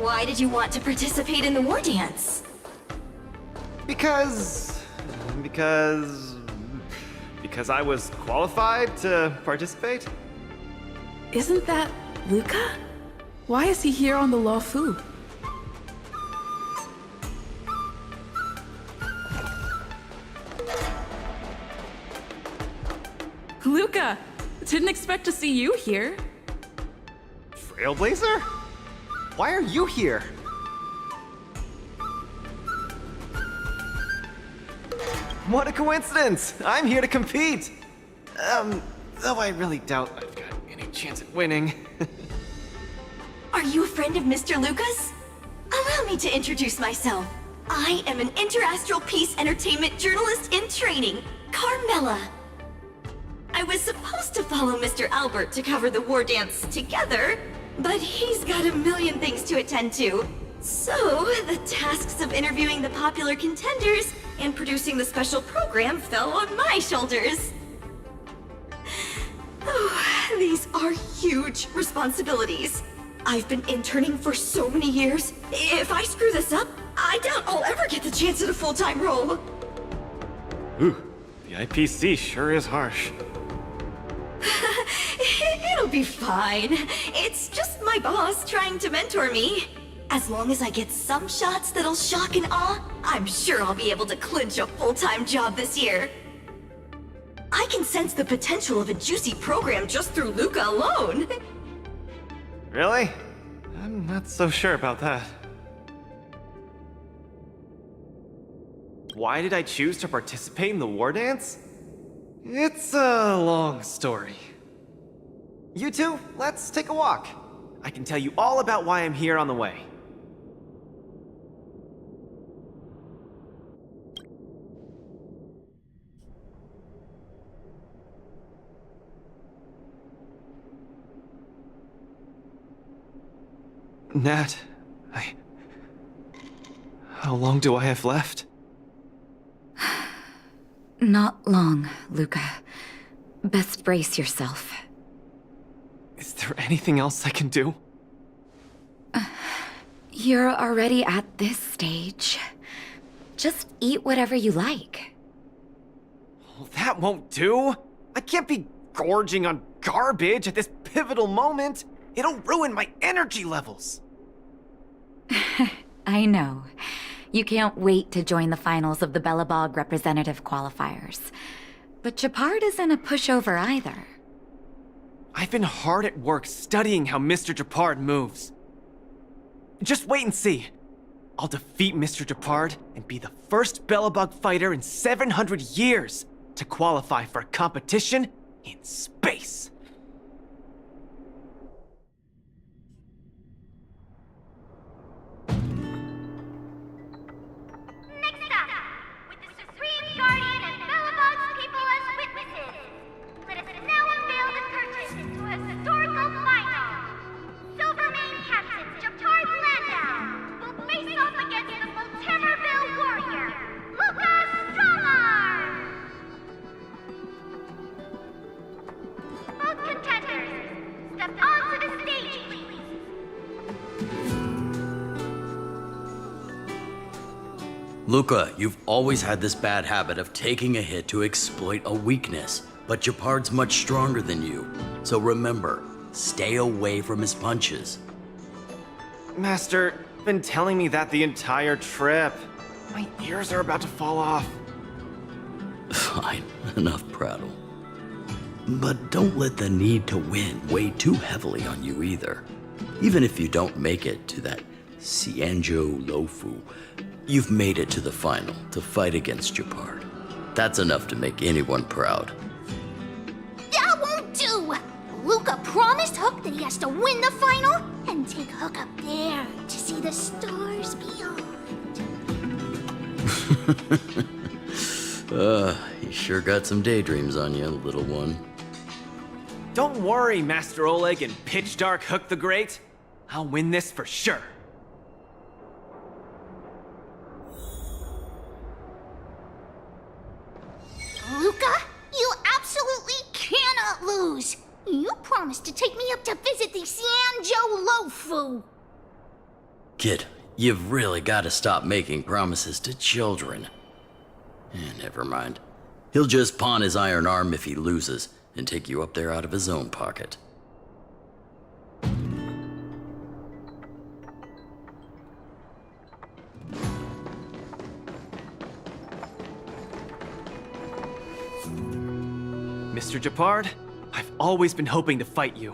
Why did you want to participate in the war dance? Because I was qualified to participate? Isn't that Luca? Why is he here on the Law Fu? Luca! Didn't expect to see you here. Trailblazer? Why are you here? What a coincidence! I'm here to compete! Though I really doubt I've got any chance at winning. Are you a friend of Mr. Lucas? Allow me to introduce myself. I am an interastral peace entertainment journalist in training, Carmela. I was supposed to follow Mr. Albert to cover the war dance together, but he's got a million things to attend to. So, the tasks of interviewing the popular contenders and producing the special program fell on my shoulders. Oh, these are huge responsibilities. I've been interning for so many years. If I screw this up, I doubt I'll ever get the chance at a full-time role. Ooh, the IPC sure is harsh. It'll be fine. It's just my boss trying to mentor me. As long as I get some shots that'll shock and awe, I'm sure I'll be able to clinch a full-time job this year. I can sense the potential of a juicy program just through Luca alone. Really? I'm not so sure about that. Why did I choose to participate in the war dance? It's a long story. You two, let's take a walk. I can tell you all about why I'm here on the way. Nat, how long do I have left? Not long, Luca. Best brace yourself. Is there anything else I can do? You're already at this stage. Just eat whatever you like. Well, that won't do. I can't be gorging on garbage at this pivotal moment. It'll ruin my energy levels. I know. You can't wait to join the finals of the Bellabog representative qualifiers. But Japard isn't a pushover either. I've been hard at work studying how Mr. Japard moves. Just wait and see. I'll defeat Mr. Japard and be the first Bellabog fighter in 700 years to qualify for a competition in space. Luca, you've always had this bad habit of taking a hit to exploit a weakness, but Japard's much stronger than you. So remember, stay away from his punches. Master, been telling me that the entire trip. My ears are about to fall off. Fine, enough prattle. But don't let the need to win weigh too heavily on you either. Even if you don't make it to that Xianzhou Lofu, you've made it to the final to fight against Japard. That's enough to make anyone proud. That won't do! Luca promised Hook that he has to win the final and take Hook up there to see the stars beyond. You sure got some daydreams on you, little one. Don't worry, Master Oleg and Pitch Dark Hook the Great. I'll win this for sure. Luca, you absolutely cannot lose! You promised to take me up to visit the Xianzhou Lofu! Kid, you've really got to stop making promises to children. Never mind. He'll just pawn his iron arm if he loses and take you up there out of his own pocket. Mr. Gepard, I've always been hoping to fight you.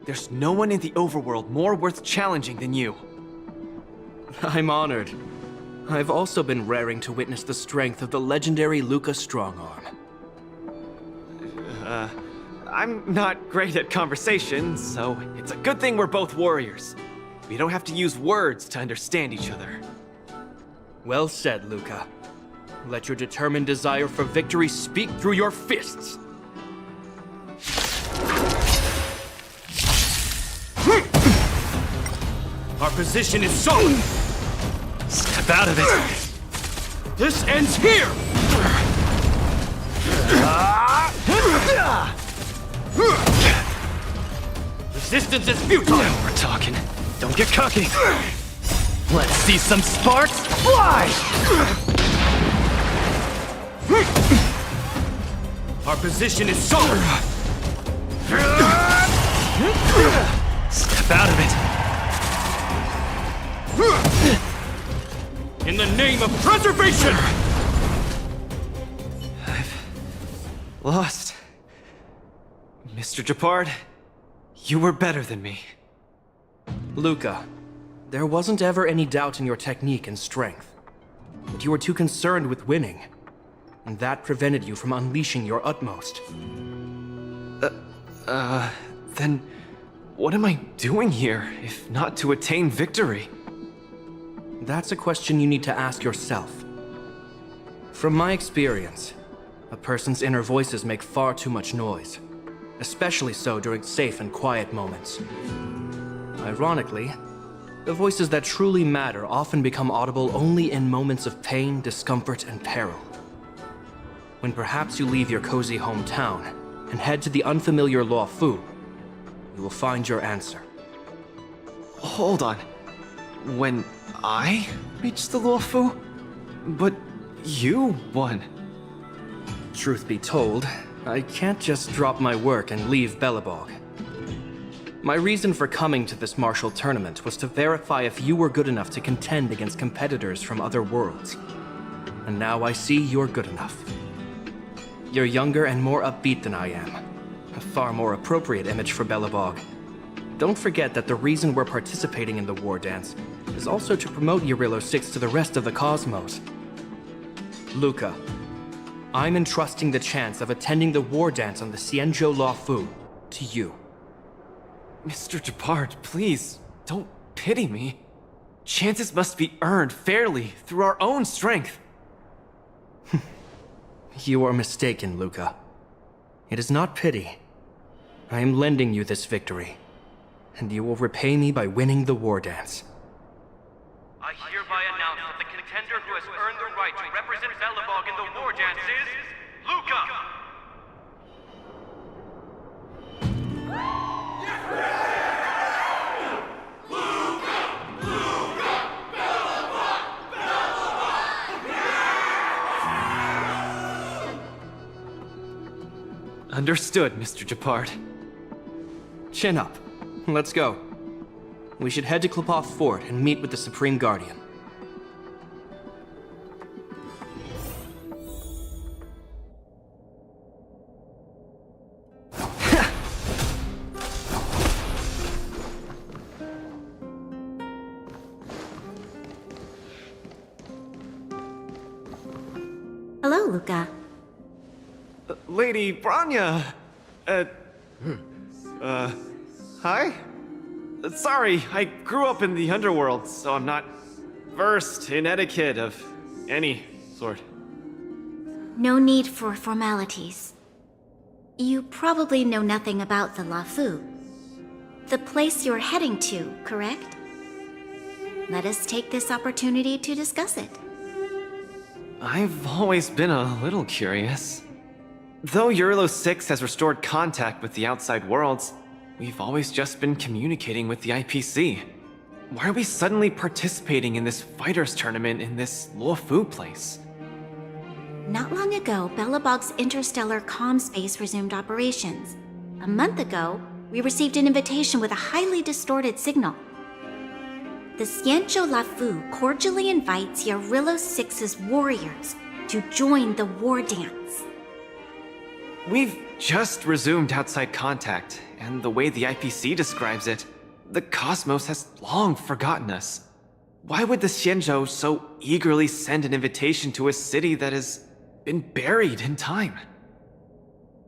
There's no one in the overworld more worth challenging than you. I'm honored. I've also been raring to witness the strength of the legendary Luca Strongarm. I'm not great at conversation, so it's a good thing we're both warriors. We don't have to use words to understand each other. Well said, Luca. Let your determined desire for victory speak through your fists. Our position is solid. Step out of it. This ends here! Resistance is futile! Now we're talking. Don't get cocky. Let's see some sparks fly! Our position is solid! Step out of it. In the name of preservation! Lost. Mr. Gepard, you were better than me. Luca, there wasn't ever any doubt in your technique and strength. But you were too concerned with winning. And that prevented you from unleashing your utmost. Then what am I doing here, if not to attain victory? That's a question you need to ask yourself. From my experience, a person's inner voices make far too much noise, especially so during safe and quiet moments. Ironically, the voices that truly matter often become audible only in moments of pain, discomfort, and peril. When perhaps you leave your cozy hometown and head to the unfamiliar Luofu, you will find your answer. Hold on. When I reached the Luofu? But you won. Truth be told, I can't just drop my work and leave Belobog. My reason for coming to this martial tournament was to verify if you were good enough to contend against competitors from other worlds. And now I see you're good enough. You're younger and more upbeat than I am. A far more appropriate image for Belobog. Don't forget that the reason we're participating in the war dance is also to promote Eurilo 6 to the rest of the cosmos. Luca, I'm entrusting the chance of attending the war dance on the Xianzhou Luofu to you. Mr. Gepard, please, don't pity me. Chances must be earned fairly through our own strength. You are mistaken, Luca. It is not pity. I am lending you this victory, and you will repay me by winning the war dance. I hereby announce that the contender who has earned the right to represent Belobog in the war dance is Luca! Understood, Mr. Gepard. Chin up. Let's go. We should head to Klopov Fort and meet with the Supreme Guardian. Hello, Luca. Lady Branya! Hi? Sorry, I grew up in the underworld, so I'm not versed in etiquette of any sort. No need for formalities. You probably know nothing about the Luofu. The place you're heading to, correct? Let us take this opportunity to discuss it. I've always been a little curious. Though Eurilo 6 has restored contact with the outside worlds, we've always just been communicating with the IPC. why are we suddenly participating in this fighters tournament in this Luofu place? Not long ago, Belobog's interstellar comm space resumed operations. A month ago, we received an invitation with a highly distorted signal. The Xianzhou Luofu cordially invites Yarilo 6's warriors to join the war dance. We've just resumed outside contact, and the way the IPC describes it, the cosmos has long forgotten us. Why would the Xianzhou so eagerly send an invitation to a city that has been buried in time?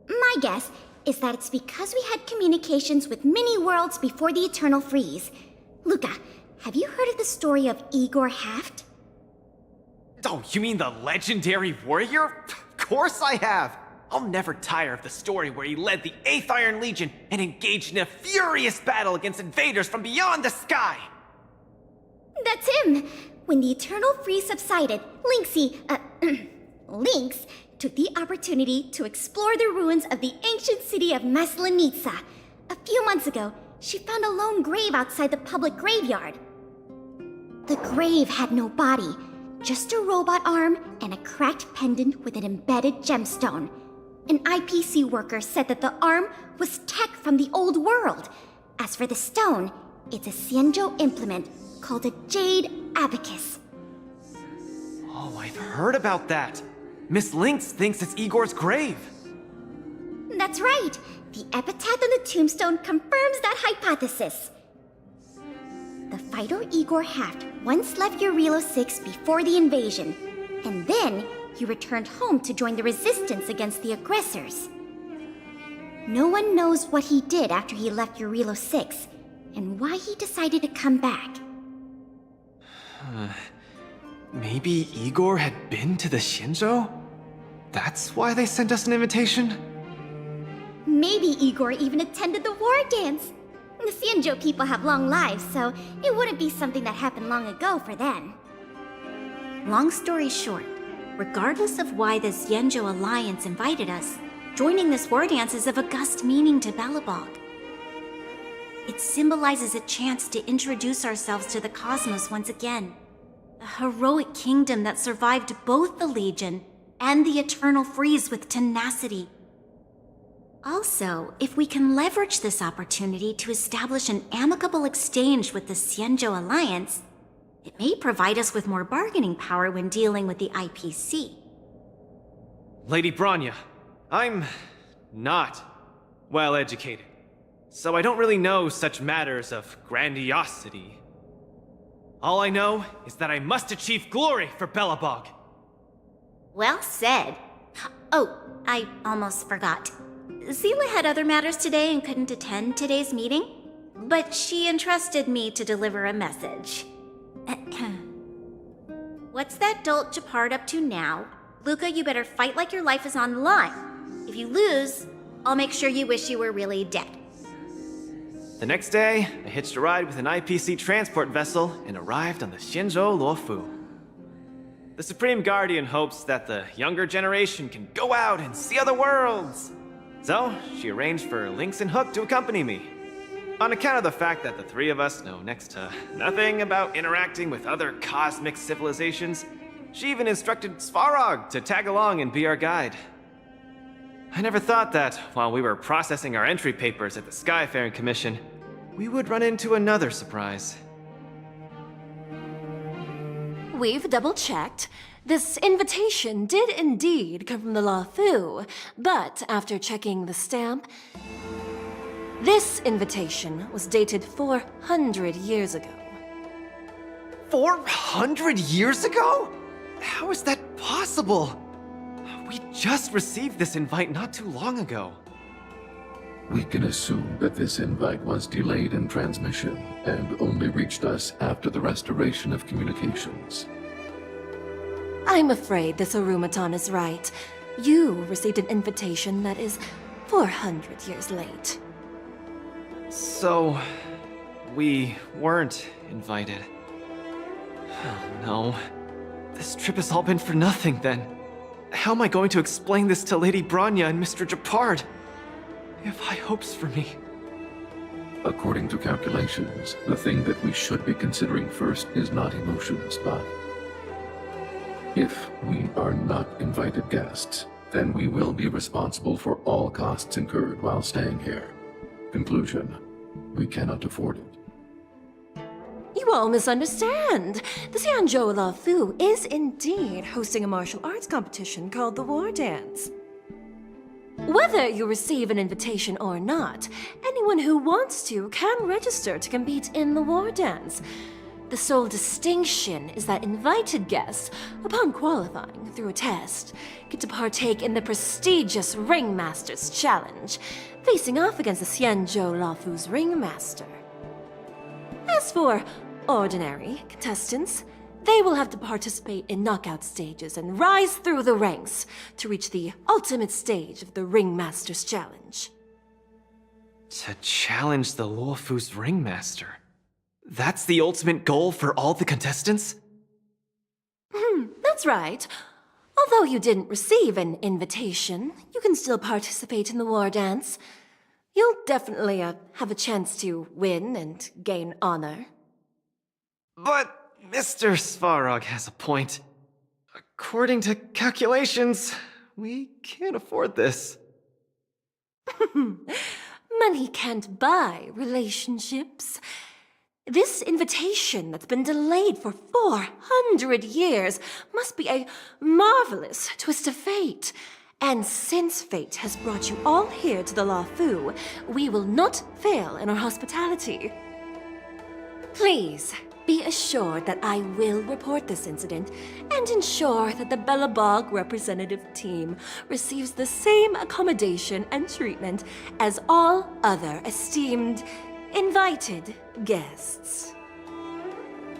My guess is that it's because we had communications with many worlds before the Eternal Freeze. Luca, have you heard of the story of Igor Haft? Oh, you mean the legendary warrior? Of course I have! I'll never tire of the story where he led the 8th Iron Legion and engaged in a furious battle against invaders from beyond the sky! That's him! When the Eternal Freeze subsided, Lynx took the opportunity to explore the ruins of the ancient city of Maslenitsa. A few months ago, she found a lone grave outside the public graveyard. The grave had no body, just a robot arm and a cracked pendant with an embedded gemstone. An IPC worker said that the arm was tech from the old world. As for the stone, it's a Xianzhou implement called a Jade Abacus. Oh, I've heard about that. Miss Lynx thinks it's Igor's grave. That's right. The epitaph on the tombstone confirms that hypothesis. The fighter Igor Haft once left Yarilo 6 before the invasion, and then he returned home to join the resistance against the aggressors. No one knows what he did after he left Yarilo 6, and why he decided to come back. Maybe Igor had been to the Xianzhou? That's why they sent us an invitation? Maybe Igor even attended the war dance. The Xianzhou people have long lives, so it wouldn't be something that happened long ago for them. Long story short, regardless of why the Xianzhou Alliance invited us, joining this war dance is of august meaning to Belobog. It symbolizes a chance to introduce ourselves to the cosmos once again. A heroic kingdom that survived both the Legion and the Eternal Freeze with tenacity. Also, if we can leverage this opportunity to establish an amicable exchange with the Xianzhou Alliance, it may provide us with more bargaining power when dealing with the IPC. Lady Bronya, I'm not well educated, so I don't really know such matters of grandiosity. All I know is that I must achieve glory for Belobog. Well said. Oh, I almost forgot. Zila had other matters today and couldn't attend today's meeting, but she entrusted me to deliver a message. What's that dolt Japard up to now? Luca, you better fight like your life is on the line. If you lose, I'll make sure you wish you were really dead. The next day, I hitched a ride with an IPC transport vessel and arrived on the Xianzhou Luofu. The Supreme Guardian hopes that the younger generation can go out and see other worlds. So, she arranged for Lynx and Hook to accompany me. On account of the fact that the three of us know next to nothing about interacting with other cosmic civilizations, she even instructed Svarog to tag along and be our guide. I never thought that, while we were processing our entry papers at the Skyfaring Commission, we would run into another surprise. We've double-checked. This invitation did indeed come from the Luofu, but after checking the stamp, this invitation was dated 400 years ago. 400 years ago? How is that possible? We just received this invite not too long ago. We can assume that this invite was delayed in transmission and only reached us after the restoration of communications. I'm afraid this Arumaton is right. You received an invitation that is 400 years late. So, we weren't invited. Oh no. This trip has all been for nothing then. How am I going to explain this to Lady Bronya and Mr. Japard? They have high hopes for me. According to calculations, the thing that we should be considering first is not emotions, but if we are not invited guests, then we will be responsible for all costs incurred while staying here. Conclusion: we cannot afford it. You all misunderstand. The Xianzhou Lafu is indeed hosting a martial arts competition called the Wardance. Whether you receive an invitation or not, anyone who wants to can register to compete in the Wardance. The sole distinction is that invited guests, upon qualifying through a test, get to partake in the prestigious Ringmaster's Challenge, facing off against the Xianzhou Lafu's Ringmaster. As for ordinary contestants, they will have to participate in knockout stages and rise through the ranks to reach the ultimate stage of the Ringmaster's Challenge. To challenge the Luofu's Ringmaster? That's the ultimate goal for all the contestants? That's right. Although you didn't receive an invitation, you can still participate in the war dance. You'll definitely have a chance to win and gain honor. But Mr. Svarog has a point. According to calculations, we can't afford this. Money can't buy relationships. This invitation that's been delayed for 400 years must be a marvelous twist of fate. And since fate has brought you all here to the Lafu, we will not fail in our hospitality. Please, be assured that I will report this incident and ensure that the Belobog representative team receives the same accommodation and treatment as all other esteemed, invited guests.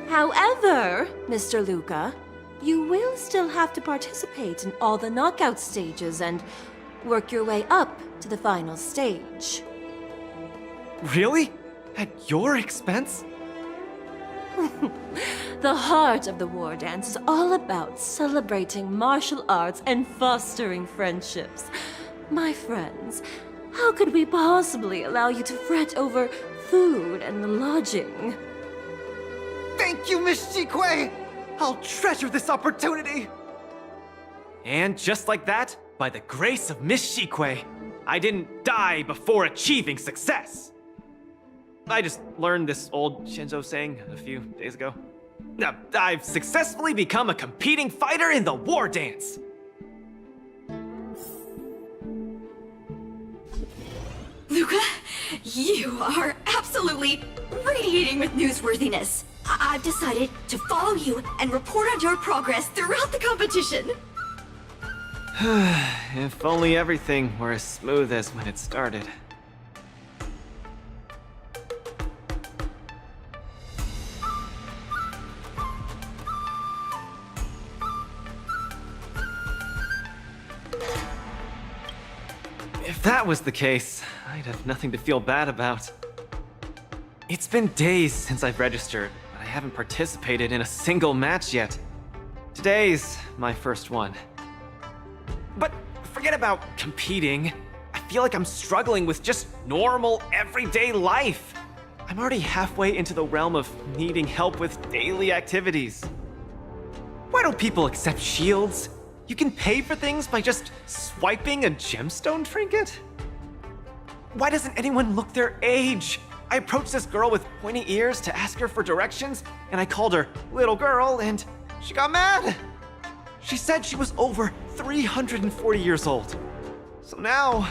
However, Mr. Luca, you will still have to participate in all the knockout stages and work your way up to the final stage. Really? At your expense? The heart of the war dance is all about celebrating martial arts and fostering friendships. My friends, how could we possibly allow you to fret over food and lodging? Thank you, Miss Shikue! I'll treasure this opportunity! And just like that, by the grace of Miss Shikue, I didn't die before achieving success! I just learned this old Shinzo saying a few days ago. I've successfully become a competing fighter in the war dance! Luca, you are absolutely radiating with newsworthiness. I've decided to follow you and report on your progress throughout the competition. If only everything were as smooth as when it started. If that was the case, I'd have nothing to feel bad about. It's been days since I've registered, but I haven't participated in a single match yet. Today's my first one. But forget about competing. I feel like I'm struggling with just normal, everyday life. I'm already halfway into the realm of needing help with daily activities. Why don't people accept shields? You can pay for things by just swiping a gemstone trinket? Why doesn't anyone look their age? I approached this girl with pointy ears to ask her for directions, and I called her little girl, and she got mad. She said she was over 340 years old. So now,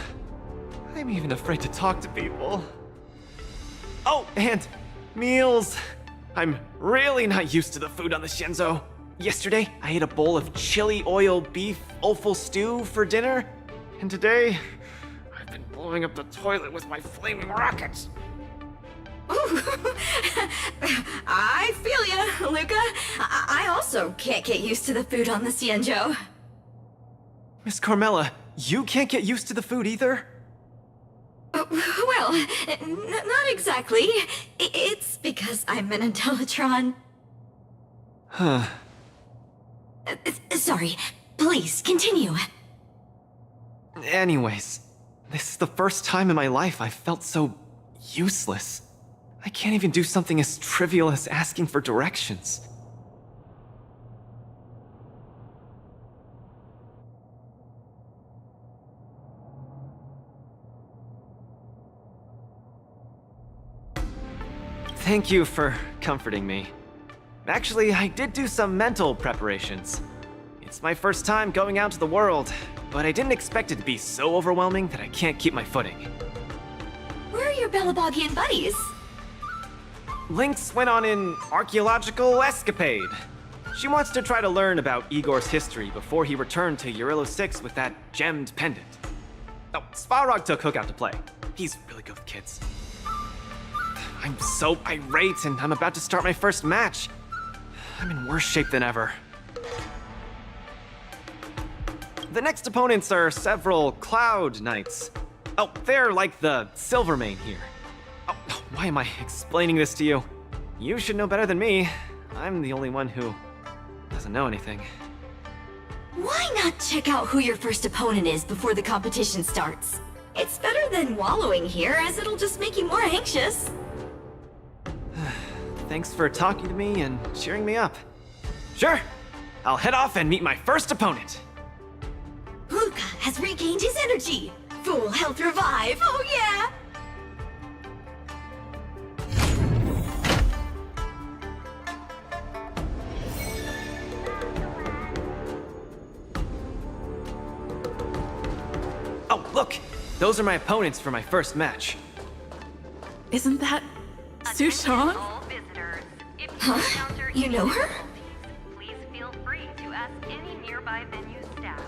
I'm even afraid to talk to people. Oh, and meals. I'm really not used to the food on the Shinzo. Yesterday, I ate a bowl of chili oil beef offal stew for dinner, and today, I've been blowing up the toilet with my flaming rockets. I feel ya, Luca. I also can't get used to the food on the Xianzhou. Miss Carmela, you can't get used to the food either? Well, not exactly. It's because I'm an Intellatron. Huh. Sorry. Please, continue. Anyways, this is the first time in my life I've felt so useless. I can't even do something as trivial as asking for directions. Thank you for comforting me. Actually, I did do some mental preparations. It's my first time going out to the world, but I didn't expect it to be so overwhelming that I can't keep my footing. Where are your Belabogian buddies? Lynx went on an archaeological escapade. She wants to try to learn about Igor's history before he returned to Urilla 6 with that gemmed pendant. Oh, Svarog took Hook out to play. He's really good with kids. I'm so irate, and I'm about to start my first match. I'm in worse shape than ever. The next opponents are several Cloud Knights. Oh, they're like the Silvermane here. Oh, why am I explaining this to you? You should know better than me. I'm the only one who doesn't know anything. Why not check out who your first opponent is before the competition starts? It's better than wallowing here, as it'll just make you more anxious. Thanks for talking to me and cheering me up. Sure, I'll head off and meet my first opponent. Luca has regained his energy. Full health revive, oh yeah! Oh, look! Those are my opponents for my first match. Isn't that Sushan? Huh? You know her? Please feel free to ask any nearby venue staff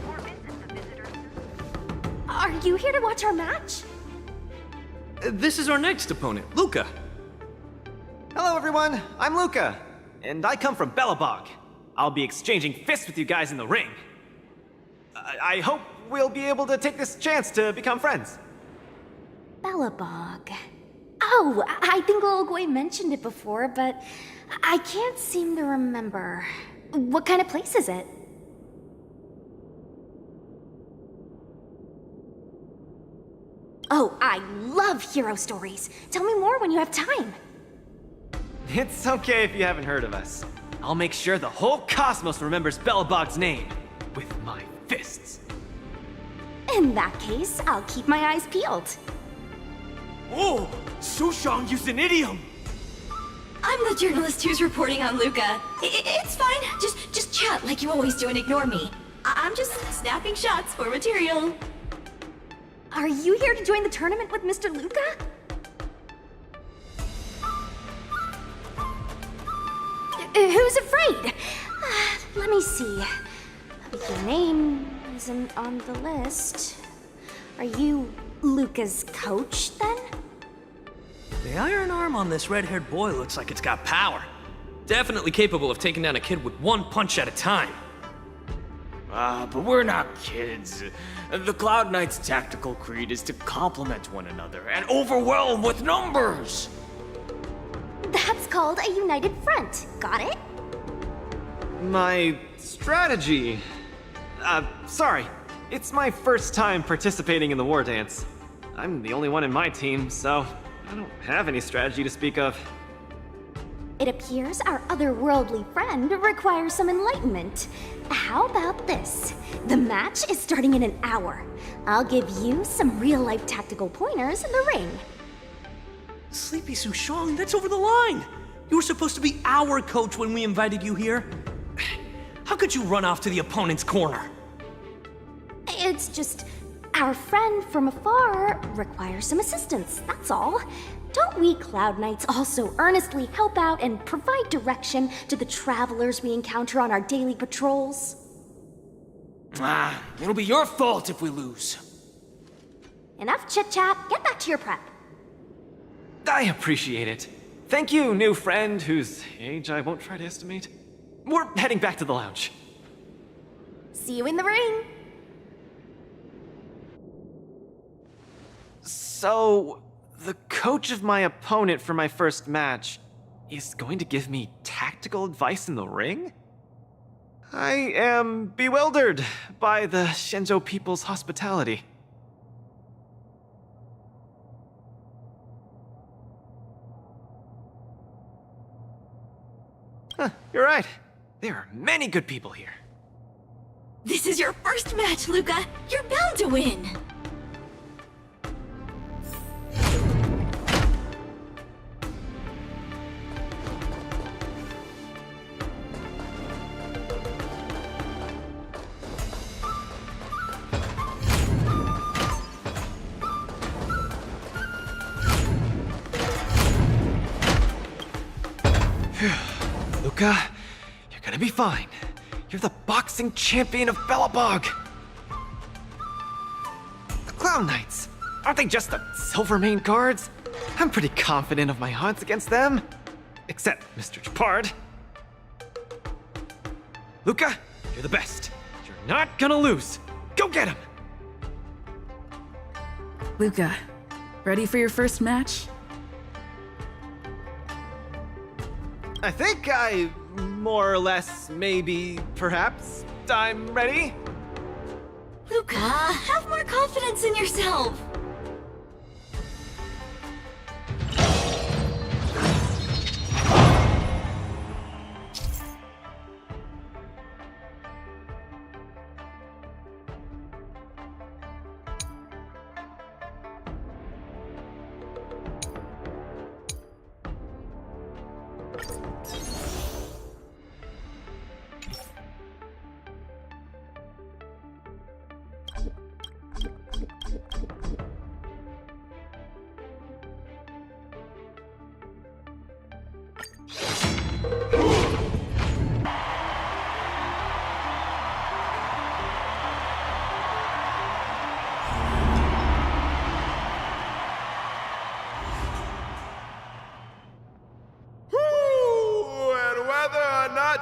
or visit the visitor center. Are you here to watch our match? This is our next opponent, Luca. Hello, everyone. I'm Luca, and I come from Belobog. I'll be exchanging fists with you guys in the ring. I hope we'll be able to take this chance to become friends. Belobog. Oh, I think Olgoi mentioned it before, but I can't seem to remember. What kind of place is it? Oh, I love hero stories. Tell me more when you have time. It's okay if you haven't heard of us. I'll make sure the whole cosmos remembers Belobog's name with my fists. In that case, I'll keep my eyes peeled. Oh, Sushan used an idiom! I'm the journalist who's reporting on Luca. It's fine. Just chat like you always do and ignore me. I'm just snapping shots for material. Are you here to join the tournament with Mr. Luca? Who's afraid? Let me see. Your name isn't on the list. Are you Luca's coach, then? The iron arm on this red-haired boy looks like it's got power. Definitely capable of taking down a kid with one punch at a time. But we're not kids. The Cloud Knight's tactical creed is to complement one another and overwhelm with numbers! That's called a united front. Got it? My strategy? Sorry. It's my first time participating in the war dance. I'm the only one in my team, so I don't have any strategy to speak of. It appears our otherworldly friend requires some enlightenment. How about this? The match is starting in an hour. I'll give you some real-life tactical pointers in the ring. Sleepy Sushong, that's over the line! You were supposed to be our coach when we invited you here. How could you run off to the opponent's corner? It's just, our friend from afar requires some assistance, that's all. Don't we Cloud Knights also earnestly help out and provide direction to the travelers we encounter on our daily patrols? It'll be your fault if we lose. Enough chit-chat, get back to your prep. I appreciate it. Thank you, new friend, whose age I won't try to estimate. We're heading back to the lounge. See you in the ring. So, the coach of my opponent for my first match is going to give me tactical advice in the ring? I am bewildered by the Shenzhou people's hospitality. You're right. There are many good people here. This is your first match, Luca. You're bound to win. Luca, you're gonna be fine. You're the boxing champion of Belobog. The Clown Knights, aren't they just the Silvermane guards? I'm pretty confident of my odds against them. Except Mr. Japard. Luca, you're the best. You're not gonna lose. Go get him! Luca, ready for your first match? I think more or less, maybe, perhaps, I'm ready. Luca, have more confidence in yourself.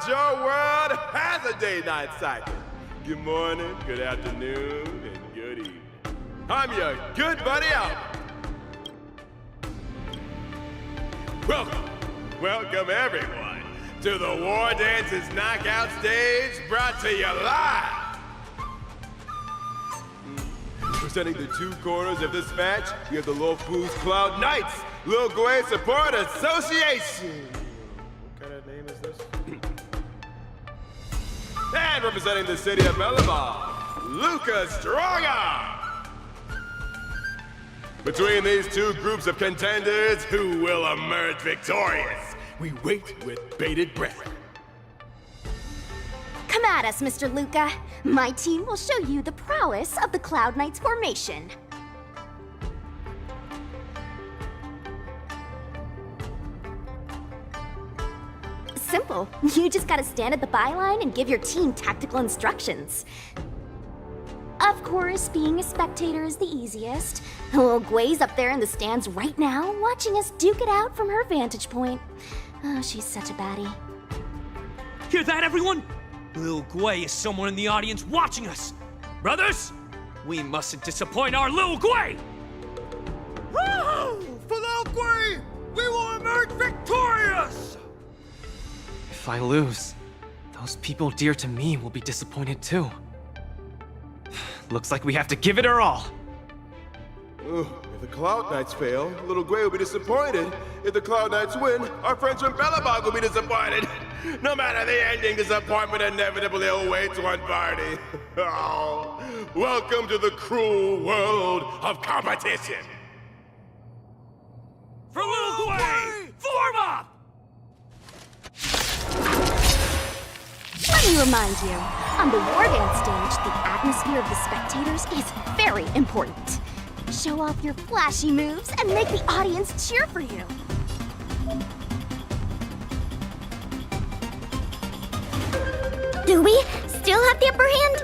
Your world has a day-night cycle. Good morning, good afternoon, and good evening. I'm your good buddy Albert. Welcome everyone to the War Dances Knockout Stage, brought to you live. Presenting the two corners of this match, we have the Lofu's Cloud Knights, Lil Gwei Support Association. What kind of name is this? And representing the city of Belobog, Luca Strongarm. Between these two groups of contenders, who will emerge victorious? We wait with bated breath. Come at us, Mr. Luca. My team will show you the prowess of the Cloud Knights formation. Simple. You just gotta stand at the byline and give your team tactical instructions. Of course, being a spectator is the easiest. Lil Gwei's up there in the stands right now, watching us duke it out from her vantage point. Oh, she's such a baddie. Hear that, everyone? Lil Gwei is someone in the audience watching us. Brothers, we mustn't disappoint our Lil Gwei! Woo! For Lil Gwei, we will emerge victorious! If I lose, those people dear to me will be disappointed too. Looks like we have to give it our all. If the Cloud Knights fail, Lil Gwei will be disappointed. If the Cloud Knights win, our friends from Belobog will be disappointed. No matter the ending, disappointment inevitably awaits one party. Oh, welcome to the cruel world of competition. For Lil Gwei, form up! Let me remind you, on the War Dance stage, the atmosphere of the spectators is very important. Show off your flashy moves and make the audience cheer for you. Do we still have the upper hand?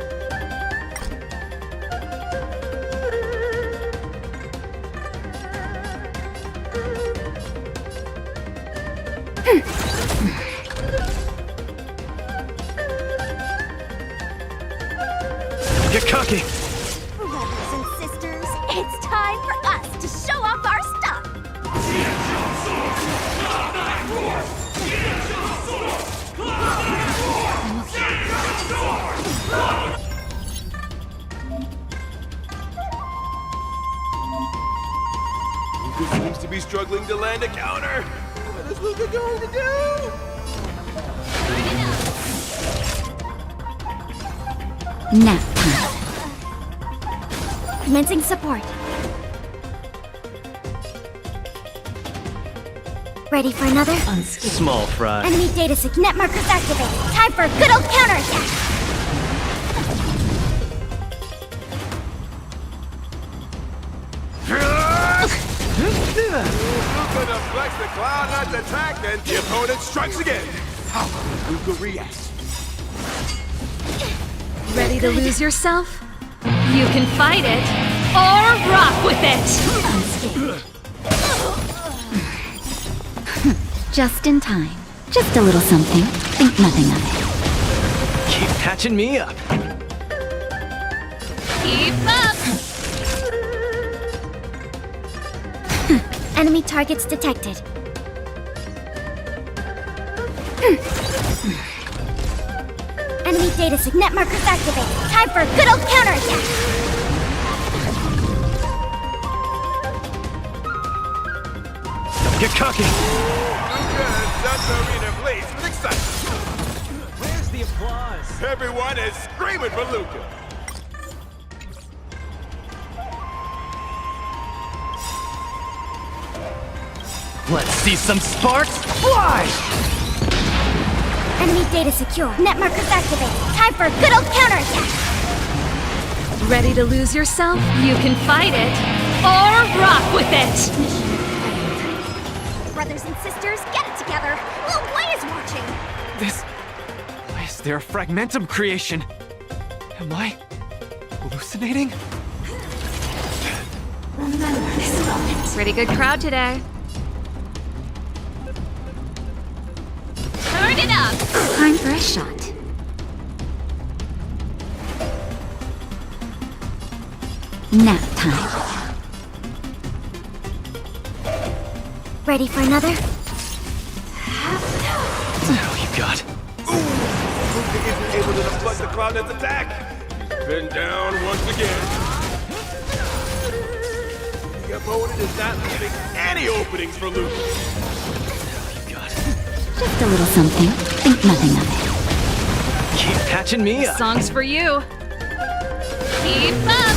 Get cocky! Brothers and sisters, it's time for us to show off our stuff! Luca seems to be struggling to land a counter. What is Luca going to do? Nap time. Commencing support. Ready for another? Small fry. Enemy data net markers activated. Time for a good old counterattack. Luca deflects the Cloud Knight's attack, and the opponent strikes again. How will Luca react? Ready to lose yourself? You can fight it, or rock with it! Just in time. Just a little something. Think nothing of it. Keep patching me up. Keep up! Enemy targets detected. Enemy data net markers activated. Time for a good old counterattack. Don't get cocky. Luca has set the arena ablaze with excitement. Where's the applause? Everyone is screaming for Luca. Let's see some sparks fly! Enemy data secure. Net markers activated. Time for a good old counterattack. Ready to lose yourself? You can fight it, or rock with it! Brothers and sisters, get it together. Little Blay is watching. This... Is there a fragmentum creation? Am I... hallucinating? Pretty good crowd today. Turn it up! Time for a shot. Nap time. Ready for another? Oh, you got. Luca isn't able to deflect the Cloud Knight's attack. He's been down once again. The opponent is not leaving any openings for Luca. Just a little something. Think nothing of it. Keep patching me up. Song's for you. Keep up!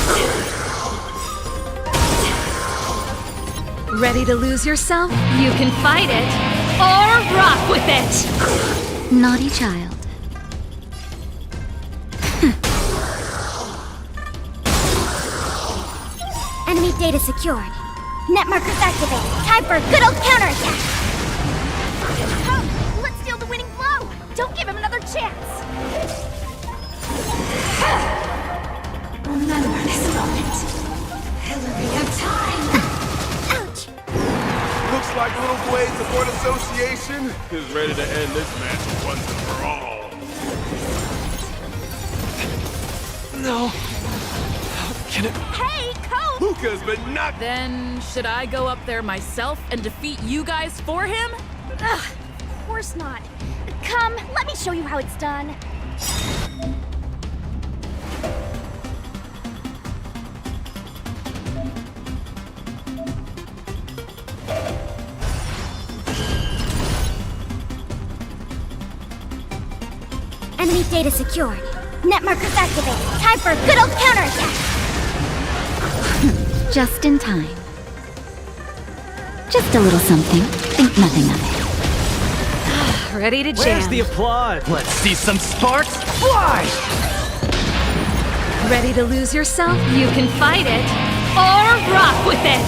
Ready to lose yourself? You can fight it, or rock with it! Naughty child. Enemy data secured. Net markers activated. Time for a good old counterattack. Come, let's steal the winning blow. Don't give him another chance. Remember this moment. Hillary of time. Ouch. Looks like Little Blade Support Association is ready to end this match once and for all. No. How can it... Hey, Coach! Luca's been knocked... Then, should I go up there myself and defeat you guys for him? Ugh, of course not. Come, let me show you how it's done. Enemy data secured. Net markers activated. Time for a good old counterattack. Just in time. Just a little something. Think nothing of it. Ready to jam. Where's the applause? Let's see some sparks fly! Ready to lose yourself? You can fight it, or rock with it!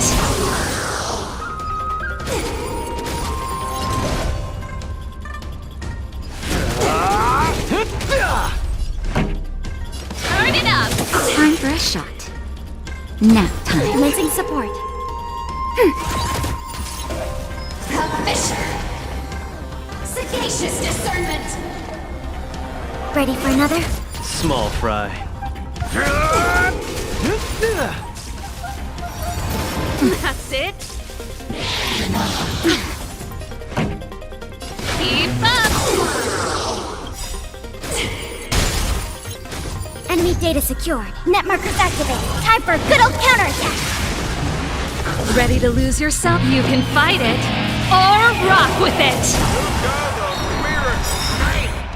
Turn it up! Time for a shot. Nap time. Commencing support. The Fisher. Sagacious discernment. Ready for another? Small fry. That's it. Keep up! Enemy data secured. Net markers activated. Time for a good old counterattack. Ready to lose yourself? You can fight it, or rock with it! Luca, the mirror strength.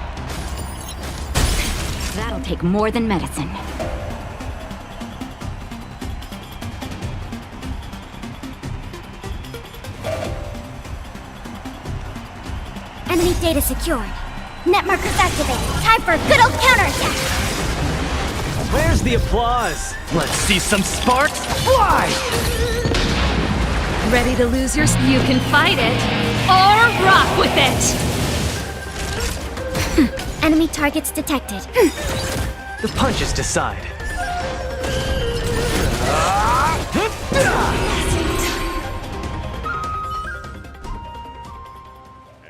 take more than medicine. Enemy data secured. Net markers activated. Time for a good old counterattack. Where's the applause? Let's see some sparks fly! Ready to lose your... You can fight it, or rock with it! Enemy targets detected. The punches decide.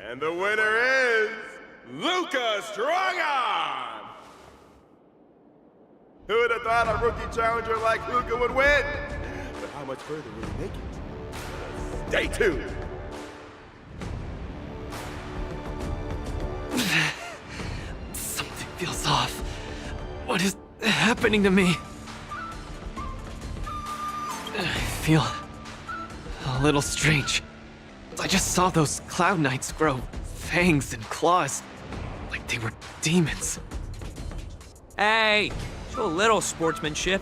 And the winner is Luca Strongarm! Who would have thought a rookie challenger like Luca would win? But how much further will he make it? Stay tuned! Something feels off. What is happening to me? I feel a little strange. I just saw those Cloud Knights grow fangs and claws, like they were demons. Hey, show a little sportsmanship.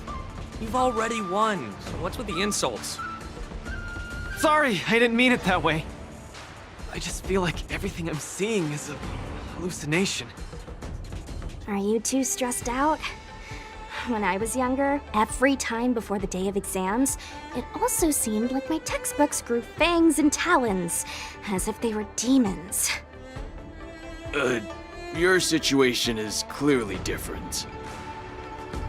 You've already won, so what's with the insults? Sorry, I didn't mean it that way. I just feel like everything I'm seeing is a hallucination. Are you too stressed out? When I was younger, every time before the day of exams, it also seemed like my textbooks grew fangs and talons, as if they were demons. Your situation is clearly different.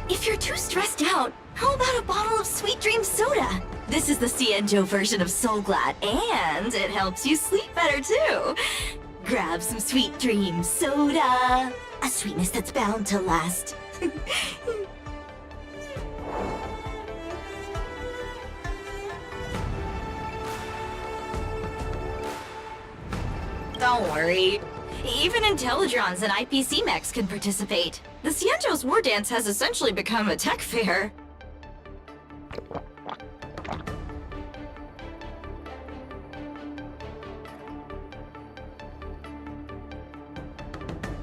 If you're too stressed out, how about a bottle of Sweet Dream Soda? This is the Cienjo version of Soul Glad, and it helps you sleep better too. Grab some Sweet Dream Soda, a sweetness that's bound to last. Don't worry. Even Intellitrons and IPC mechs can participate. The Cienjo's wardance has essentially become a tech fair.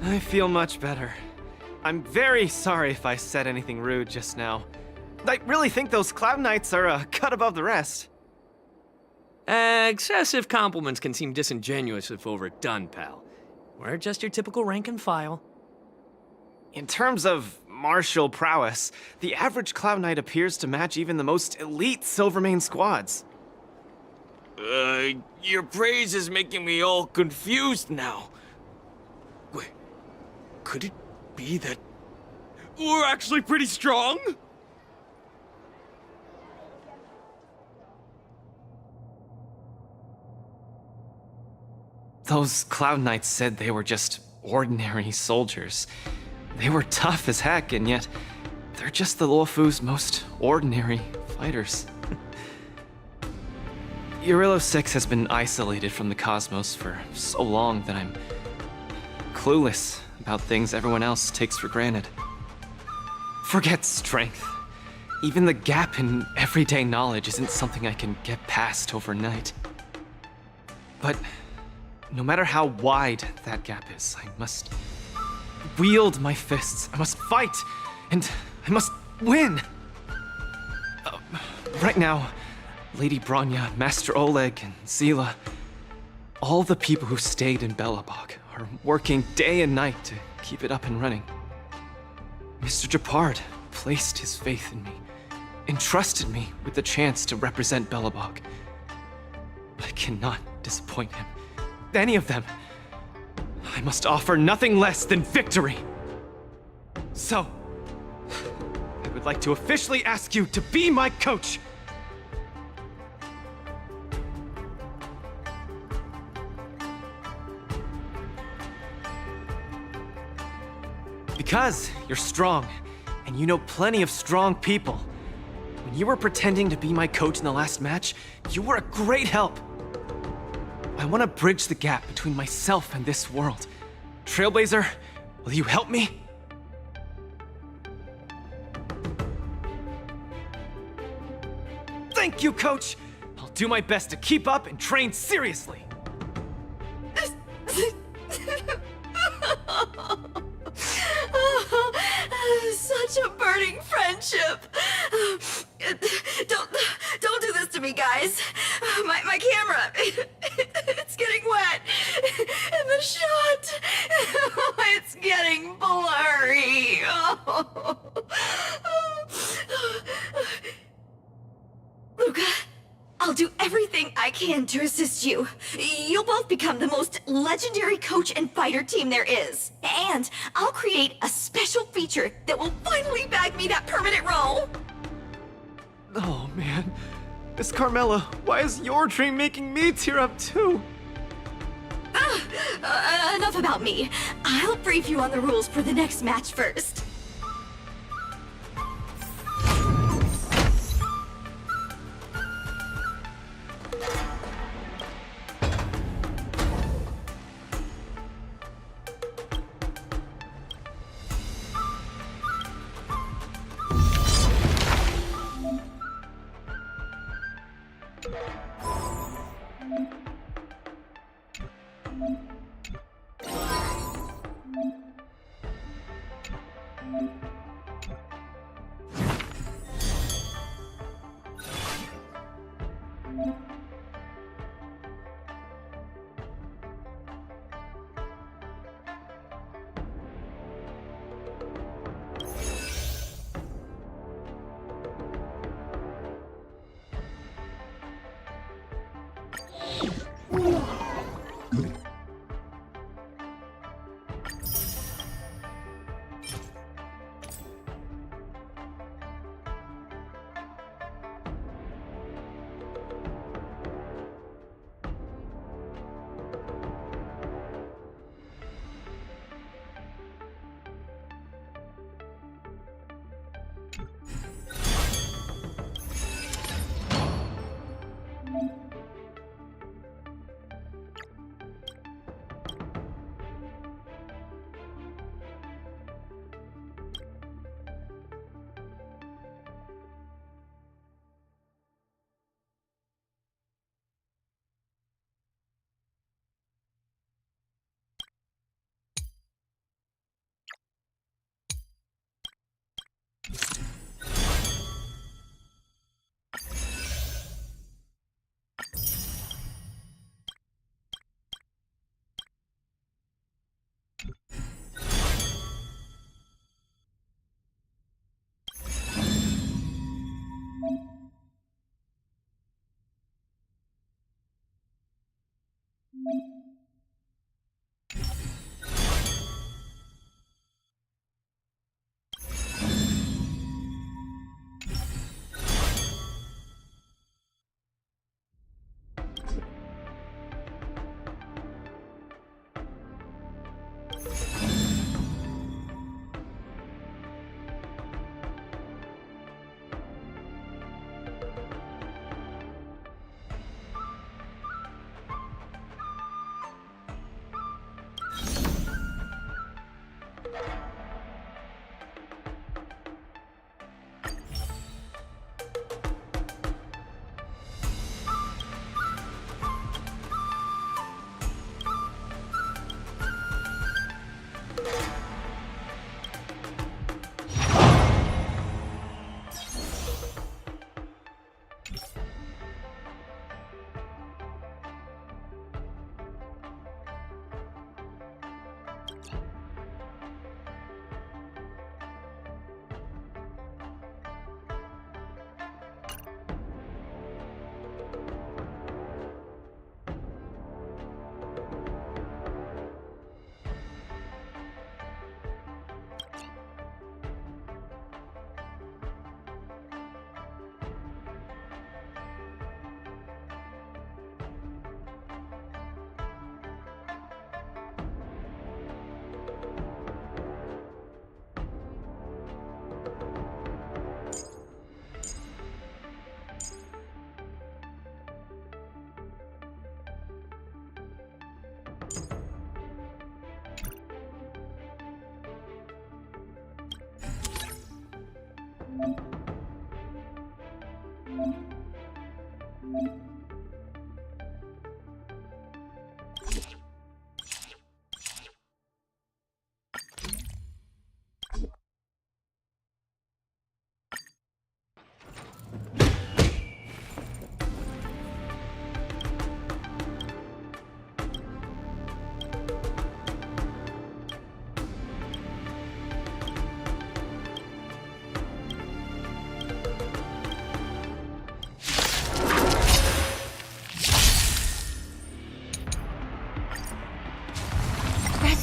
I feel much better. I'm very sorry if I said anything rude just now. I really think those Cloud Knights are a cut above the rest. Excessive compliments can seem disingenuous if overdone, pal. We're just your typical rank and file. In terms of martial prowess, the average Cloud Knight appears to match even the most elite Silvermane squads. Your praise is making me all confused now. Wait, could it be that we're actually pretty strong? Those Cloud Knights said they were just ordinary soldiers. They were tough as heck, and yet they're just the Luofu's most ordinary fighters. Urillo 6 has been isolated from the cosmos for so long that I'm clueless about things everyone else takes for granted. Forget strength. Even the gap in everyday knowledge isn't something I can get past overnight. But no matter how wide that gap is, I must wield my fists. I must fight, and I must win. Right now, Lady Bronya, Master Oleg, and Zila, all the people who stayed in Belobog are working day and night to keep it up and running. Mr. Japard placed his faith in me, entrusted me with the chance to represent Belobog. I cannot disappoint him. Any of them. I must offer nothing less than victory. So, I would like to officially ask you to be my coach. Because you're strong, and you know plenty of strong people. When you were pretending to be my coach in the last match, you were a great help. I want to bridge the gap between myself and this world. Trailblazer, will you help me? Thank you, Coach! I'll do my best to keep up and train seriously. Such a burning friendship. Don't do this to me, guys. My camera, it's getting wet. And the shot, it's getting blurry. Luca, I'll do everything I can to assist you. You'll both become the most legendary coach and fighter team there is. And I'll create a special feature that will finally bag me that permanent role. Oh man, Miss Carmela, why is your dream making me tear up too? Enough about me. I'll brief you on the rules for the next match first.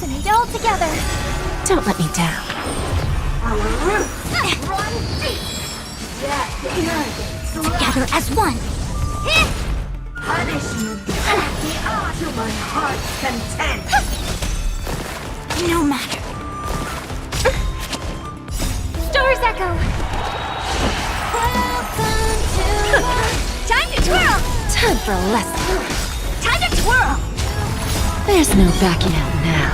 and eat all together. Don't let me down. Run deep. Together as one. Punishment to my heart's content. No matter. Stars echo. Time to twirl. Time for a lesson. Time to twirl. There's no backing out now.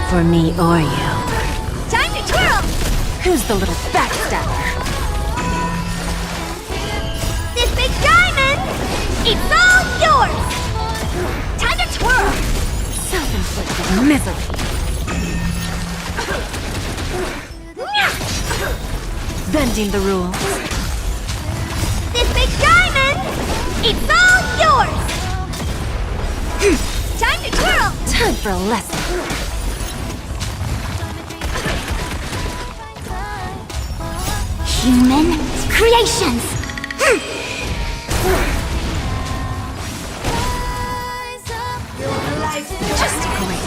For me or you. Time to twirl. Who's the little backstabber? This big diamond, it's all yours. Time to twirl. Self-inflicted misery. Bending the rules. This big diamond, it's all yours. Time to twirl. Time for a lesson. Human creations. Just great.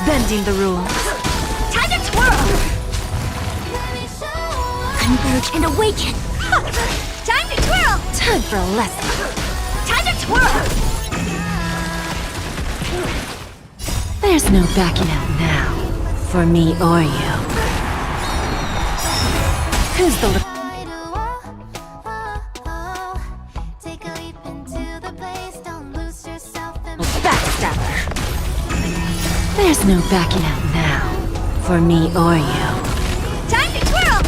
Bending the rules. Time to twirl. Converge and awaken. Time to twirl. Time for a lesson. Time to twirl. There's no backing out now. For me or you. Who's the little backstabber? There's no backing out now. For me or you. Time to twirl.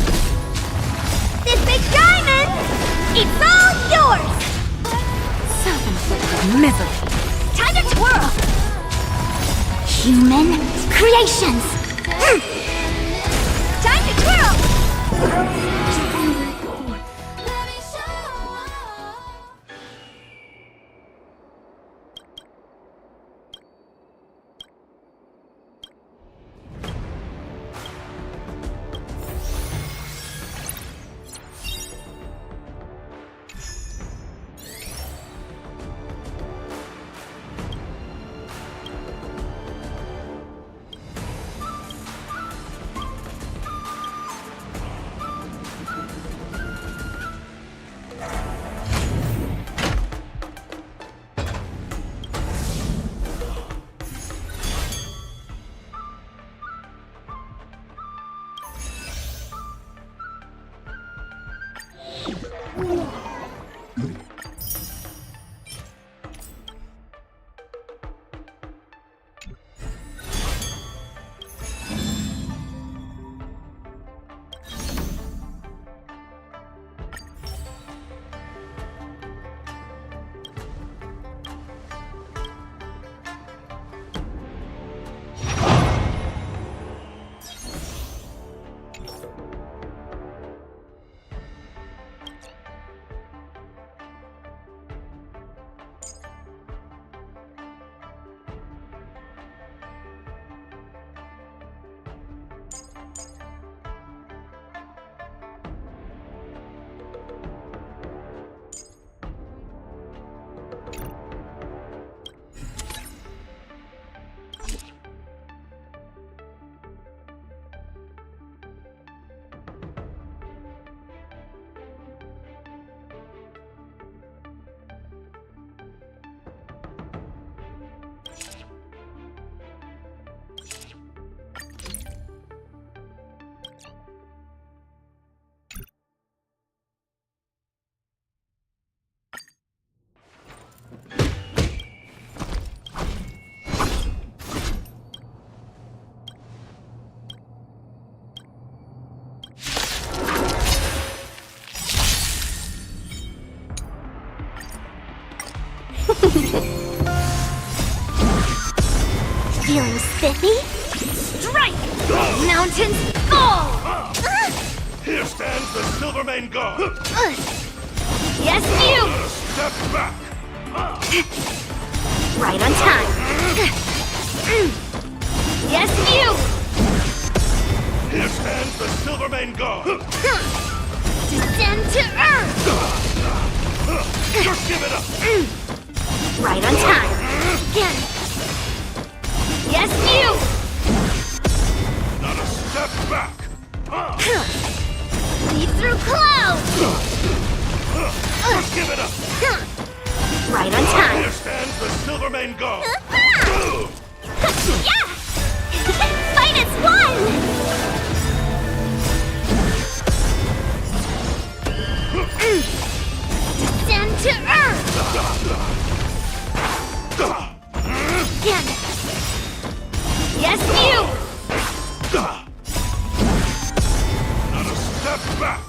This big diamond, it's all yours. Self-inflicted misery. Time to twirl. Human creations. Time to twirl. Feeling spiffy? Strike! Mountains fall! Here stands the Silvermane Guard. Yes, you! Step back. Right on time. Yes, you! Here stands the Silvermane Guard. Descend to Earth! Just give it up! Right on time. Again. Yes, you! Not a step back! Lead through clouds! Just give it up! Right on time. Here stands the Silvermane God! Yeah! Fight as one! Descend to Earth! Again! Yes, you! Not a step back!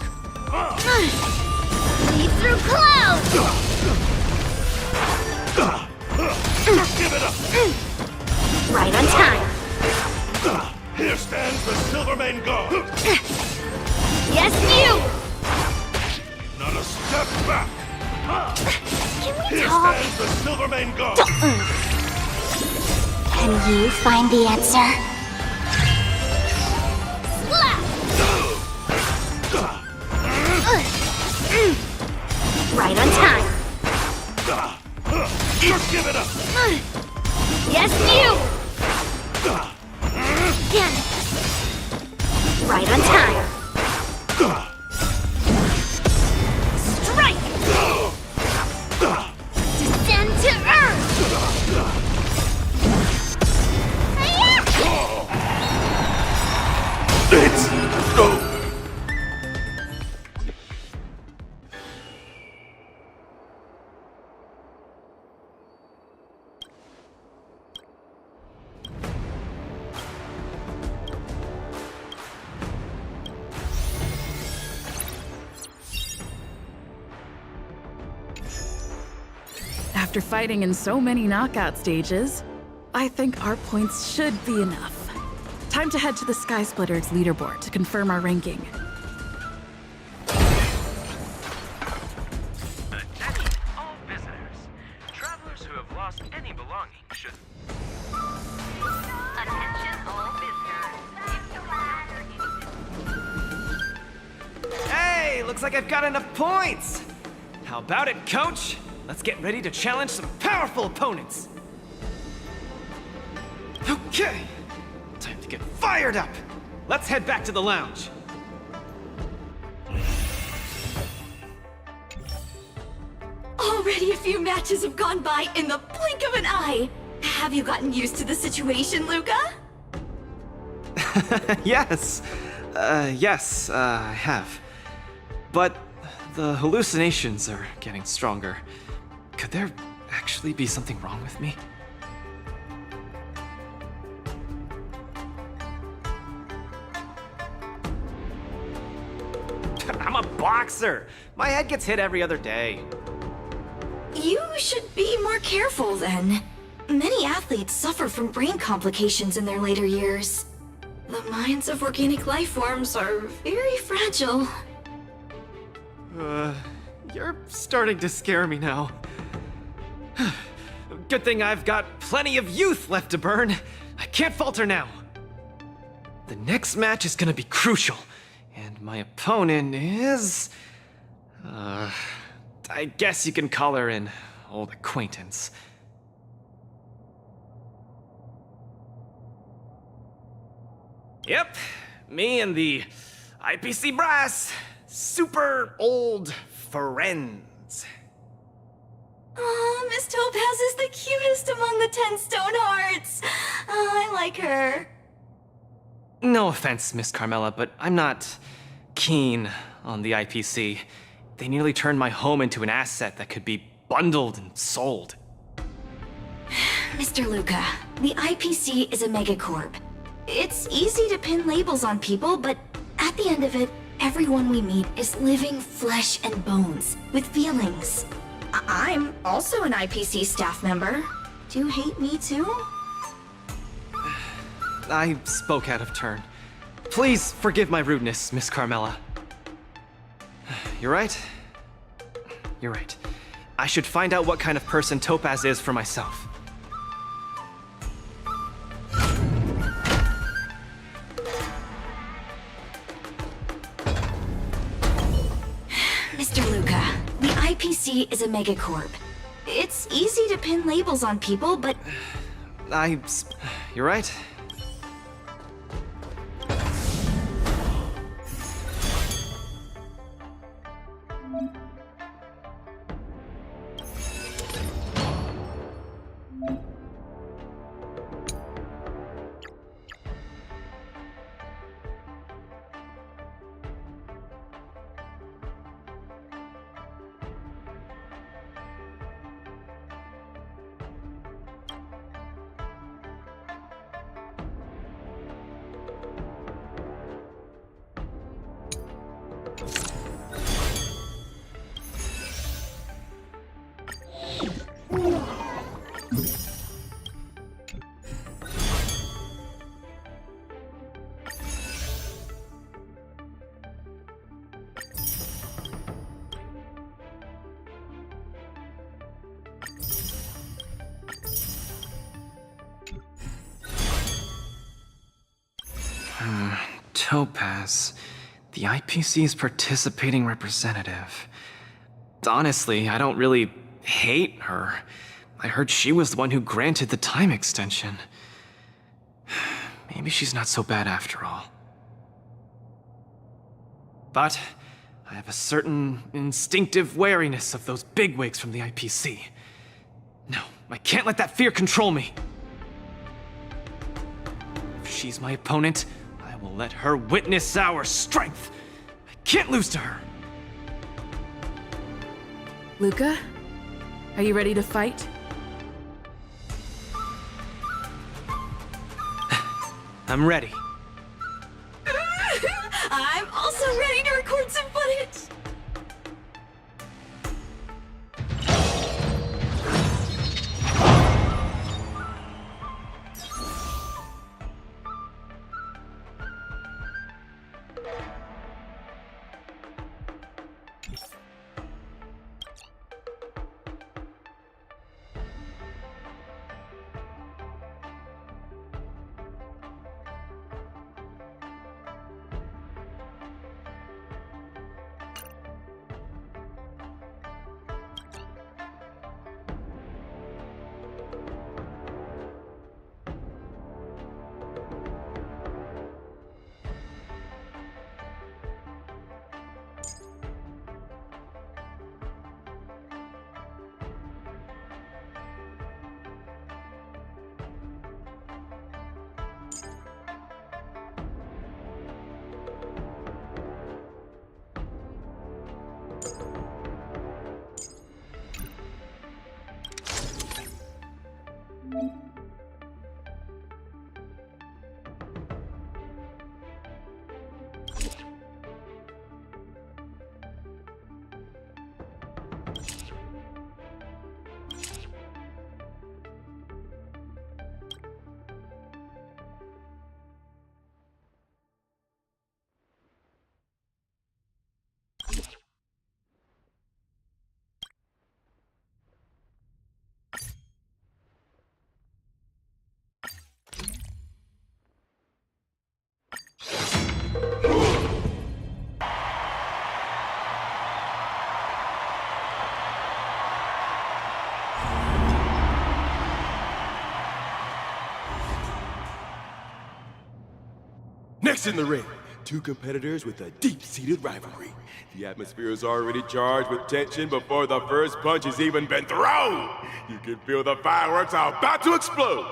Lead through clouds! Just give it up! Right on time. Here stands the Silvermane God! Yes, you! Not a step back! Can we Here talk? stands the Silvermane God! Can you find the answer? Slap! Right on time. Just give it up! Yes, you! Again. Right on time. Strike! Descend to Earth! It's go! After fighting in so many knockout stages, I think our points should be enough. Time to head to the Sky Splitters leaderboard to confirm our ranking. Attention all visitors. Travelers who have lost any belongings should... Attention all visitors. Hey, looks like I've got enough points! How about it, coach? Let's get ready to challenge some powerful opponents! Okay, time to get fired up! Let's head back to the lounge. Already a few matches have gone by in the blink of an eye. Have you gotten used to the situation, Luca? Yes. Yes, I have. But the hallucinations are getting stronger. Could there actually be something wrong with me? I'm a boxer! My head gets hit every other day. You should be more careful then. Many athletes suffer from brain complications in their later years. The minds of organic life forms are very fragile. You're starting to scare me now. Good thing I've got plenty of youth left to burn. I can't falter now. The next match is gonna be crucial, and my opponent is... I guess you can call her an old acquaintance. Yep, me and the IPC brass, super old friends. Oh, Miss Topaz is the cutest among the 10 stone hearts. Oh, I like her. No offense, Miss Carmela, but I'm not keen on the IPC. They nearly turned my home into an asset that could be bundled and sold. Mr. Luca, the IPC is a megacorp. It's easy to pin labels on people, but at the end of it, everyone we meet is living flesh and bones with feelings. I'm also an IPC staff member. Do you hate me too? I spoke out of turn. Please forgive my rudeness, Miss Carmela. You're right. You're right. I should find out what kind of person Topaz is for myself. Mr. Luca, the IPC is a megacorp. It's easy to pin labels on people, but You're right. Topaz, the IPC's participating representative. Honestly, I don't really hate her. I heard she was the one who granted the time extension. Maybe she's not so bad after all. But I have a certain instinctive wariness of those bigwigs from the IPC. No, I can't let that fear control me. If she's my opponent, I will let her witness our strength. I can't lose to her. Luca, are you ready to fight? I'm ready. I'm also ready to record some footage. Next in the ring, two competitors with a deep-seated rivalry. The atmosphere is already charged with tension before the first punch has even been thrown. You can feel the fireworks are about to explode.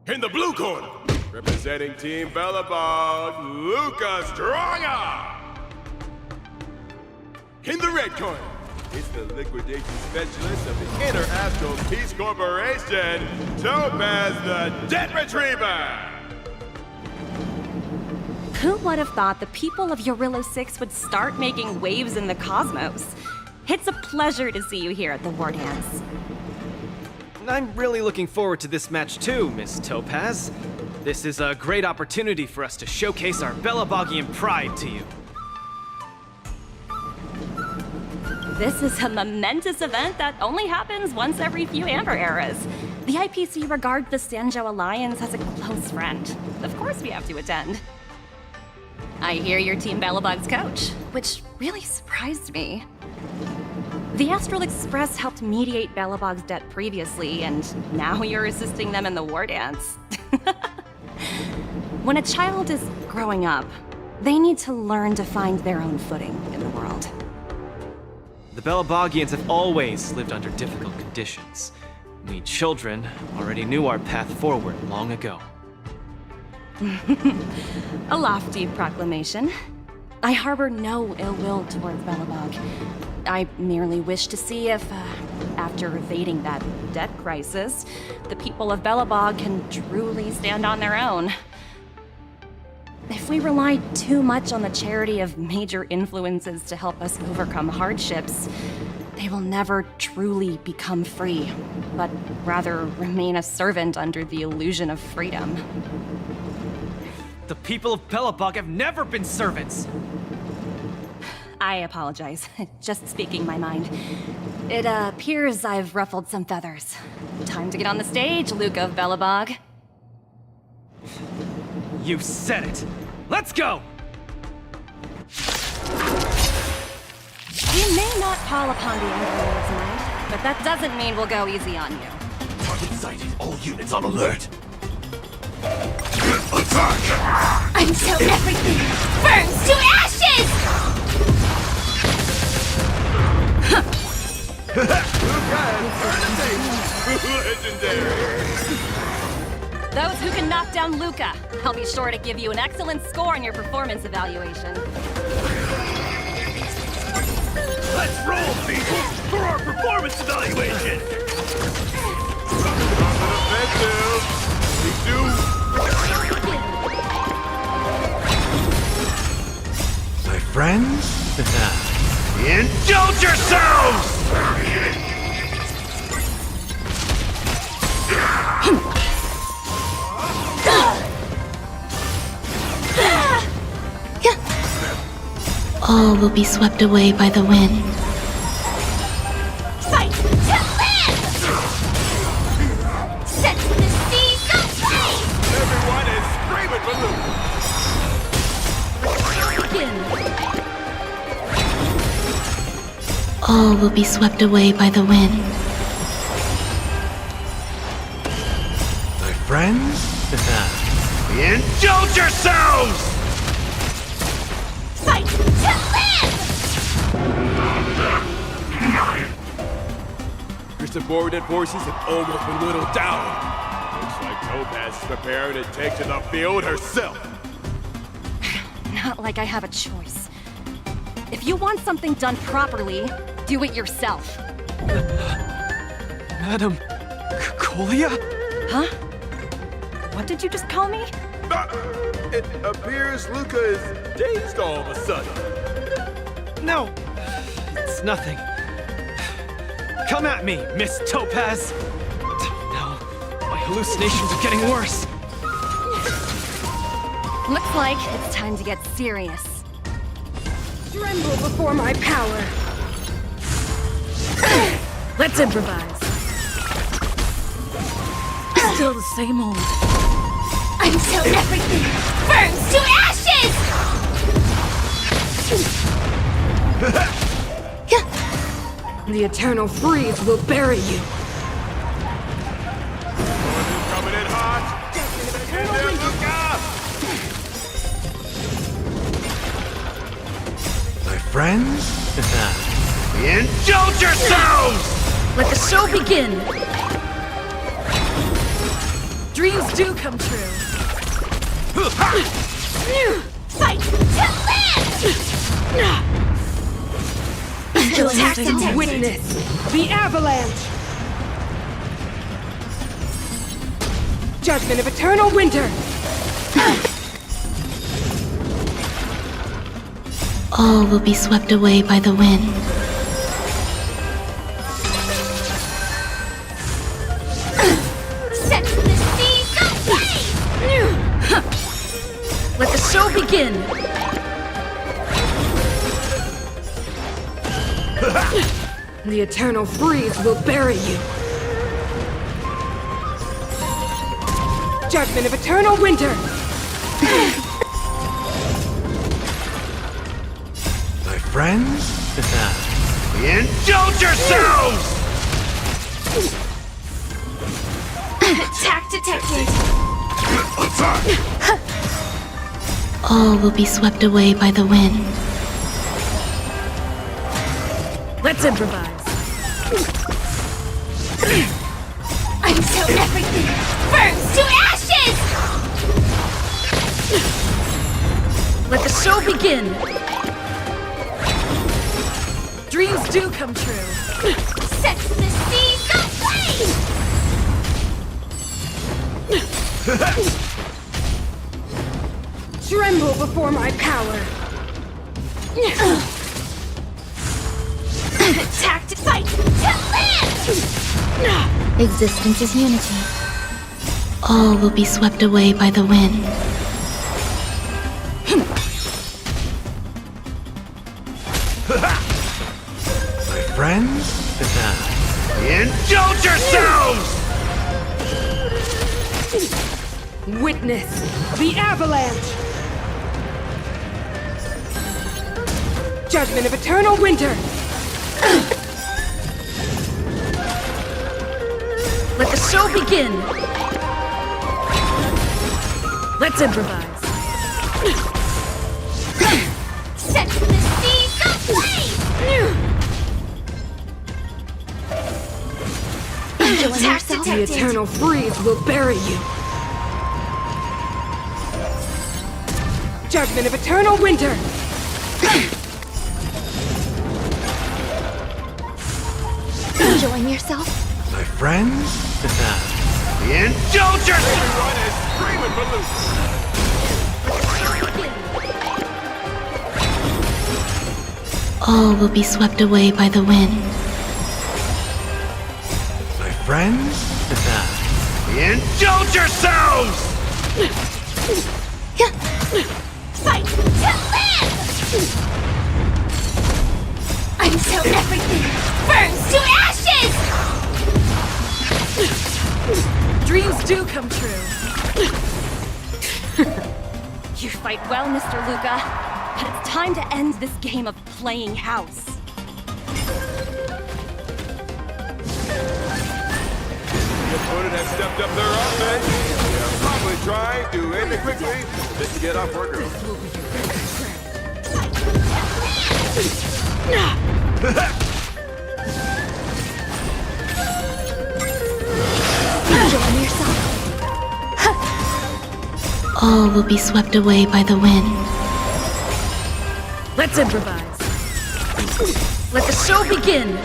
In the blue corner, representing Team Bellabog, Luca Stronger. In the red corner, it's the liquidation specialist of the Inter-Astral Peace Corporation, Topaz the Debt Retriever. Who would have thought the people of Eurillo 6 would start making waves in the cosmos? It's a pleasure to see you here at the Wardance. I'm really looking forward to this match too, Miss Topaz. This is a great opportunity for us to showcase our Bellabogian pride to you. This is a momentous event that only happens once every few Amber eras. The IPC regards the Sanjo Alliance as a close friend. Of course we have to attend. I hear you're Team Belobog's coach, which really surprised me. The Astral Express helped mediate Belobog's debt previously, and now you're assisting them in the war dance. When a child is growing up, they need to learn to find their own footing in the world. The Belabogians have always lived under difficult conditions. We children already knew our path forward long ago. A lofty proclamation. I harbor no ill will towards Belobog. I merely wish to see if, after evading that debt crisis, the people of Belobog can truly stand on their own. If we rely too much on the charity of major influences to help us overcome hardships, they will never truly become free, but rather remain a servant under the illusion of freedom. The people of Belobog have never been servants! I apologize. Just speaking my mind. It appears I've ruffled some feathers. Time to get on the stage, Luca of Belobog. You said it! Let's go! We may not call upon the Emperor tonight, but that doesn't mean we'll go easy on you. Target sighted. All units on alert. Attack! Until everything burns to ashes! Legendary! Those who can knock down Luca, I'll be sure to give you an excellent score in your performance evaluation. Let's roll, people, for our performance evaluation! My friends? Indulge yourselves! All will be swept away by the wind. Fight to live! Set the seas ablaze! Everyone is screaming for Luke! All will be swept away by the wind. My friends? Indulge yourselves! Fight to live! Your subordinate forces have almost been whittled down. Looks like Topaz is preparing to take to the field herself. Not like I have a choice. If you want something done properly, do it yourself. Madam Colia? Huh? What did you just call me? It appears Luca is dazed all of a sudden. No! It's nothing. Come at me, Miss Topaz! No, my hallucinations are getting worse. Looks like it's time to get serious. Tremble before my power. Let's improvise. Still the same old. Until everything burns to ashes! The eternal freeze will bury you. Coming in hot! Get there, Luca! My friends? Indulge yourselves! Let the show begin! Dreams do come true. Fight to live! Attack to witness the avalanche! Judgment of eternal winter! All will be swept away by the wind. Set the seas ablaze! Let the show begin! The eternal freeze will bury you. Judgment of eternal winter! friends? Indulge yourselves! Attack detected! All will be swept away by the wind. Let's improvise. Until everything burns to ashes! Let the show begin! Dreams do come true. Set the seas ablaze! Tremble before my power. Attack to fight to live! Existence is unity. All will be swept away by the wind. My friends? Indulge yourselves! Witness the avalanche! Judgment of eternal winter! Let the show begin! Let's improvise. Set the seas ablaze! Attack The detected! eternal freeze will bury you. Judgment of eternal winter! Enjoying yourself? My friends? Indulge yourselves! Everyone is screaming for Luke. All will be swept away by the wind. My friends? Indulge yourselves! Fight to live! Until everything burns to ashes! Dreams do come true. You fight well, Mr. Luca, but it's time to end this game of playing house. The opponent has stepped up their offense. They're probably trying to end it quickly so they can get off work early. Enjoying yourself? All will be swept away by the wind. Let's improvise. Let the show begin!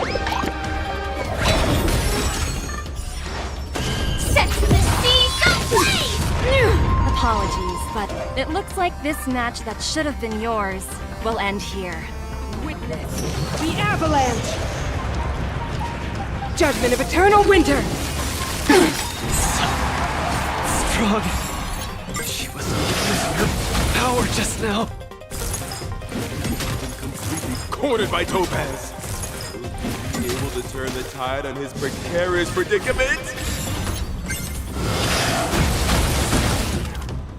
Set the seas ablaze! Apologies, but it looks like this match that should have been yours will end here. Witness the avalanche! Judgment of eternal winter! Strong. She was losing her power just now. Completely cornered by Topaz. Will he be able to turn the tide on his precarious predicament?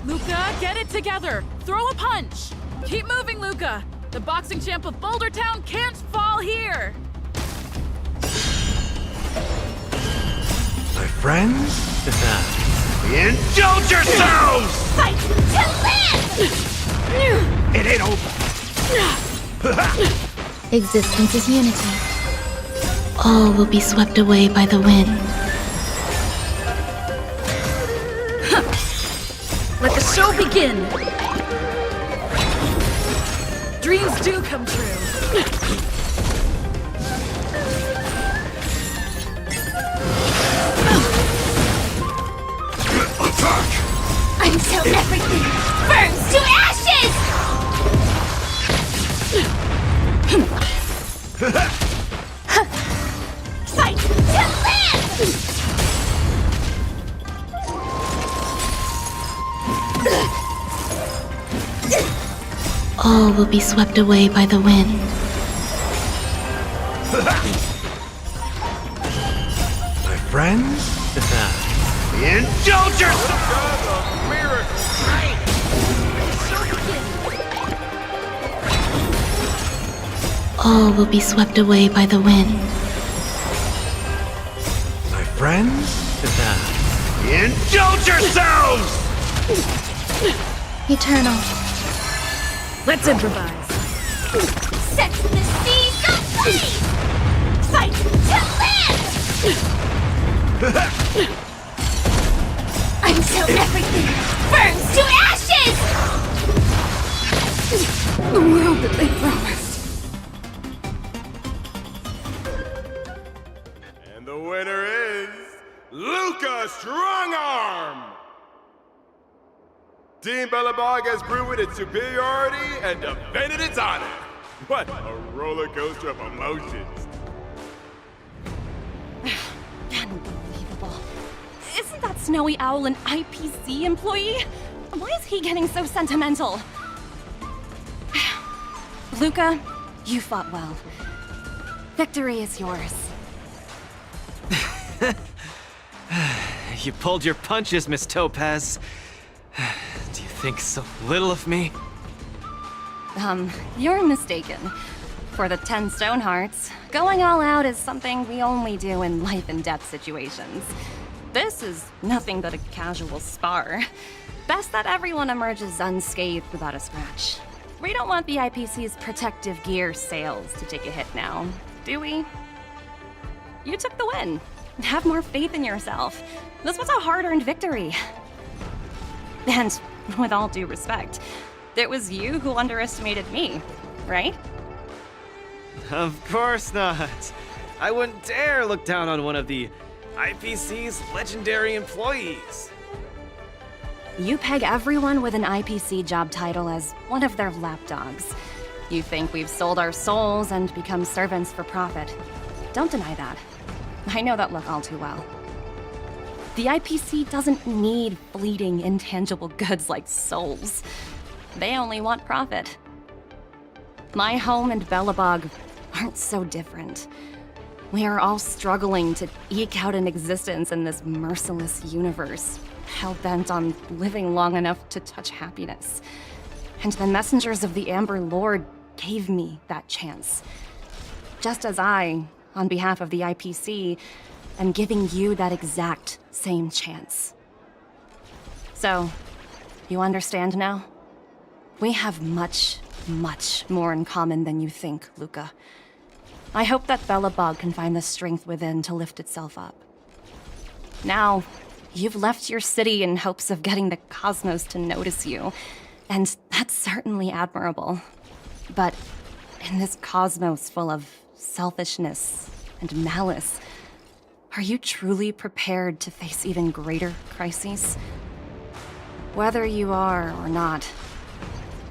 Luca, get it together! Throw a punch! Keep moving, Luca! The boxing champ of Boulder Town can't fall here! My friends? Indulge yourselves! Fight to live! It ain't over. Existence is unity. All will be swept away by the wind. Let the show begin! Dreams do come true. Until everything burns to ashes! Fight to live! All will be swept away by the wind. My friends? Indulge yourself! all will be swept away by the wind. My friends? Indulge yourselves! Eternal. Let's improvise. Set the seas aflame! Fight to live! Until everything burns to ashes! The world that they promised. And the winner is Luca Strongarm! Team Belobog has proven its superiority and defended its honor. What a roller coaster of emotions. Unbelievable. Isn't that Snowy Owl an IPC employee? Why is he getting so sentimental? Luca, you fought well. Victory is yours. You pulled your punches, Miss Topaz. Do you think so little of me? You're mistaken. For the 10 stone hearts, going all out is something we only do in life-and-death situations. This is nothing but a casual spar. Best that everyone emerges unscathed without a scratch. We don't want the IPC's protective gear sales to take a hit now, do we? You took the win. Have more faith in yourself. This was a hard-earned victory. And with all due respect, it was you who underestimated me, right? Of course not. I wouldn't dare look down on one of the IPC's legendary employees. You peg everyone with an IPC job title as one of their lapdogs. You think we've sold our souls and become servants for profit. Don't deny that. I know that look all too well. The IPC doesn't need fleeting, intangible goods like souls. They only want profit. My home and Belobog aren't so different. We are all struggling to eke out an existence in this merciless universe, hell-bent on living long enough to touch happiness. And the messengers of the Amber Lord gave me that chance. Just as I, on behalf of the IPC, am giving you that exact same chance. So, you understand now? We have much, much more in common than you think, Luca. I hope that Belobog can find the strength within to lift itself up. Now, you've left your city in hopes of getting the cosmos to notice you, and that's certainly admirable. But in this cosmos full of selfishness and malice, are you truly prepared to face even greater crises? Whether you are or not,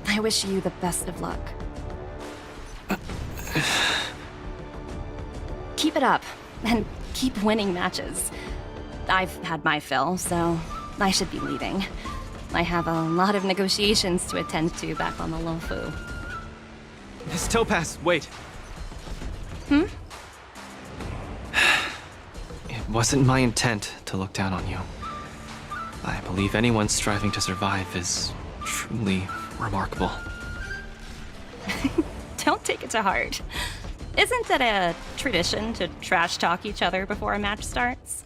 I wish you the best of luck. Keep it up, and keep winning matches. I've had my fill, so I should be leaving. I have a lot of negotiations to attend to back on the Luofu. Miss Topaz, wait. Hmm? It wasn't my intent to look down on you. I believe anyone striving to survive is truly remarkable. Don't take it to heart. Isn't it a tradition to trash talk each other before a match starts?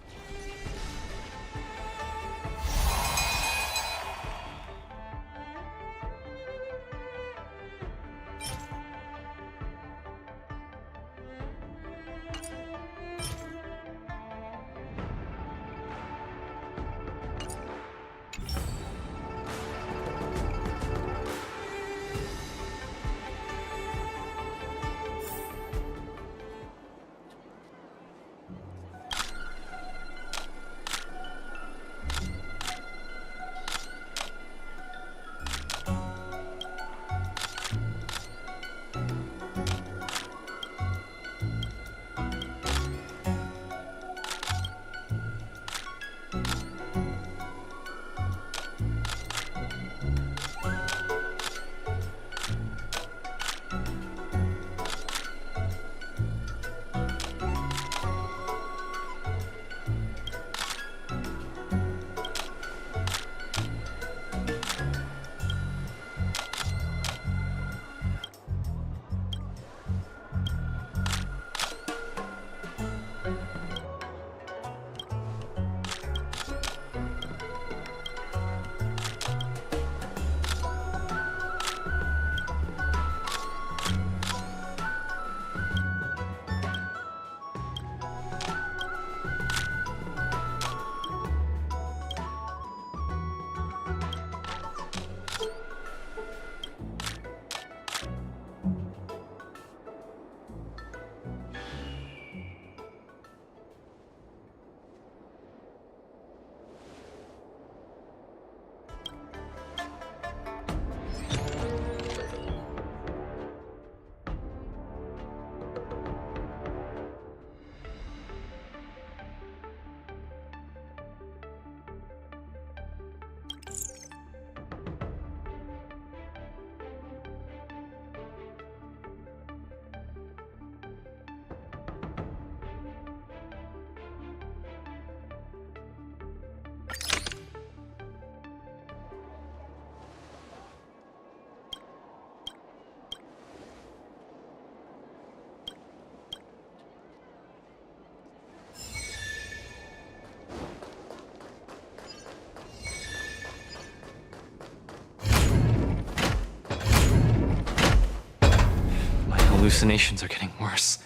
hallucinations are getting worse.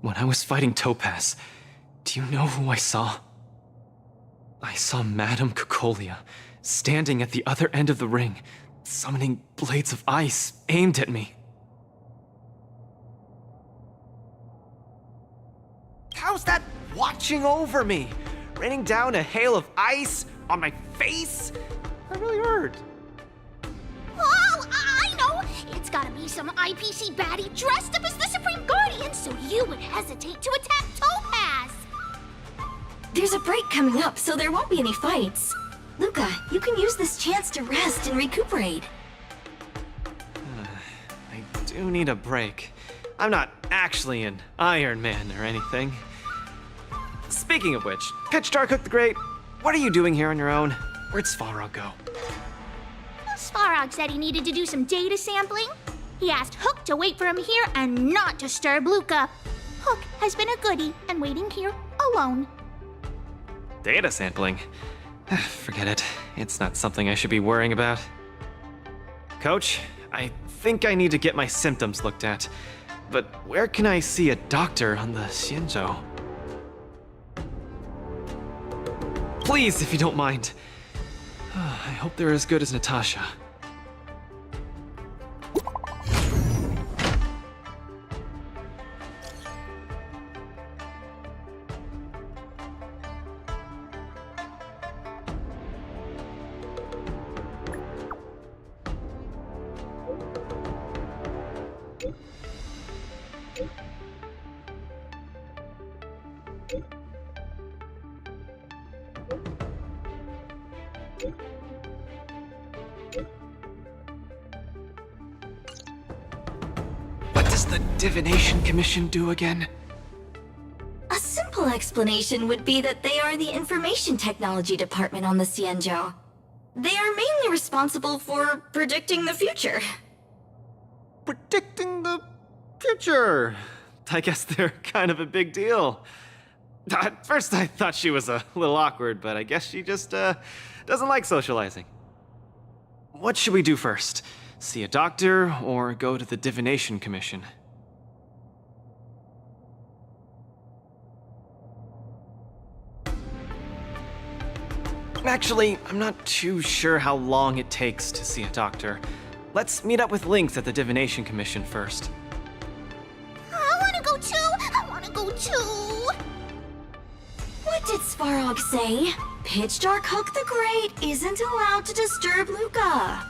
When I was fighting Topaz, do you know who I saw? I saw Madame Cocolia standing at the other end of the ring, summoning blades of ice aimed at me. How's that watching over me? Raining down a hail of ice on my face? That really hurt. Oh, I know! It's gotta be some IPC baddie dressed up as the Supreme Guardian so you would hesitate to attack Topaz! There's a break coming up, so there won't be any fights. Luca, you can use this chance to rest and recuperate. I do need a break. I'm not actually an Iron Man or anything. Speaking of which, Pitch Dark the Great, what are you doing here on your own? Where'd Svarog go? Svarog said he needed to do some data sampling. He asked Hook to wait for him here and not disturb Luca. Hook has been a goodie and waiting here alone. Data sampling? Forget it. It's not something I should be worrying about. Coach, I think I need to get my symptoms looked at. But where can I see a doctor on the Xianzhou? Please, if you don't mind. I hope they're as good as Natasha. What does the Divination Commission do again? A simple explanation would be that they are the Information Technology Department on the Xianzhou. They are mainly responsible for predicting the future. Predicting the future? I guess they're kind of a big deal. At first I thought she was a little awkward, but I guess she just doesn't like socializing. What should we do first? See a doctor or go to the Divination Commission? Actually, I'm not too sure how long it takes to see a doctor. Let's meet up with Lynx at the Divination Commission first. I wanna go too! I wanna go too! What did Svarog say? Pitch Dark Hook the Great isn't allowed to disturb Luca.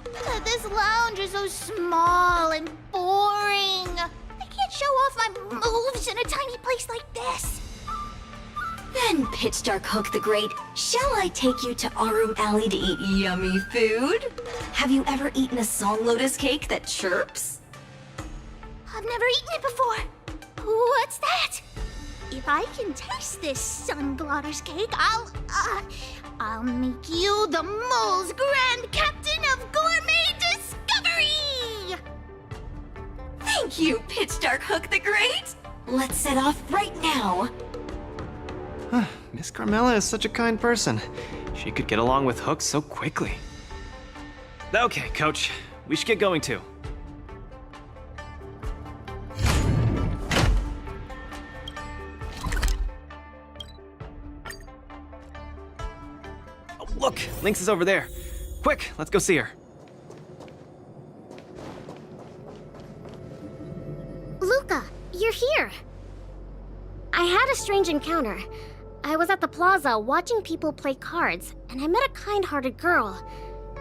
But this lounge is so small and boring. I can't show off my moves in a tiny place like this. Then, Pitch Dark Hook the Great, shall I take you to Arum Alley to eat yummy food? Have you ever eaten a song lotus cake that chirps? I've never eaten it before. What's that? If I can taste this sun glotter's cake, I'll make you the mole's grand captain of gourmet discovery! Thank you, Pitch Dark Hook the Great! Let's set off right now. Miss Carmela is such a kind person. She could get along with Hook so quickly. Okay, Coach. We should get going too. Oh, look! Lynx is over there. Quick, let's go see her. Luca, you're here. I had a strange encounter. I was at the plaza watching people play cards, and I met a kind-hearted girl.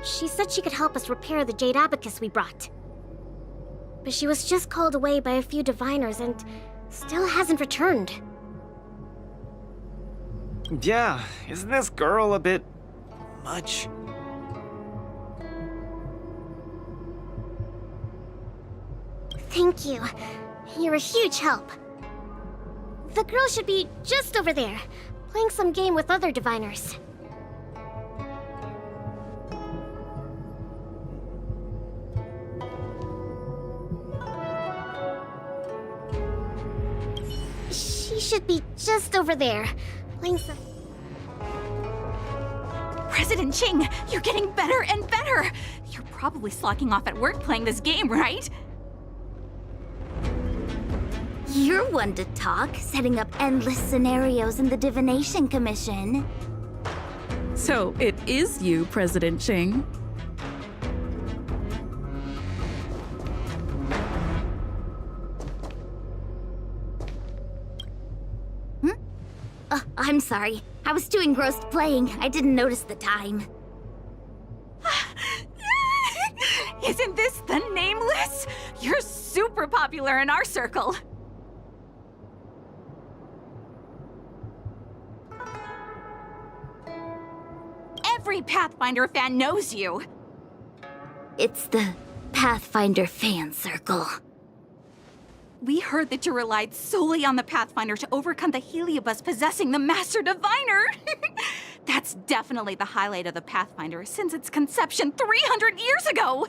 She said she could help us repair the jade abacus we brought. But she was just called away by a few diviners and still hasn't returned. Yeah, isn't this girl a bit much? Thank you. You're a huge help. The girl should be just over there, playing some game with other diviners. She should be just over there, playing some... President Ching, you're getting better and better! You're probably slacking off at work playing this game, right? You're one to talk, setting up endless scenarios in the Divination Commission. So it is you, President Ching. I'm sorry. I was too engrossed playing. I didn't notice the time. Isn't this the Nameless? You're super popular in our circle. Every Pathfinder fan knows you. It's the Pathfinder fan circle. We heard that you relied solely on the Pathfinder to overcome the Heliobus possessing the Master Diviner. That's definitely the highlight of the Pathfinder since its conception 300 years ago.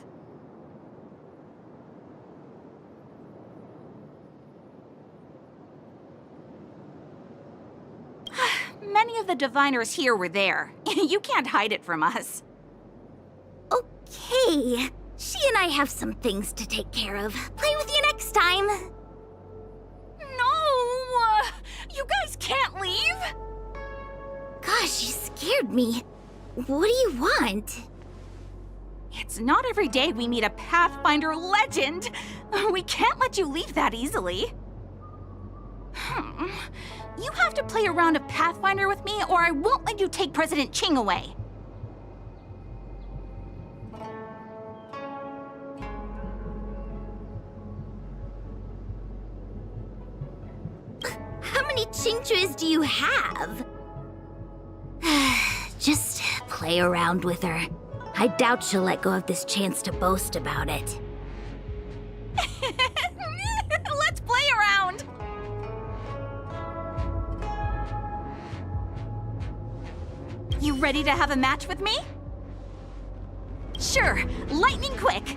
Many of the diviners here were there. You can't hide it from us. Okay. She and I have some things to take care of. Play with you next time. No! You guys can't leave! Gosh, you scared me. What do you want? It's not every day we meet a Pathfinder legend. We can't let you leave that easily. You have to play a round of Pathfinder with me, or I won't let you take President Ching away. How many Chingchuas do you have? Just play around with her. I doubt she'll let go of this chance to boast about it. Let's play around! You ready to have a match with me? Sure, lightning quick!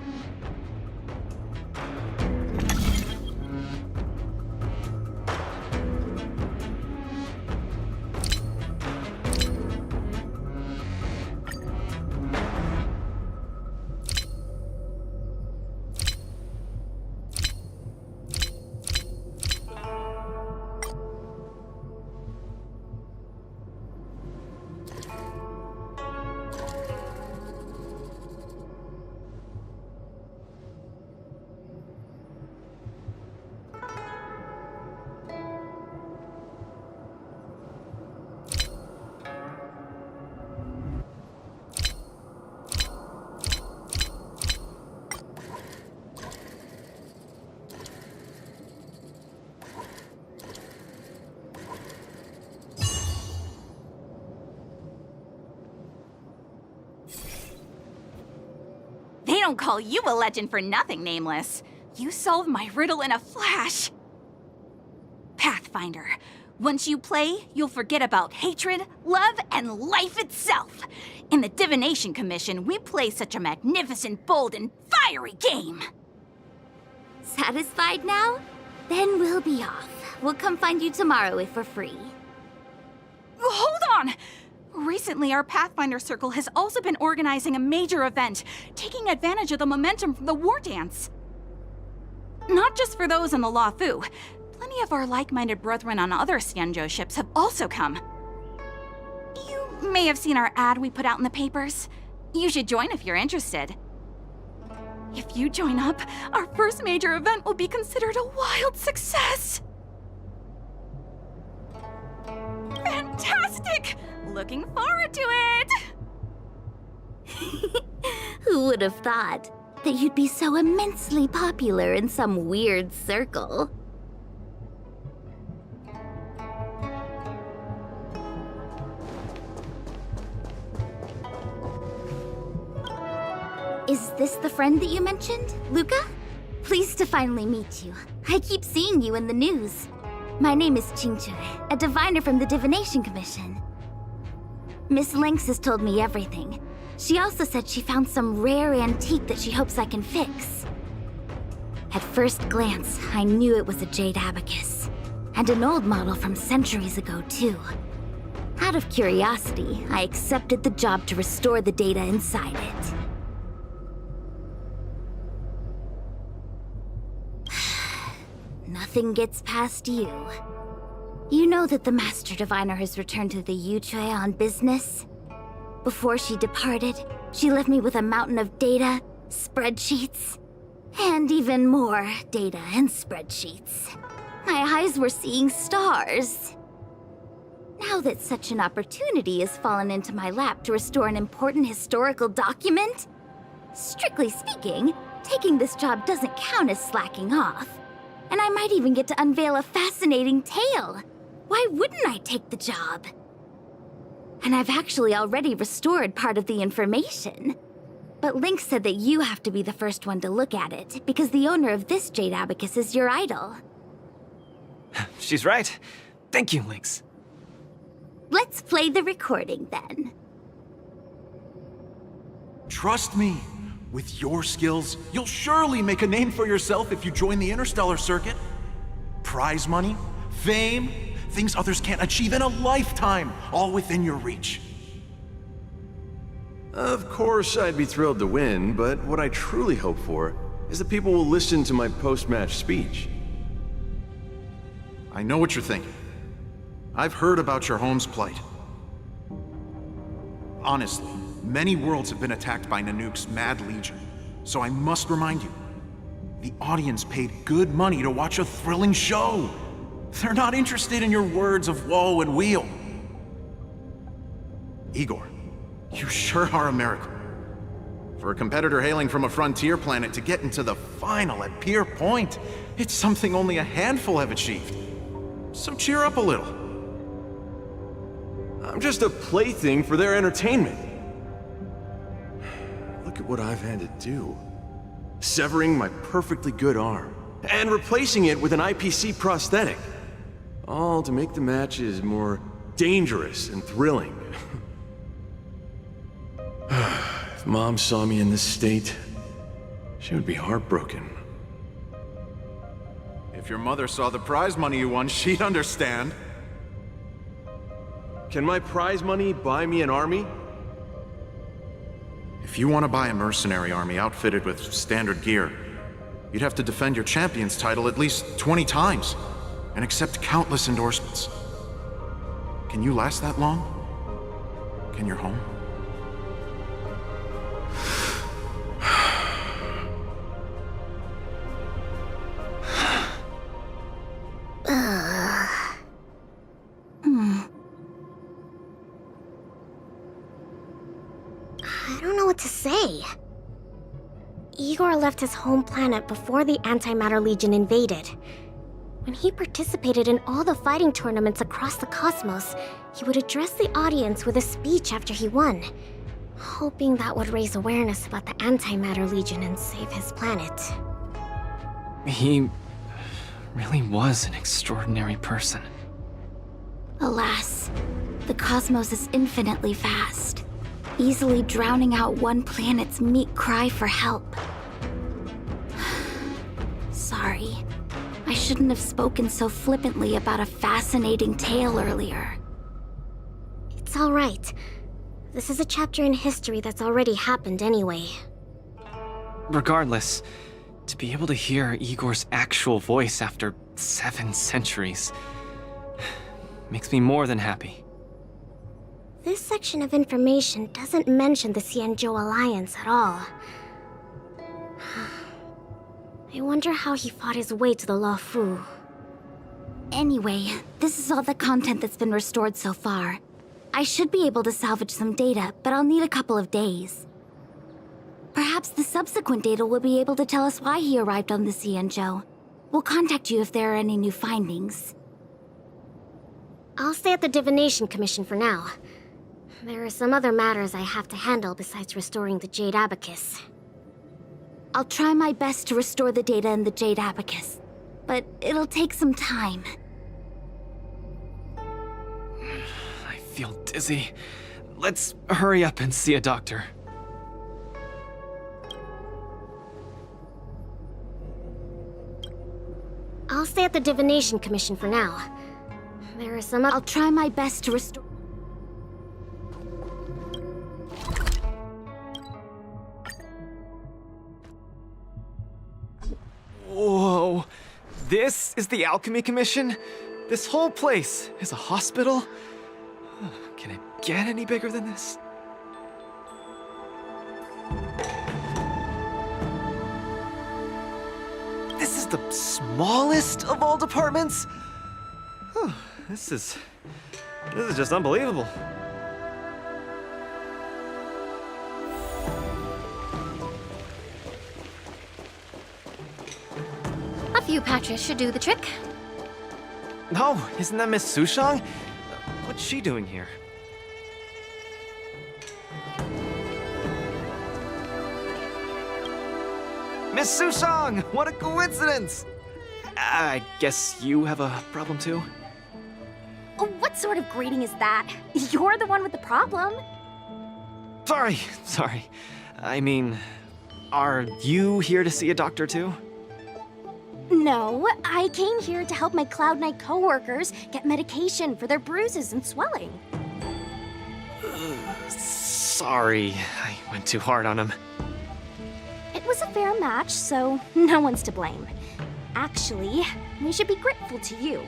They don't call you a legend for nothing, Nameless. You solved my riddle in a flash. Pathfinder, once you play, you'll forget about hatred, love, and life itself. In the Divination Commission, we play such a magnificent, bold, and fiery game. Satisfied now? Then we'll be off. We'll come find you tomorrow if we're free. Hold on! Recently, our Pathfinder Circle has also been organizing a major event, taking advantage of the momentum from the wardance. Not just for those on the La Fu. Plenty of our like-minded brethren on other Xianzhou ships have also come. You may have seen our ad we put out in the papers. You should join if you're interested. If you join up, our first major event will be considered a wild success. Fantastic! Looking forward to it! Who would have thought that you'd be so immensely popular in some weird circle? Is this the friend that you mentioned, Luca? Pleased to finally meet you. I keep seeing you in the news. My name is Qingchui, a diviner from the Divination Commission. Miss Lynx has told me everything. She also said she found some rare antique that she hopes I can fix. At first glance, I knew it was a jade abacus. And an old model from centuries ago, too. Out of curiosity, I accepted the job to restore the data inside it. nothing gets past you. You know that the Master Diviner has returned to the Yuchue on business? Before she departed, she left me with a mountain of data, spreadsheets, and even more data and spreadsheets. My eyes were seeing stars. Now that such an opportunity has fallen into my lap to restore an important historical document, strictly speaking, taking this job doesn't count as slacking off. And I might even get to unveil a fascinating tale. Why wouldn't I take the job? And I've actually already restored part of the information. But Link said that you have to be the first one to look at it, because the owner of this Jade Abacus is your idol. She's right. Thank you, Lynx. Let's play the recording then. Trust me, with your skills, you'll surely make a name for yourself if you join the Interstellar Circuit. Prize money, fame, things others can't achieve in a lifetime, all within your reach. Of course, I'd be thrilled to win, but what I truly hope for is that people will listen to my post-match speech. I know what you're thinking. I've heard about your home's plight. Honestly, many worlds have been attacked by Nanook's Mad Legion, so I must remind you, the audience paid good money to watch a thrilling show. They're not interested in your words of woe and weal. Igor, you sure are a miracle. For a competitor hailing from a frontier planet to get into the final at Pier Point, it's something only a handful have achieved. So cheer up a little. I'm just a plaything for their entertainment. Look at what I've had to do. Severing my perfectly good arm, and replacing it with an IPC prosthetic. All to make the matches more dangerous and thrilling. If Mom saw me in this state, she would be heartbroken. If your mother saw the prize money you won, she'd understand. Can my prize money buy me an army? If you want to buy a mercenary army outfitted with standard gear, you'd have to defend your champion's title at least 20 times, and accept countless endorsements. Can you last that long? Can your home? I don't know what to say. Igor left his home planet before the Antimatter Legion invaded. When he participated in all the fighting tournaments across the cosmos, he would address the audience with a speech after he won, hoping that would raise awareness about the Antimatter Legion and save his planet. He really was an extraordinary person. Alas, the cosmos is infinitely vast, easily drowning out one planet's meek cry for help. Sorry. I shouldn't have spoken so flippantly about a fascinating tale earlier. It's all right. This is a chapter in history that's already happened anyway. Regardless, to be able to hear Igor's actual voice after 7 centuries makes me more than happy. This section of information doesn't mention the Xianzhou Alliance at all. I wonder how he fought his way to the Luofu. Anyway, this is all the content that's been restored so far. I should be able to salvage some data, but I'll need a couple of days. Perhaps the subsequent data will be able to tell us why he arrived on the Xianzhou. We'll contact you if there are any new findings. I'll stay at the Divination Commission for now. There are some other matters I have to handle besides restoring the Jade Abacus. I'll try my best to restore the data in the Jade Abacus, but it'll take some time. I feel dizzy. Let's hurry up and see a doctor. I'll stay at the Divination Commission for now. There are some I'll try my best to restore... Whoa, This is the Alchemy Commission? This whole place is a hospital? Can it get any bigger than this? This is the smallest of all departments? This is just unbelievable. A few patches should do the trick. No, isn't that Miss Sushang? What's she doing here? Miss Sushang! What a coincidence! I guess you have a problem too? What sort of greeting is that? You're the one with the problem. Sorry. I mean, are you here to see a doctor too? No, I came here to help my Cloud Knight coworkers get medication for their bruises and swelling. Sorry, I went too hard on him. It was a fair match, so no one's to blame. Actually, we should be grateful to you.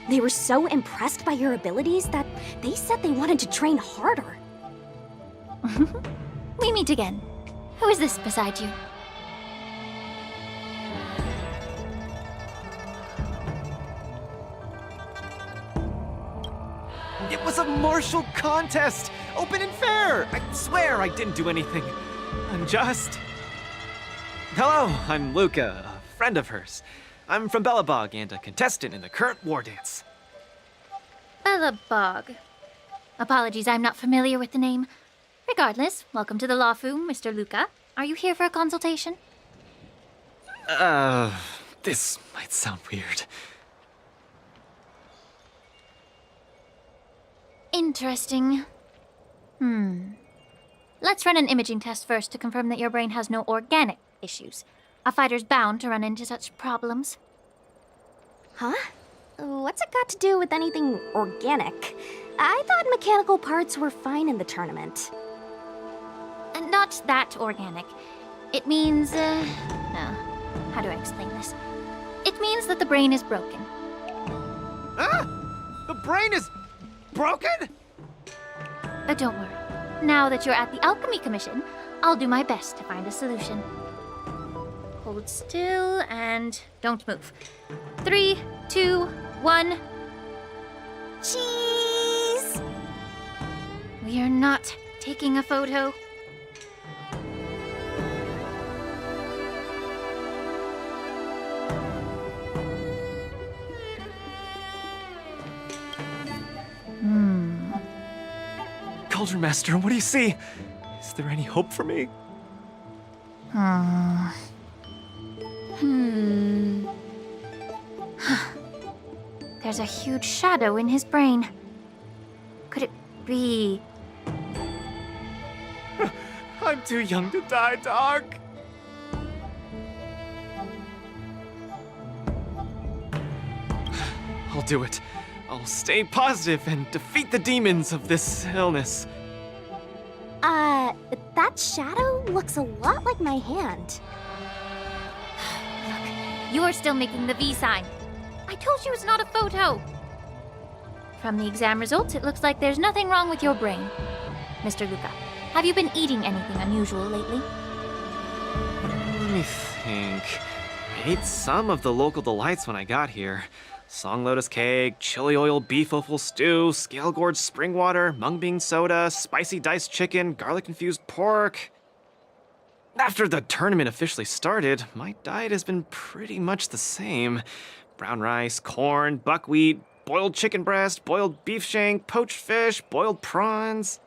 They were so impressed by your abilities that they said they wanted to train harder. We meet again. Who is this beside you? It was a martial contest! Open and fair! I swear I didn't do anything. I'm just... Hello, I'm Luca, a friend of hers. I'm from Belobog and a contestant in the current war dance. Belobog. Apologies, I'm not familiar with the name. Regardless, welcome to the Lawfu, Mr. Luca. Are you here for a consultation? This might sound weird. Interesting. Let's run an imaging test first to confirm that your brain has no organic issues. A fighter's bound to run into such problems. Huh? What's it got to do with anything organic? I thought mechanical parts were fine in the tournament. Not that organic. It means, how do I explain this? It means that the brain is broken. The brain is broken? Don't worry. Now that you're at the Alchemy Commission, I'll do my best to find a solution. Hold still and don't move. 3, 2, 1. Cheese! We are not taking a photo. Cauldron Master, what do you see? Is there any hope for me? There's a huge shadow in his brain. Could it be... I'm too young to die, Doc. I'll do it. I'll stay positive and defeat the demons of this illness. That shadow looks a lot like my hand. Look, you're still making the V sign. I told you it's not a photo. From the exam results, it looks like there's nothing wrong with your brain. Mr. Luca, have you been eating anything unusual lately? Let me think. I ate some of the local delights when I got here. Song lotus cake, chili oil beef offal stew, scale gorge spring water, mung bean soda, spicy diced chicken, garlic infused pork. After the tournament officially started, my diet has been pretty much the same. Brown rice, corn, buckwheat, boiled chicken breast, boiled beef shank, poached fish, boiled prawns.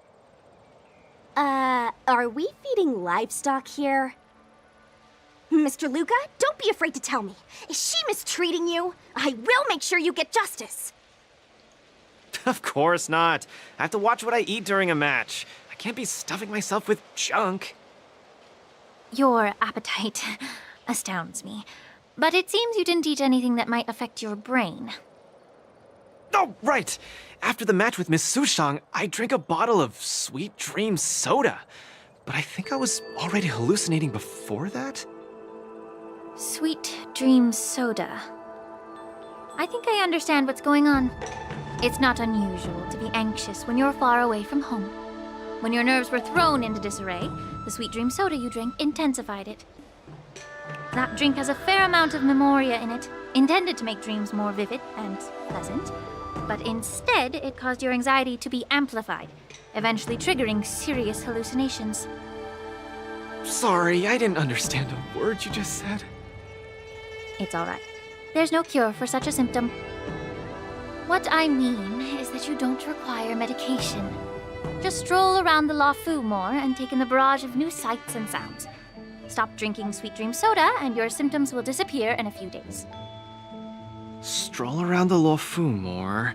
Are we feeding livestock here? Mr. Luca, don't be afraid to tell me. Is she mistreating you? I will make sure you get justice. Of course not. I have to watch what I eat during a match. I can't be stuffing myself with junk. Your appetite astounds me. But it seems you didn't eat anything that might affect your brain. Oh, right! After the match with Miss Sushang, I drank a bottle of Sweet Dream soda. But I think I was already hallucinating before that? Sweet Dream soda. I think I understand what's going on. It's not unusual to be anxious when you're far away from home. When your nerves were thrown into disarray, the sweet dream soda you drank intensified it. That drink has a fair amount of memoria in it, intended to make dreams more vivid and pleasant. But instead, it caused your anxiety to be amplified, eventually triggering serious hallucinations. Sorry, I didn't understand a word you just said. It's all right. There's no cure for such a symptom. What I mean is that you don't require medication. Just stroll around the Lafu more and take in the barrage of new sights and sounds. Stop drinking sweet dream soda and your symptoms will disappear in a few days. Stroll around the Lafu more.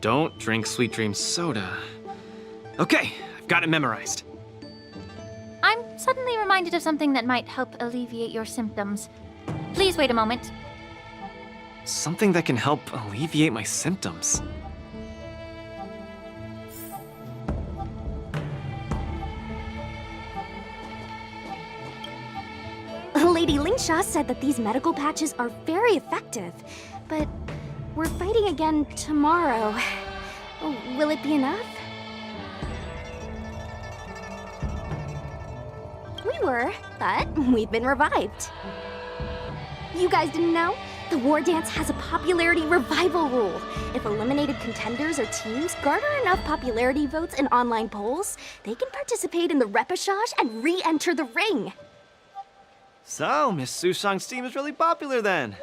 Don't drink sweet dream soda. Okay, I've got it memorized. I'm suddenly reminded of something that might help alleviate your symptoms. Please wait a moment. Something that can help alleviate my symptoms. Lady Lingsha said that these medical patches are very effective, but we're fighting again tomorrow. Will it be enough? We were, but we've been revived. You guys didn't know? The War Dance has a popularity revival rule. If eliminated contenders or teams garner enough popularity votes in online polls, they can participate in the repechage and re-enter the ring. So, Miss Sushang's team is really popular then.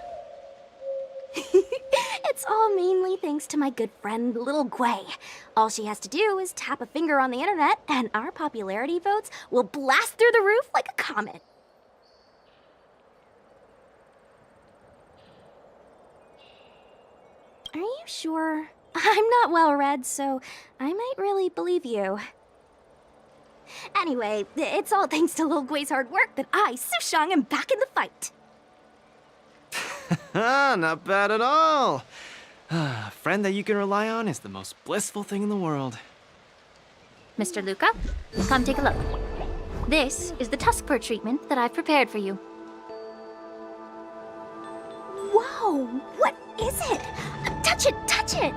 It's all mainly thanks to my good friend, Little Gwei. All she has to do is tap a finger on the internet, and our popularity votes will blast through the roof like a comet. Are you sure? I'm not well read, so I might really believe you. Anyway, it's all thanks to Lil Gwei's hard work that I, Sushang, am back in the fight. Not bad at all. A friend that you can rely on is the most blissful thing in the world. Mr. Luca, come take a look. This is the tusk fur treatment that I've prepared for you. Whoa, what is it? Touch it, touch it!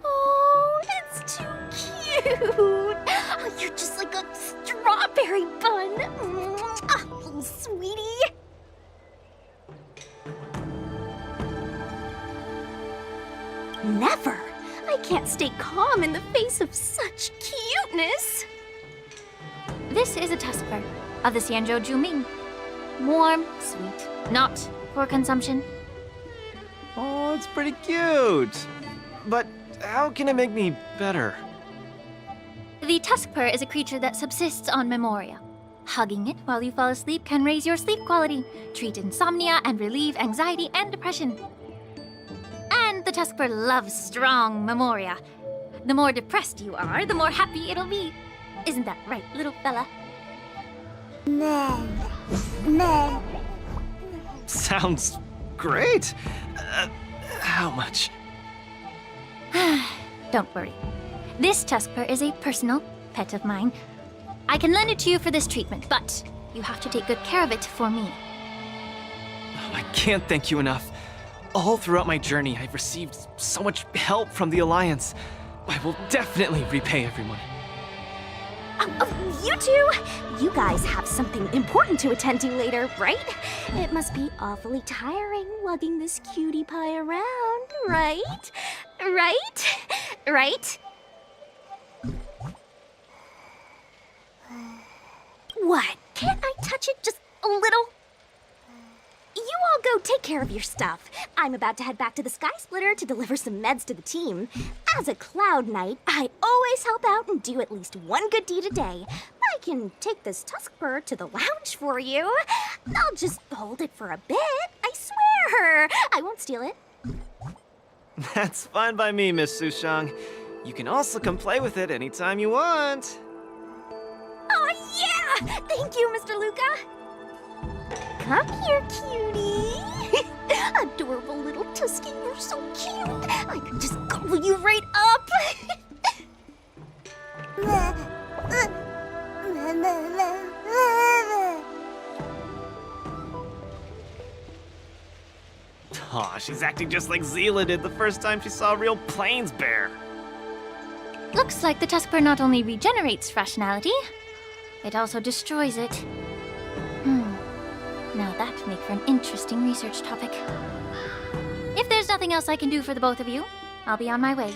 Oh, it's too cute! Oh, you're just like a strawberry bun! Ah, little sweetie! Never! I can't stay calm in the face of such cuteness! This is a tusk fur of the Xianzhou Juming. Warm, sweet, not for consumption. Oh, it's pretty cute. But how can it make me better? The tusk fur is a creature that subsists on memoria. Hugging it while you fall asleep can raise your sleep quality, treat insomnia, and relieve anxiety and depression. And the tusk fur loves strong memoria. The more depressed you are, the more happy it'll be. Isn't that right, little fella? Sounds great. How much? Don't worry. This tusk fur is a personal pet of mine. I can lend it to you for this treatment, but you have to take good care of it for me. I can't thank you enough. All throughout my journey, I've received so much help from the Alliance. I will definitely repay everyone. You two? You guys have something important to attend to later, right? It must be awfully tiring lugging this cutie pie around, right? Right? What? Can't I touch it just a little? You all go take care of your stuff. I'm about to head back to the Sky Splitter to deliver some meds to the team. As a Cloud Knight, I always help out and do at least one good deed a day. I can take this tusk fur to the lounge for you. I'll just hold it for a bit, I swear. I won't steal it. That's fine by me, Miss Sushang. You can also come play with it anytime you want. Oh yeah! Thank you, Mr. Luca. Come here, cutie. Adorable little Tusky, you're so cute. I could just gobble you right up. Aw, she's acting just like Zila did the first time she saw a real plains bear. Looks like the Tuskper not only regenerates rationality, it also destroys it. Now that'd make for an interesting research topic. If there's nothing else I can do for the both of you, I'll be on my way.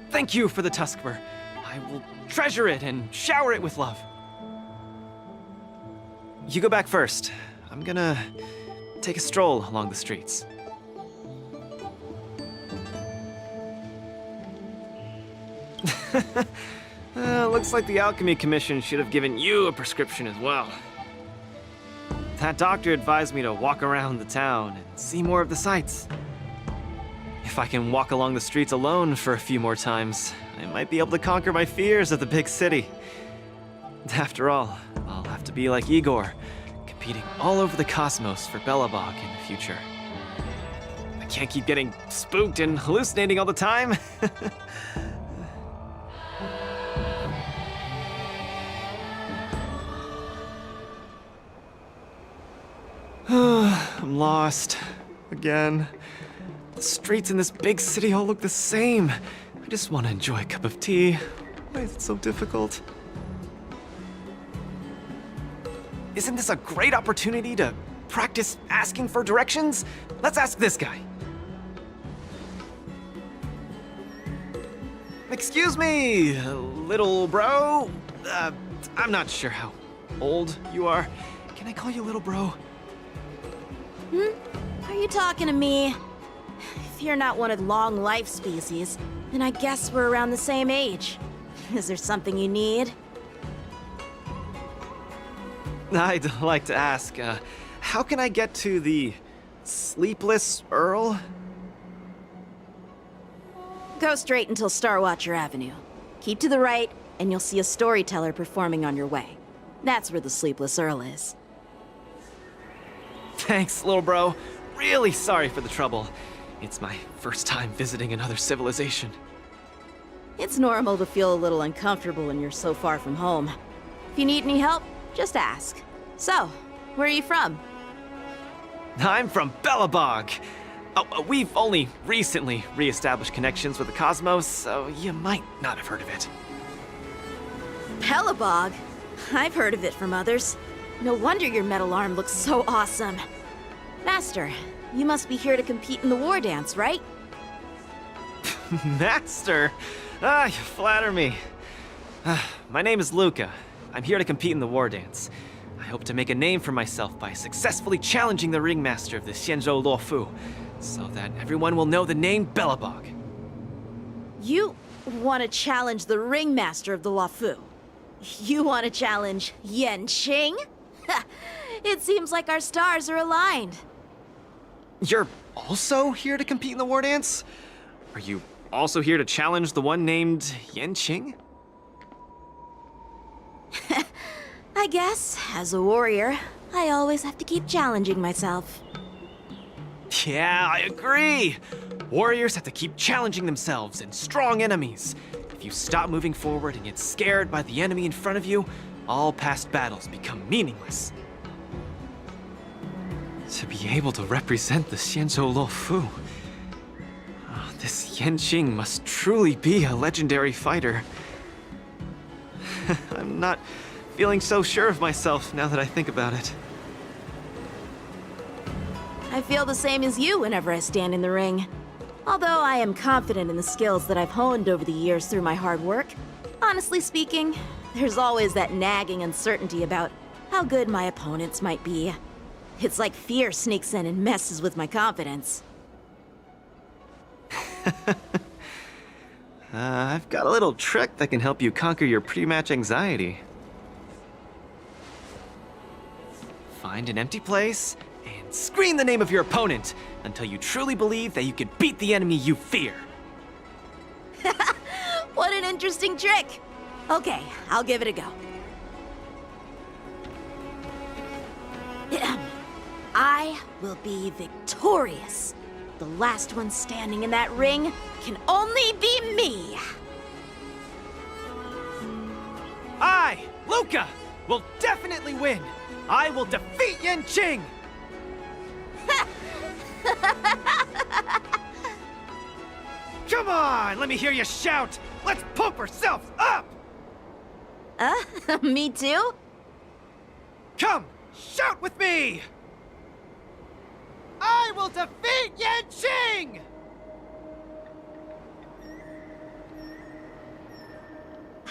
Thank you for the Tuskper. I will treasure it and shower it with love. You go back first. I'm gonna take a stroll along the streets. Looks like the Alchemy Commission should have given you a prescription as well. That doctor advised me to walk around the town and see more of the sights. If I can walk along the streets alone for a few more times, I might be able to conquer my fears of the big city. After all, I'll have to be like Igor, competing all over the cosmos for Belobog in the future. I can't keep getting spooked and hallucinating all the time. I'm lost. Again. The streets in this big city all look the same. I just want to enjoy a cup of tea. Why is it so difficult? Isn't this a great opportunity to practice asking for directions? Let's ask this guy. Excuse me, little bro? I'm not sure how old you are. Can I call you little bro? Are you talking to me? If you're not one of the long life species, then I guess we're around the same age. Is there something you need? I'd like to ask, how can I get to the Sleepless Earl? Go straight until Starwatcher Avenue. Keep to the right, and you'll see a storyteller performing on your way. That's where the Sleepless Earl is. Thanks, little bro. Really sorry for the trouble. It's my first time visiting another civilization. It's normal to feel a little uncomfortable when you're so far from home. If you need any help, just ask. So, where are you from? I'm from Belobog. Oh, we've only recently re-established connections with the cosmos, so you might not have heard of it. Belobog? I've heard of it from others. No wonder your metal arm looks so awesome. Master, you must be here to compete in the war dance, right? Master? Ah, you flatter me. My name is Luca. I'm here to compete in the war dance. I hope to make a name for myself by successfully challenging the ringmaster of the Xianzhou Luofu, so that everyone will know the name Belobog. You want to challenge the ringmaster of the Luofu? You want to challenge Yanqing? It seems like our stars are aligned. You're also here to compete in the war dance? Are you also here to challenge the one named Yanqing? I guess, as a warrior, I always have to keep challenging myself. Yeah, I agree! Warriors have to keep challenging themselves and strong enemies. If you stop moving forward and get scared by the enemy in front of you, all past battles become meaningless. To be able to represent the Xianzhou Luofu, this Yanqing must truly be a legendary fighter. I'm not feeling so sure of myself now that I think about it. I feel the same as you whenever I stand in the ring. Although I am confident in the skills that I've honed over the years through my hard work, honestly speaking, there's always that nagging uncertainty about how good my opponents might be. It's like fear sneaks in and messes with my confidence. I've got a little trick that can help you conquer your pre-match anxiety. Find an empty place and scream the name of your opponent until you truly believe that you can beat the enemy you fear. What an interesting trick! Okay, I'll give it a go. I will be victorious. The last one standing in that ring can only be me. I, Luca, will definitely win. I will defeat Yanqing. Come on, let me hear you shout! Let's pump ourselves up! Me too? Come, shout with me! I will defeat Yanqing!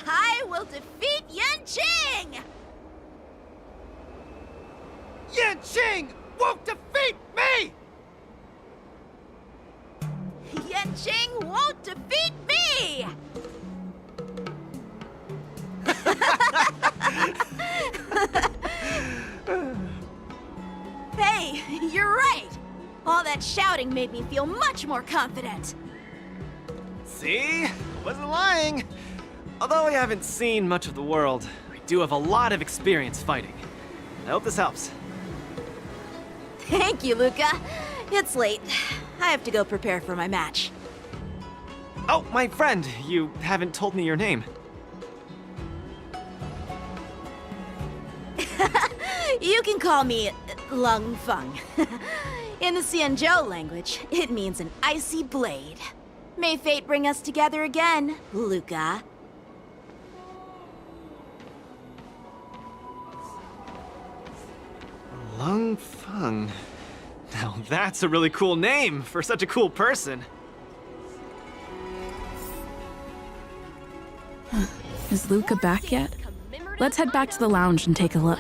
I will defeat Yanqing! Yanqing won't defeat me! Yanqing won't defeat me! Hey, you're right! All that shouting made me feel much more confident. See? I wasn't lying. Although I haven't seen much of the world, I do have a lot of experience fighting. I hope this helps. Thank you, Luca. It's late. I have to go prepare for my match. Oh, my friend, you haven't told me your name. You can call me Lung Feng. In the Xianzhou language, it means an icy blade. May fate bring us together again, Luca. Lung Feng. Now that's a really cool name for such a cool person. Is Luca back yet? Let's head back to the lounge and take a look.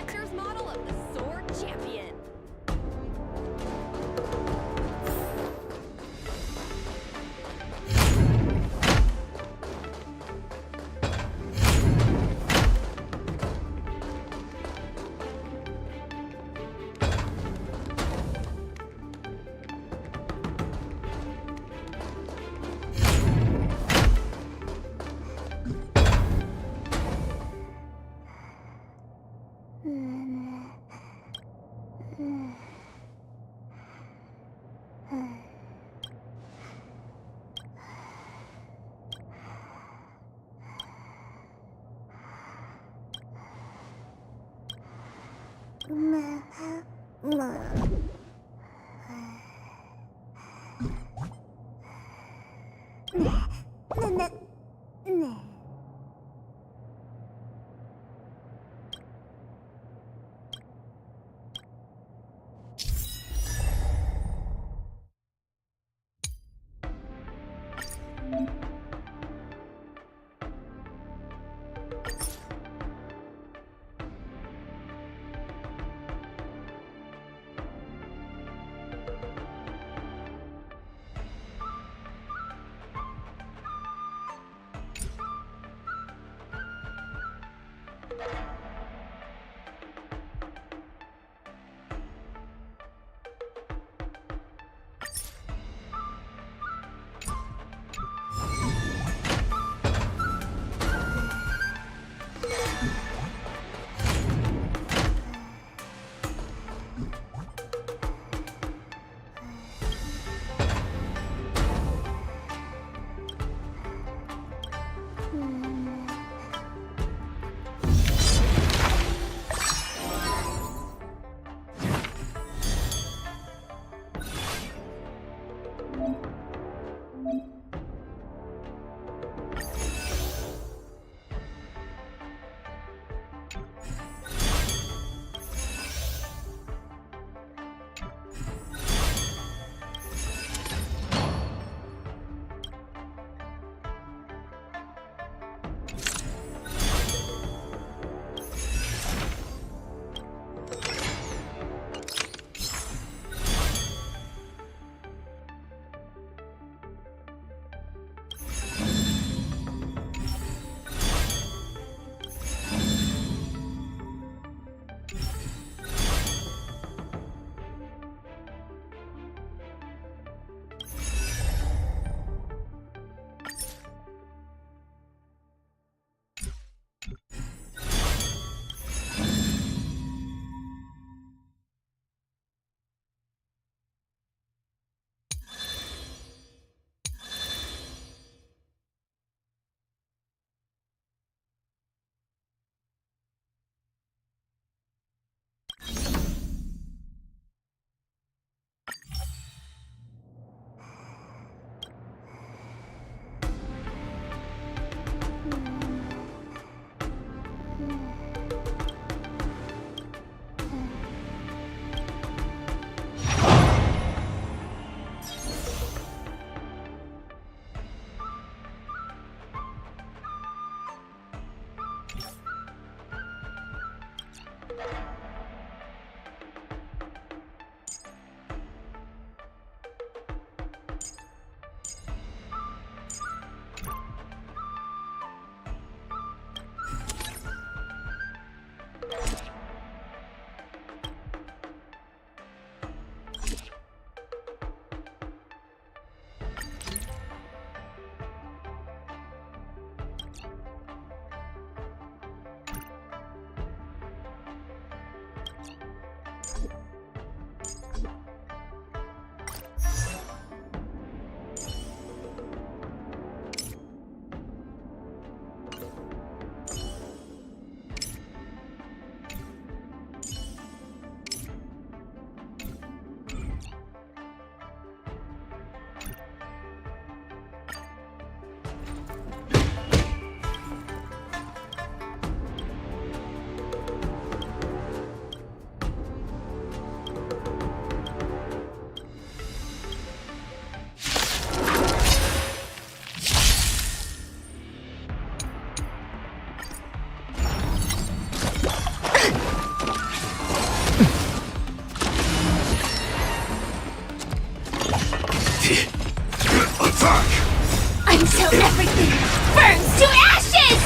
Until everything burns to ashes!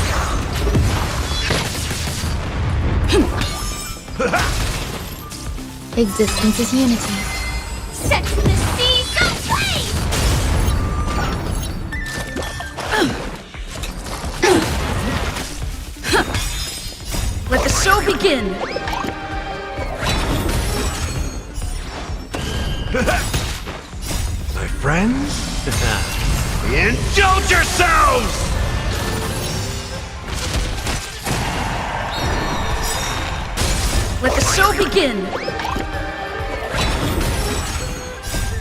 Existence is unity. Set the seas aflame! Let the show begin! My friends? Indulge yourselves! Let the show begin!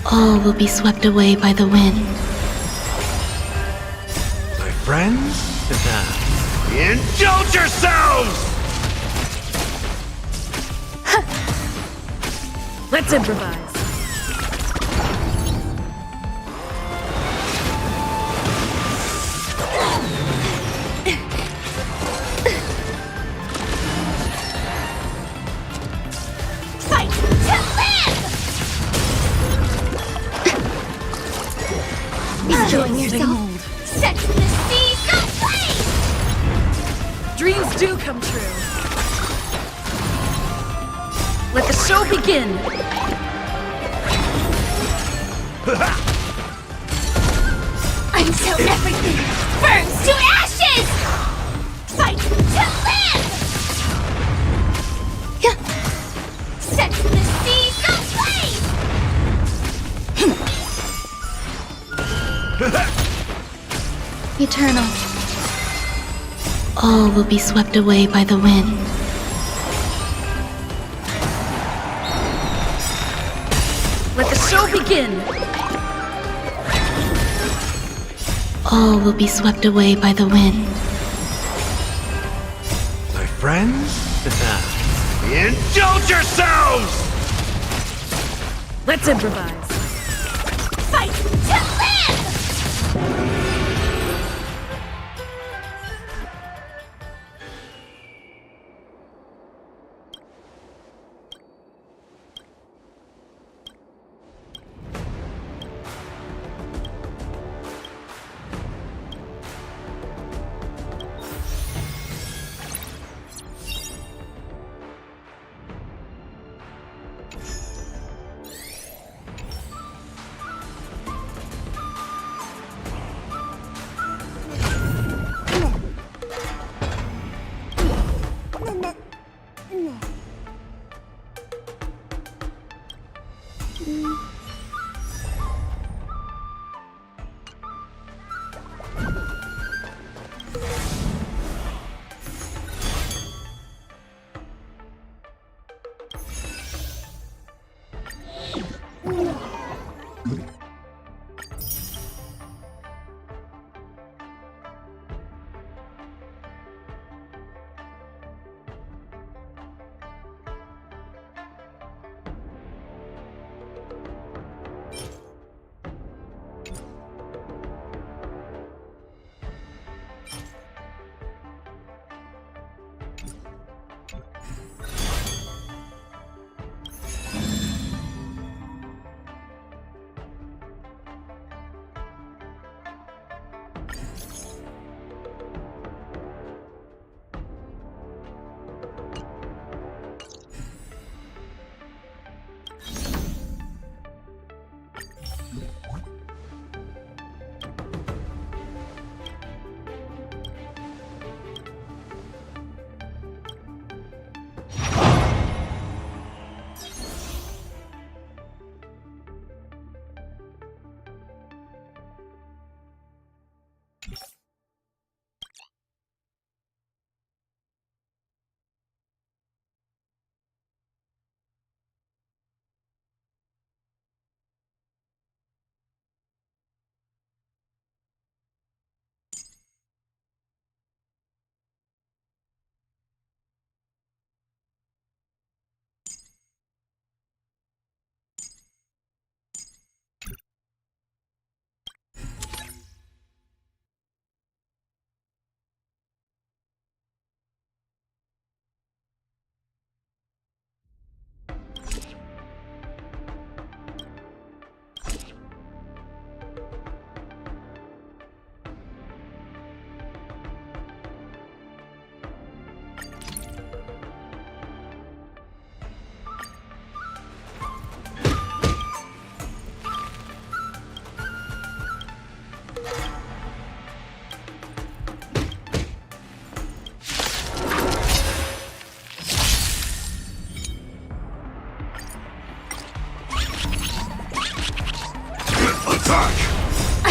All will be swept away by the wind. My friends? Indulge yourselves! Let's improvise. Fight to live! Enjoying yourself? Set the seas aflame! Dreams do come true. Let the show begin! Until everything burns to ashes! Fight to live! Set the seas aflame! Eternal. All will be swept away by the wind. Let the show begin! All will be swept away by the wind. My friends? Indulge yourselves! Let's improvise. Fight to live!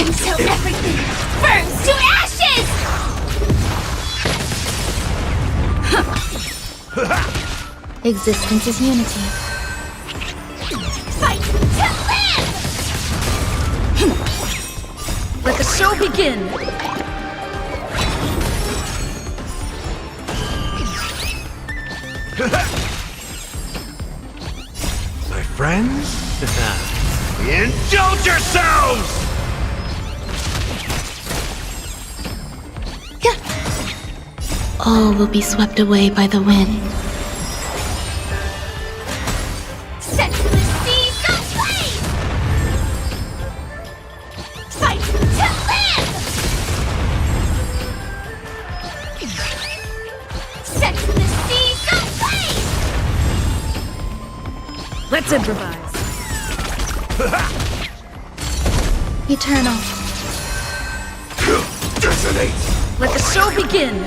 Until everything burns to ashes! Existence is unity. Fight to live! Let the show begin! My friends? Indulge yourselves! All will be swept away by the wind. Senseless seeds of flame! Fight to live! Senseless seeds of flame! Let's improvise. Eternal. Detonate! Let the show begin!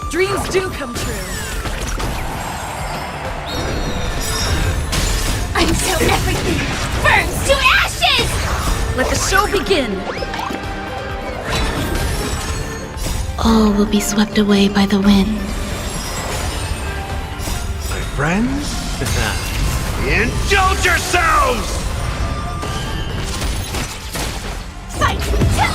Dreams do come true. Until everything burns to ashes! Let the show begin! All will be swept away by the wind. My friends? Indulge yourselves! Fight to live!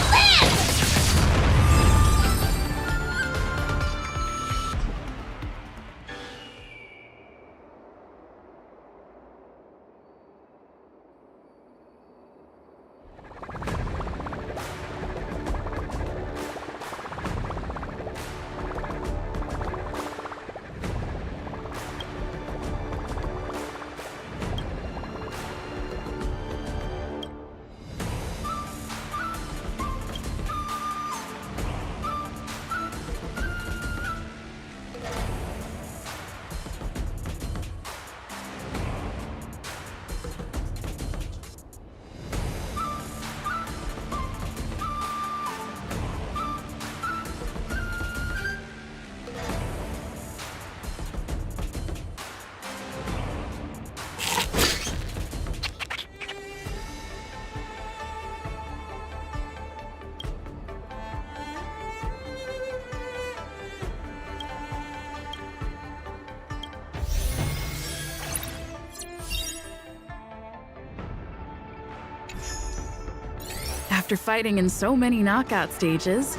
After fighting in so many knockout stages,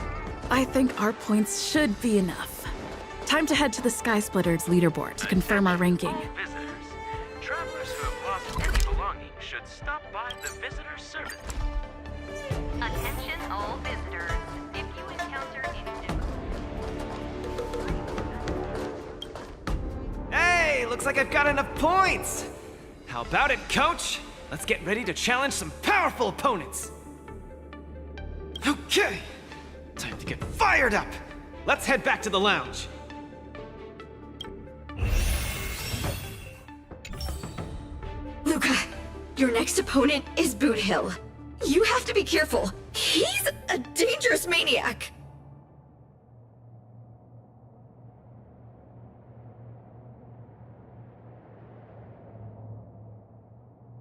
I think our points should be enough. Time to head to the Sky Splitters leaderboard to confirm our ranking. Visitors. Travelers who have lost any belongings should stop by the visitor service. Attention all visitors. If you encounter any Hey, looks like I've got enough points! How about it, coach? Let's get ready to challenge some powerful opponents! Okay, time to get fired up! Let's head back to the lounge. Luca, your next opponent is Boot Hill. You have to be careful. He's a dangerous maniac.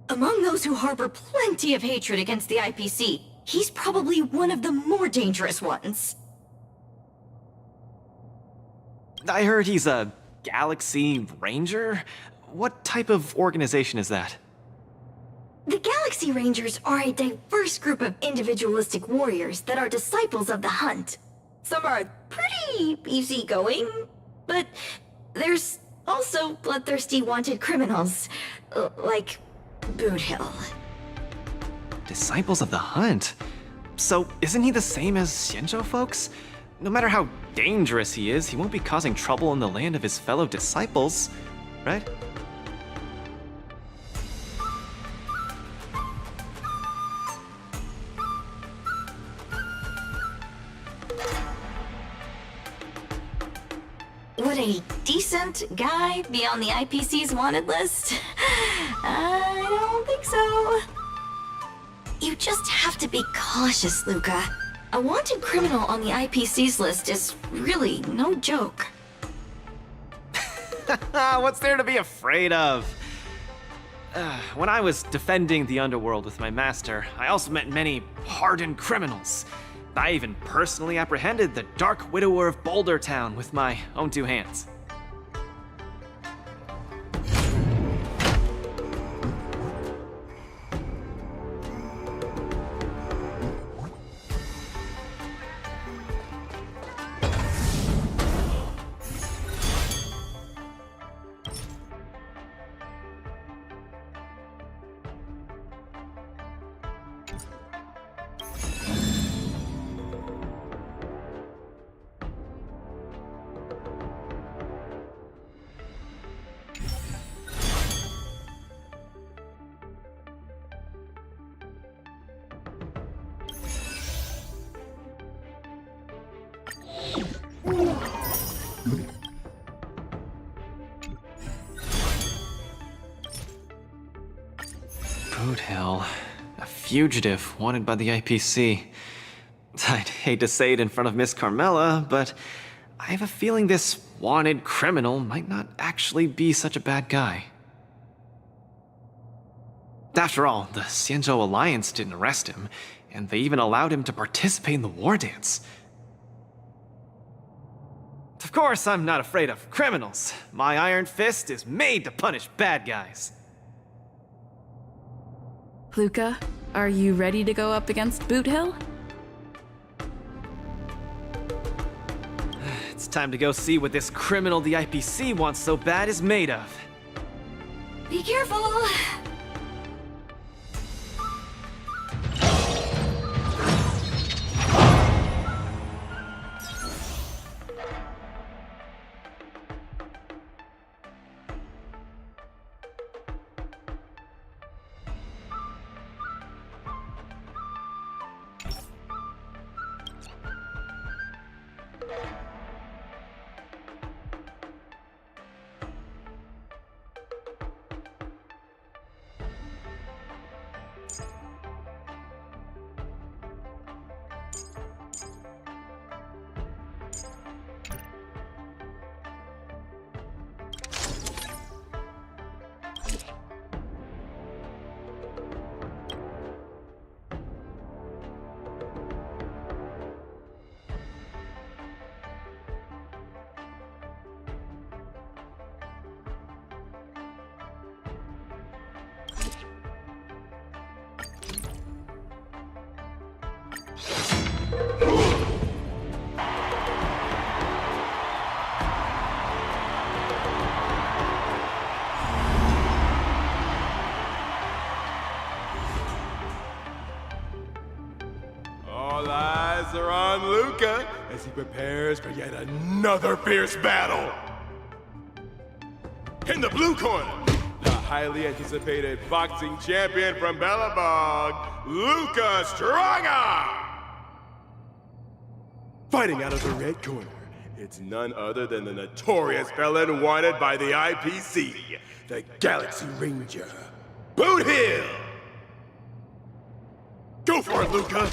Among those who harbor plenty of hatred against the IPC, he's probably one of the more dangerous ones. I heard he's a Galaxy Ranger? What type of organization is that? The Galaxy Rangers are a diverse group of individualistic warriors that are disciples of the hunt. Some are pretty easygoing, but there's also bloodthirsty wanted criminals, like Boot Hill. Disciples of the Hunt? So isn't he the same as Xianzhou folks? No matter how dangerous he is, he won't be causing trouble in the land of his fellow disciples, right? Would a decent guy be on the IPC's wanted list? I don't think so. You just have to be cautious, Luca. A wanted criminal on the IPC's list is really no joke. What's there to be afraid of? When I was defending the underworld with my master, I also met many hardened criminals. I even personally apprehended the Dark Widower of Boulder Town with my own two hands. Boot Hill, a fugitive wanted by the IPC. I'd hate to say it in front of Miss Carmela, but I have a feeling this wanted criminal might not actually be such a bad guy. After all, the Xianzhou Alliance didn't arrest him, and they even allowed him to participate in the war dance. Of course, I'm not afraid of criminals. My iron fist is made to punish bad guys. Luca, are you ready to go up against Boot Hill? It's time to go see what this criminal the IPC wants so bad is made of. Be careful! All eyes are on Luca as he prepares for yet another fierce battle. In the blue corner, the highly anticipated boxing champion from Belobog, Luca Strongarm. Fighting out of the red corner, it's none other than the notorious felon wanted by the IPC, the Galaxy Ranger, Boot Hill. Go for it, Luca.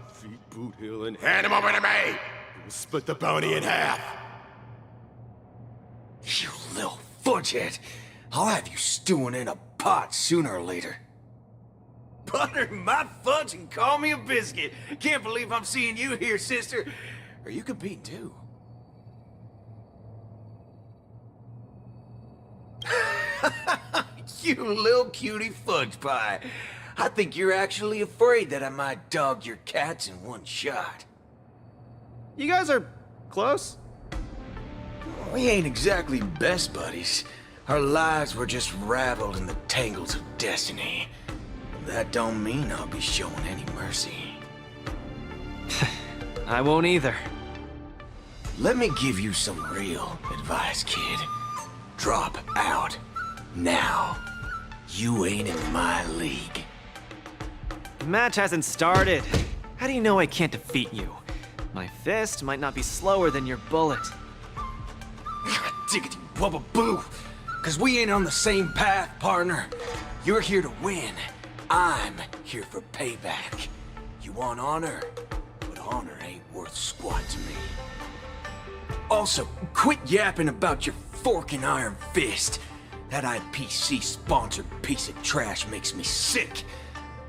Defeat Boot Hill and hand him over to me. We'll split the bounty in half. You little fudgehead. I'll have you stewing in a pot sooner or later. Butter my fudge and call me a biscuit. Can't believe I'm seeing you here, sister. Are you competing too? You little cutie fudge pie. I think you're actually afraid that I might dog your cats in one shot. You guys are close? We ain't exactly best buddies. Our lives were just raveled in the tangles of destiny. That don't mean I'll be showing any mercy. I won't either. Let me give you some real advice, kid. Drop out. Now. You ain't in my league. The match hasn't started. How do you know I can't defeat you? My fist might not be slower than your bullet. Diggity bubba boo! Cause we ain't on the same path, partner. You're here to win. I'm here for payback. You want honor? But honor ain't worth squat to me. Also, quit yapping about your forking iron fist. That IPC-sponsored piece of trash makes me sick.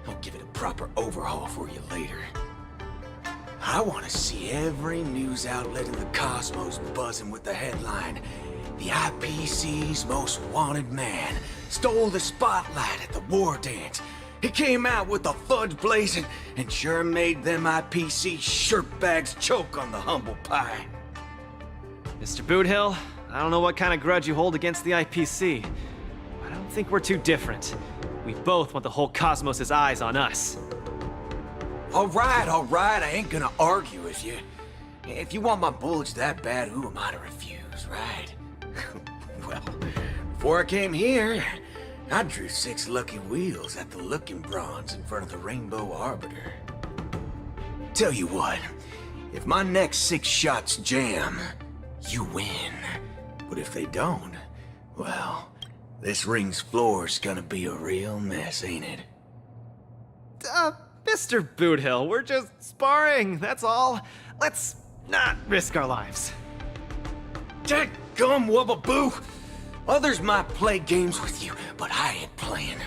I'll give it a proper overhaul for you later. I want to see every news outlet in the cosmos buzzing with the headline, "The IPC's most wanted man stole the spotlight at the war dance. He came out with the fudge blazing and sure made them IPC shirtbags choke on the humble pie." Mr. Boothill, I don't know what kind of grudge you hold against the IPC. I don't think we're too different. We both want the whole cosmos' eyes on us. All right, I ain't gonna argue with you. If you want my bulge that bad, who am I to refuse, right? Well, before I came here, I drew 6 lucky wheels at the Looking Bronze in front of the Rainbow Arbiter. Tell you what, if my next 6 shots jam, you win. But if they don't, well, this ring's floor's gonna be a real mess, ain't it? Mr. Boothill, we're just sparring, that's all. Let's not risk our lives. Dadgum wubbaboo! Others might play games with you, but I ain't playing.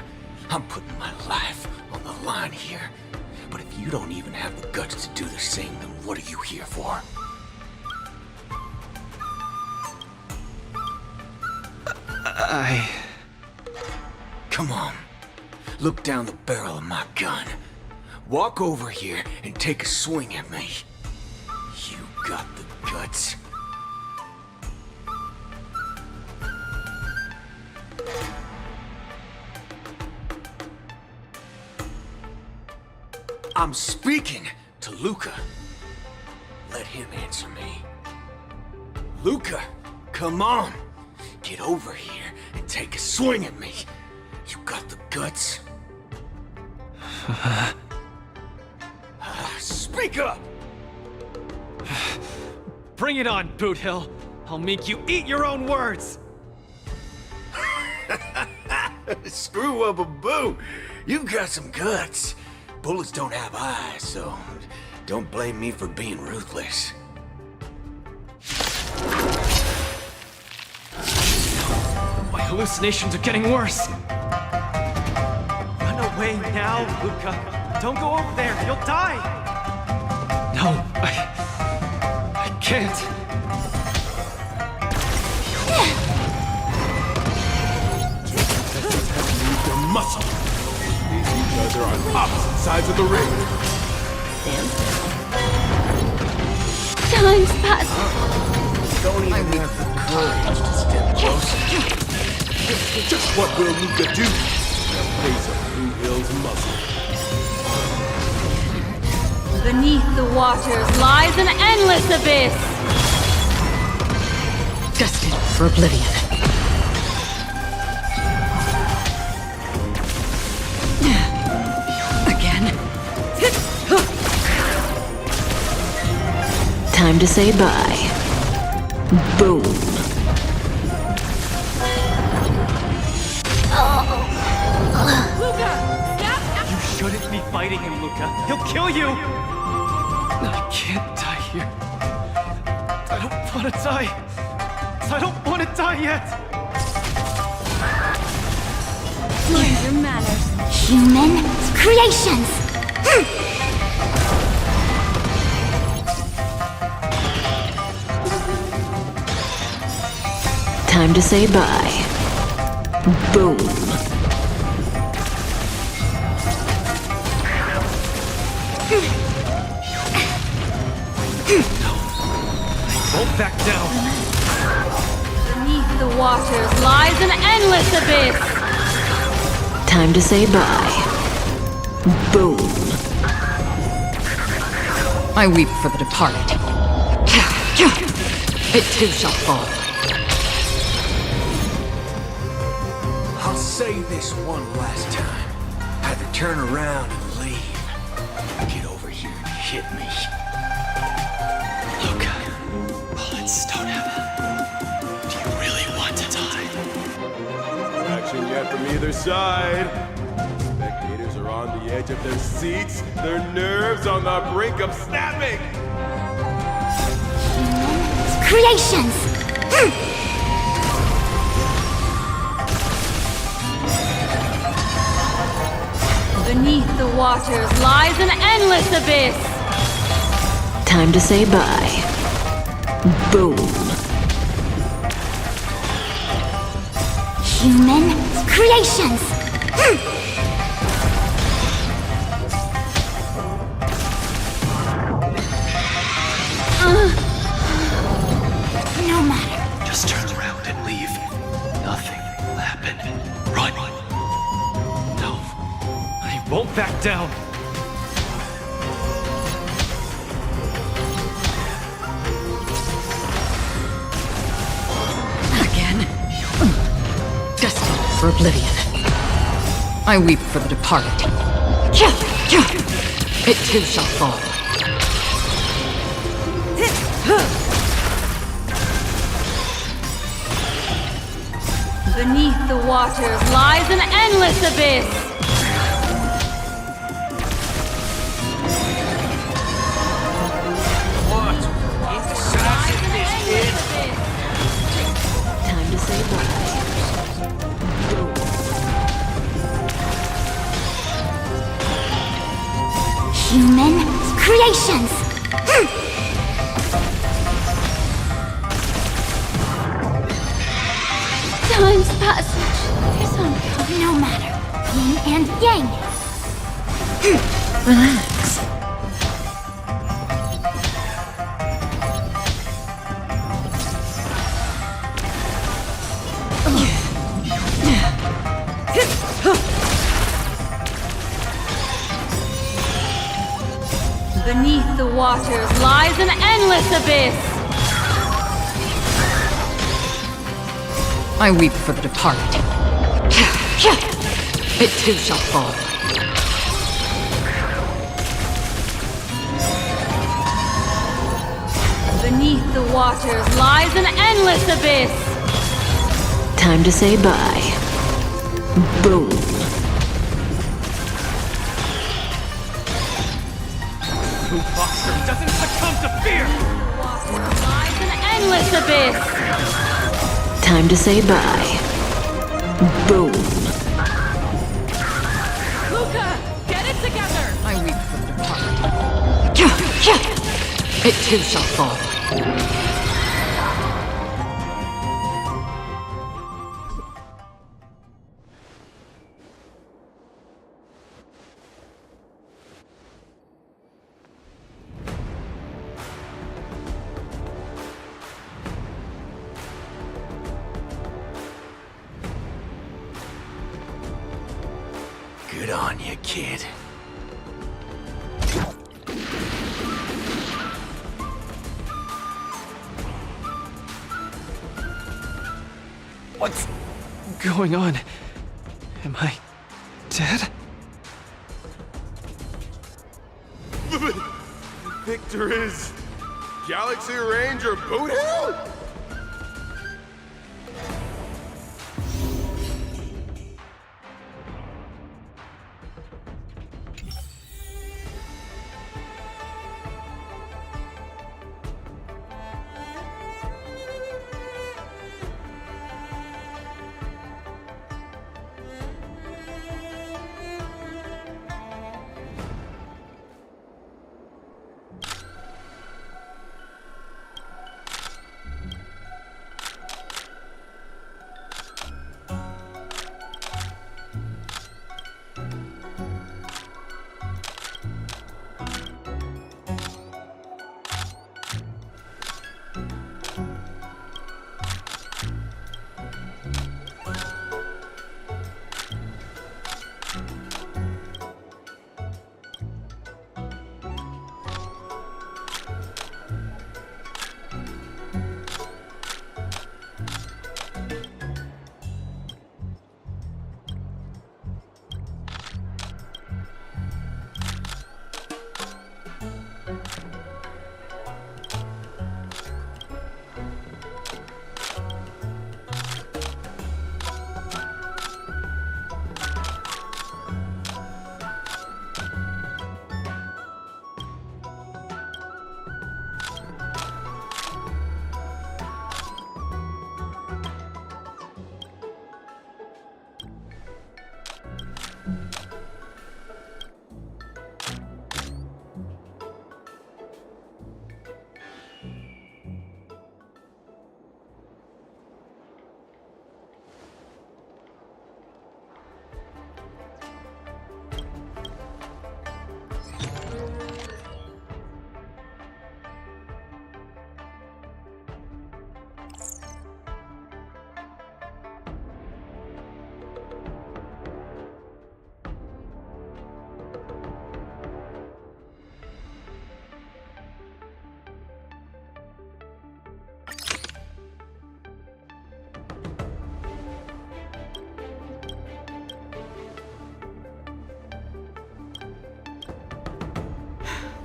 I'm putting my life on the line here. But if you don't even have the guts to do the same, then what are you here for? Come on. Look down the barrel of my gun. Walk over here and take a swing at me. You got the guts. I'm speaking to Luca. Let him answer me. Luca, come on. Get over here and take a swing at me. You got the guts. Speak up! Bring it on, Boothill. I'll make you eat your own words. Screw up a boo. You've got some guts. Bullets don't have eyes, so don't blame me for being ruthless. My hallucinations are getting worse. Run away now, Luca. Don't go over there. You'll die. No, I can't. Use your muscle. These each other on opposite sides of the ring. Time's passed. Don't even have the courage to step closer. Just what will Luca do? The face of Blue Hill's muscle. Beneath the waters lies an endless abyss! Destined for oblivion. Again. Time to say bye. Boom. You shouldn't be fighting him, Luca. He'll kill you! I can't die here. I don't want to die. I don't want to die yet. Learn your manners. Human creations! Time to say bye. Boom. Won't back down. Beneath the waters lies an endless abyss. Time to say bye. Boom. I weep for the departed. It too shall fall. I'll say this one last time. Either turn around and leave. Get over here and hit me. Luca, bullets don't have. Do you really want to die? No action yet from either side. Spectators are on the edge of their seats, their nerves on the brink of snapping. Creations! waters lies an endless abyss. Time to say bye. Boom. Human creations! No matter. Just turn around and leave. Nothing will happen. Run. No. I won't back down. Again. Destined for oblivion. I weep for the departed. It too shall fall. Beneath the waters lies an endless abyss. What? Inside this kid? Time to say bye. Human creations! Time's passage is unkind. No matter. Yin and yang. Relax. Beneath the waters lies an endless abyss. I weep for the departed. It too shall fall. Beneath the waters lies an endless abyss. Time to say bye. Boom. Who Boxer doesn't succumb to fear! Lies an endless abyss. Time to say bye. Boom. Luca, get it together! I weep for the departed. It too shall fall. Good on you, kid. What's going on? Am I dead? Victor is Galaxy Ranger Boot Hill?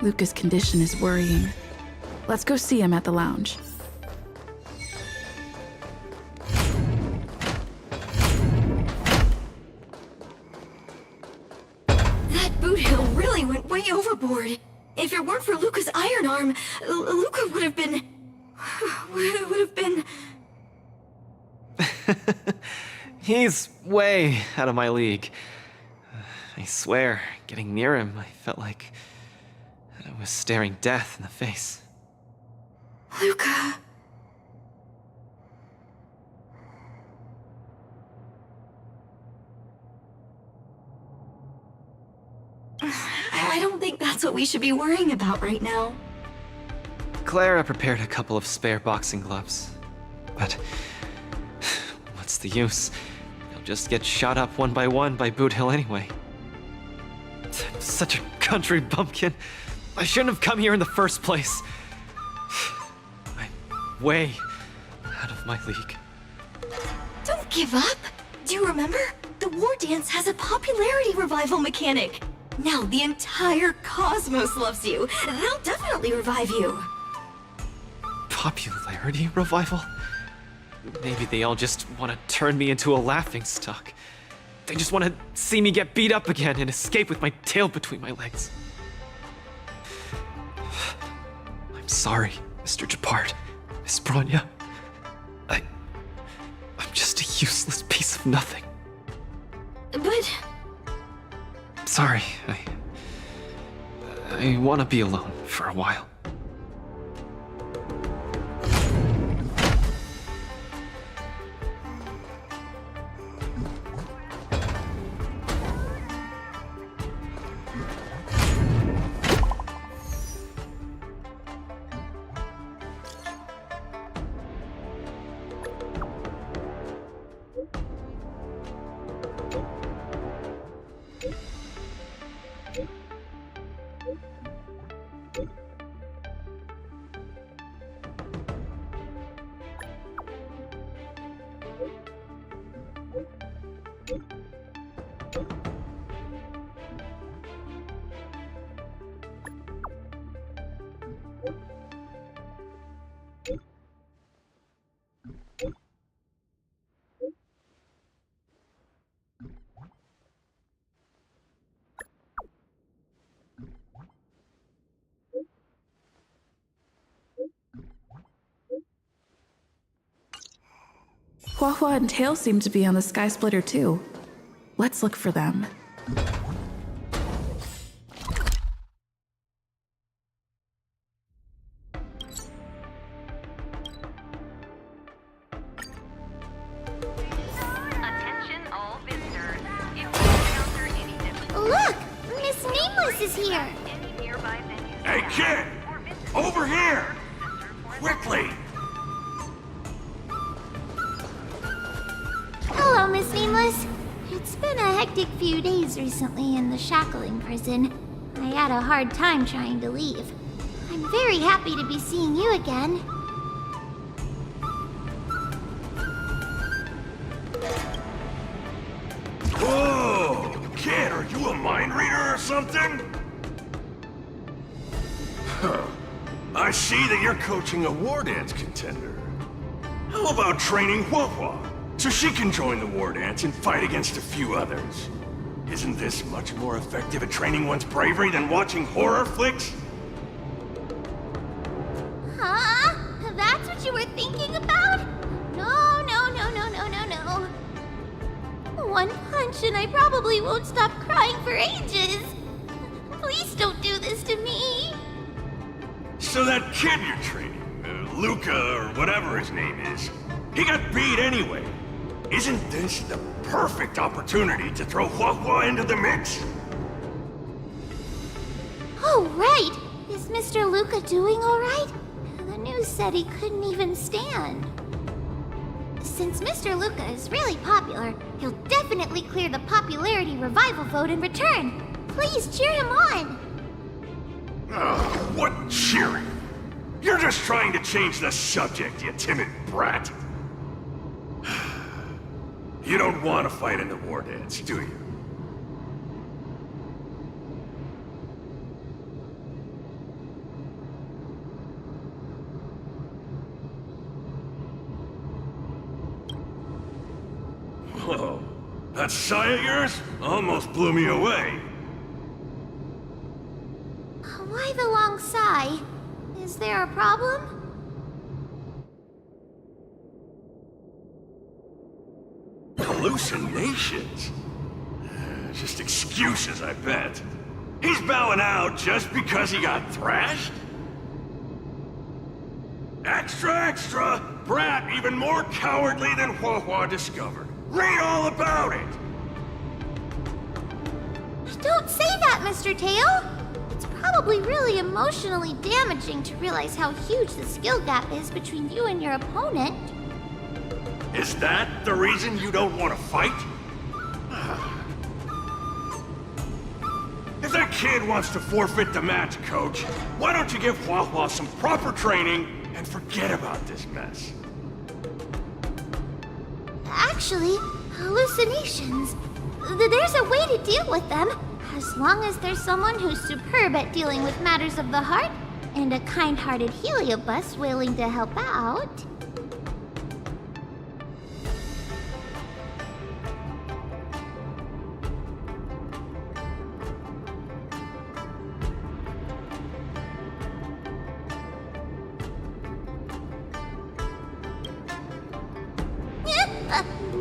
Luca's condition is worrying. Let's go see him at the lounge. That boot hill really went way overboard. If it weren't for Luca's iron arm, Luca would have been... He's way out of my league. I swear, getting near him, I felt like I was staring death in the face. Luca... I don't think that's what we should be worrying about right now. Clara prepared a couple of spare boxing gloves. But what's the use? He'll just get shot up one by Boot Hill anyway. I'm such a country bumpkin. I shouldn't have come here in the first place. I'm way out of my league. Don't give up! Do you remember? The wardance has a popularity revival mechanic. Now the entire cosmos loves you. They'll definitely revive you. Popularity revival? Maybe they all just want to turn me into a laughingstock. They just want to see me get beat up again and escape with my tail between my legs. I'm sorry, Mr. Japard, Miss Bronya. I'm just a useless piece of nothing. But... Sorry, I want to be alone for a while. Huahua and Tail seem to be on the Sky Splitter too. Let's look for them. Attention all visitors. If you encounter any difficulties, Look! Miss Nameless is here! any nearby venues. Hey, kid! Over here! Quickly! Hello, Miss Nameless. It's been a hectic few days recently in the shackling prison. I had a hard time trying to leave. I'm very happy to be seeing you again. Whoa! Kid, are you a mind reader or something? Huh. I see that you're coaching a wardance contender. How about training Huahua so she can join the wardance and fight against a few others? Isn't this much more effective at training one's bravery than watching horror flicks? Huh? That's what you were thinking about? No, no, no, no, no, no, no. One punch and I probably won't stop crying for ages. Please don't do this to me. So that kid you're training, Luca or whatever his name is, he got beat anyway. Isn't this the perfect opportunity to throw Huahua into the mix? Oh, right. Is Mr. Luca doing all right? The news said he couldn't even stand. Since Mr. Luca is really popular, he'll definitely clear the popularity revival vote in return. Please cheer him on. Ugh, what cheering? You're just trying to change the subject, you timid brat. You don't want to fight in the wardance, do you? Whoa, that sigh of yours almost blew me away. Why the long sigh? Is there a problem? Hallucinations? Just excuses, I bet. He's bowing out just because he got thrashed? Extra, extra! Brat even more cowardly than Hua discovered. Read all about it! Don't say that, Mr. Tail! It's probably really emotionally damaging to realize how huge the skill gap is between you and your opponent. Is that the reason you don't want to fight? If that kid wants to forfeit the match, Coach, why don't you give Hua some proper training and forget about this mess? Actually, hallucinations. There's a way to deal with them, as long as there's someone who's superb at dealing with matters of the heart, and a kind-hearted Heliobus willing to help out.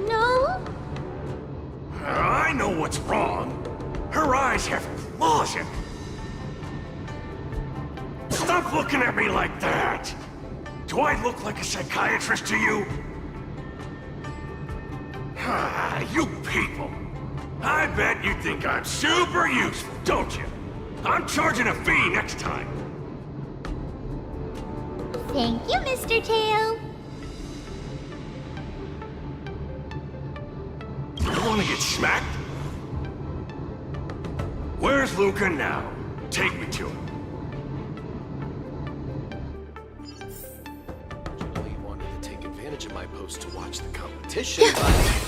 No? I know what's wrong. Her eyes have claws in them. Stop looking at me like that! Do I look like a psychiatrist to you? You people! I bet you think I'm super useful, don't you? I'm charging a fee next time. Thank you, Mr. Tail. You wanna get smacked? Where's Luca now? Take me to him. Originally wanted to take advantage of my post to watch the competition, but...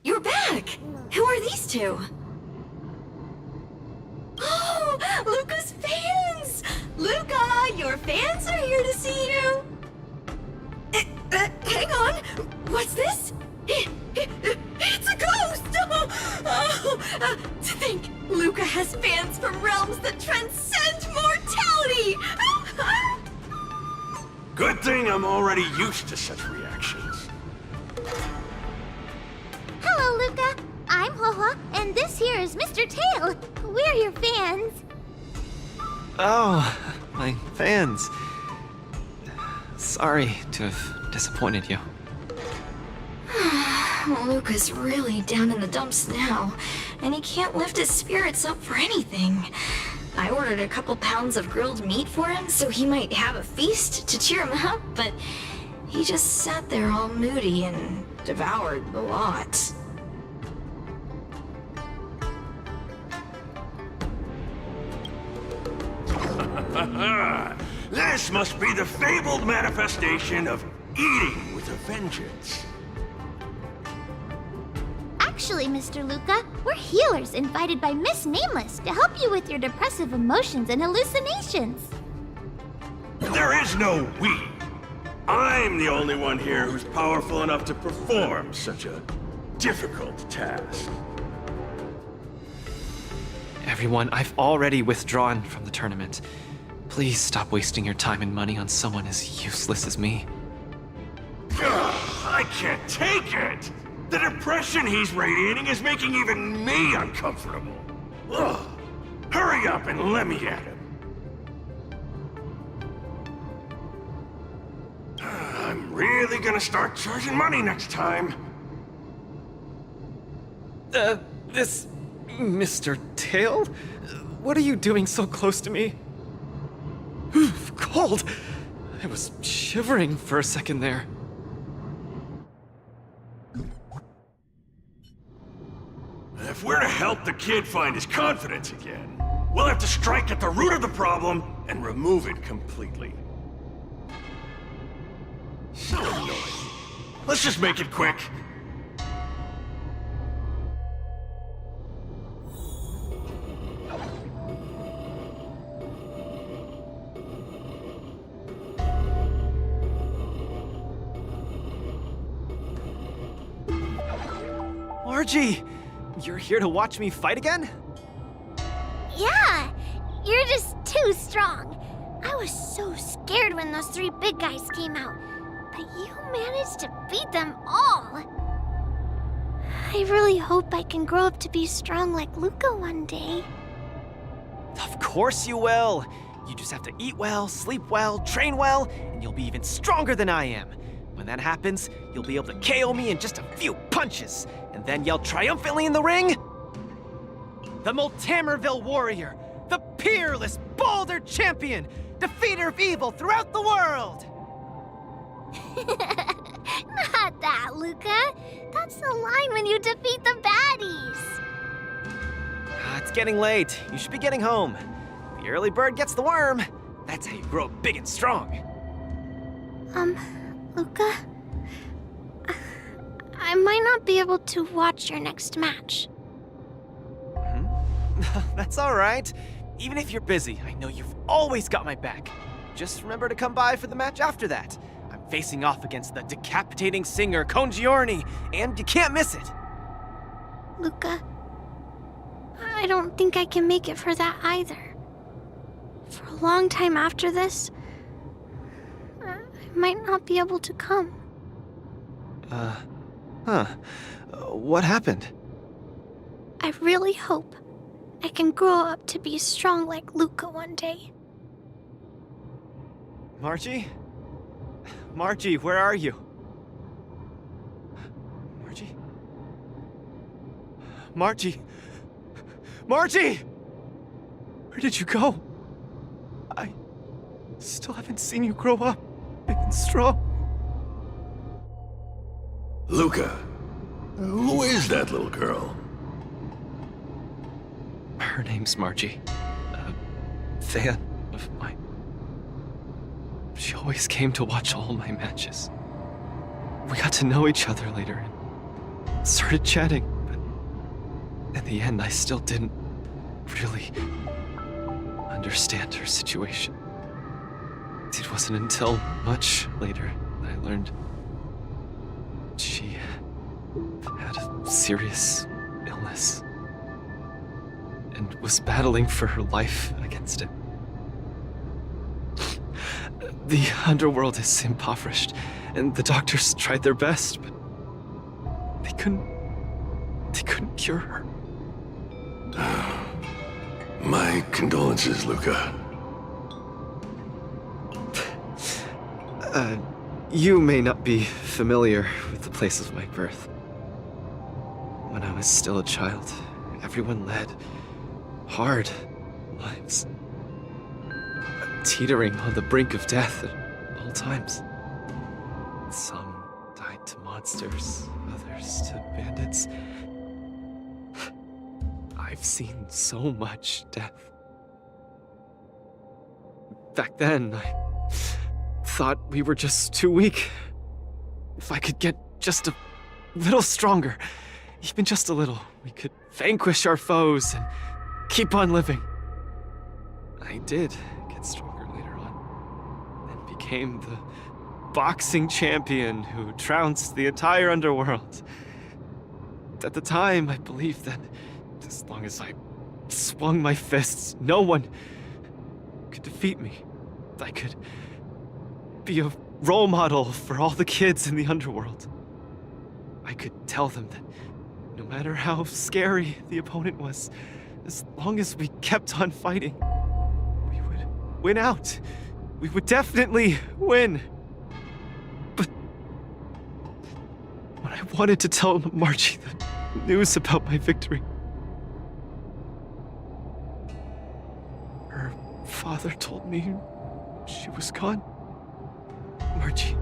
You're back! Who are these two? Oh, Luca's fans! Luca, your fans are here to see you! Hang on! What's this? It's a ghost! To think, Luca has fans from realms that transcend mortality! Good thing I'm already used to such reactions. Hello, Luca. I'm Hua, and this here is Mr. Tail. We're your fans. Oh, my fans. Sorry to have disappointed you. Luca's really down in the dumps now, and he can't lift his spirits up for anything. I ordered a couple pounds of grilled meat for him so he might have a feast to cheer him up, but he just sat there all moody and devoured the lot. This must be the fabled manifestation of eating with a vengeance. Actually, Mr. Luca, we're healers invited by Miss Nameless to help you with your depressive emotions and hallucinations. There is no we. I'm the only one here who's powerful enough to perform such a difficult task. Everyone, I've already withdrawn from the tournament. Please stop wasting your time and money on someone as useless as me. I can't take it! The depression he's radiating is making even me uncomfortable. Ugh. Hurry up and let me at him. I'm really gonna start charging money next time. This... Mr. Tail? What are you doing so close to me? Cold! I was shivering for a second there. If we're to help the kid find his confidence again, we'll have to strike at the root of the problem and remove it completely. So annoying. Let's just make it quick. Margie! You're here to watch me fight again? Yeah, you're just too strong. I was so scared when those 3 big guys came out, but you managed to beat them all. I really hope I can grow up to be strong like Luca one day. Of course you will! You just have to eat well, sleep well, train well, and you'll be even stronger than I am. When that happens, you'll be able to KO me in just a few punches, and then yell triumphantly in the ring, "The Multamerville Warrior, the peerless Boulder Champion, defeater of evil throughout the world!" Not that, Luca. That's the line when you defeat the baddies. It's getting late. You should be getting home. The early bird gets the worm. That's how you grow up big and strong. Luca? I might not be able to watch your next match. That's all right. Even if you're busy, I know you've always got my back. Just remember to come by for the match after that. I'm facing off against the decapitating singer Congiorni, and you can't miss it. Luca, I don't think I can make it for that either. For a long time after this, I might not be able to come. What happened? I really hope I can grow up to be strong like Luca one day. Margie? Margie, where are you? Margie? Margie? Margie! Where did you go? I still haven't seen you grow up big and strong. Luca, who is that little girl? Her name's Margie. A fan of mine. She always came to watch all my matches. We got to know each other later and started chatting, but in the end, I still didn't really understand her situation. It wasn't until much later that I learned she had a serious illness and was battling for her life against it. The underworld is impoverished, and the doctors tried their best, but they couldn't cure her. My condolences, Luca. You may not be familiar with the place of my birth. When I was still a child, everyone led hard lives, teetering on the brink of death at all times. Some died to monsters, others to bandits. I've seen so much death. Back then, I thought we were just too weak. If I could get just a little stronger, even just a little, we could vanquish our foes and keep on living. I did get stronger later on, and became the boxing champion who trounced the entire underworld. At the time, I believed that as long as I swung my fists, no one could defeat me. I could be a role model for all the kids in the underworld. I could tell them that no matter how scary the opponent was, as long as we kept on fighting, we would win out. We would definitely win. But when I wanted to tell Margie the news about my victory, her father told me she was gone. Margie,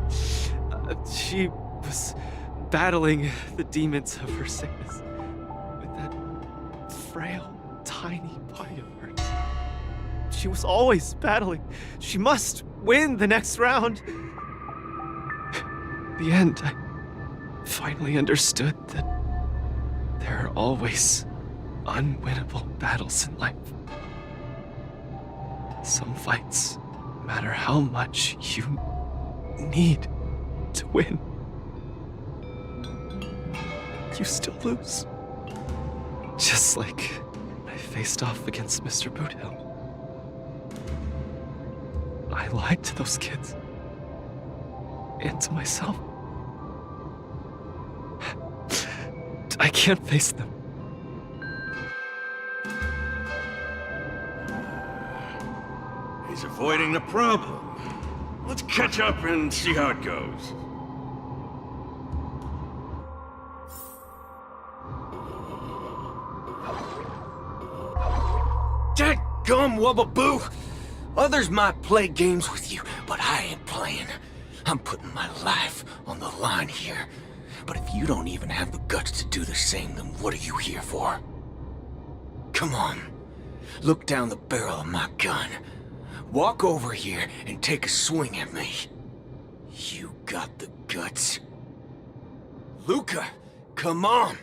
she was battling the demons of her sickness with that frail, tiny body of hers. She was always battling. She must win the next round. In the end, I finally understood that there are always unwinnable battles in life. Some fights, no matter how much you need to win, you still lose. Just like I faced off against Mr. Boothill. I lied to those kids. And to myself. I can't face them. He's avoiding the problem. Let's catch up and see how it goes. Dadgum Wubbaboo! Others might play games with you, but I ain't playing. I'm putting my life on the line here. But if you don't even have the guts to do the same, then what are you here for? Come on. Look down the barrel of my gun. Walk over here and take a swing at me. You got the guts. Luca, come on.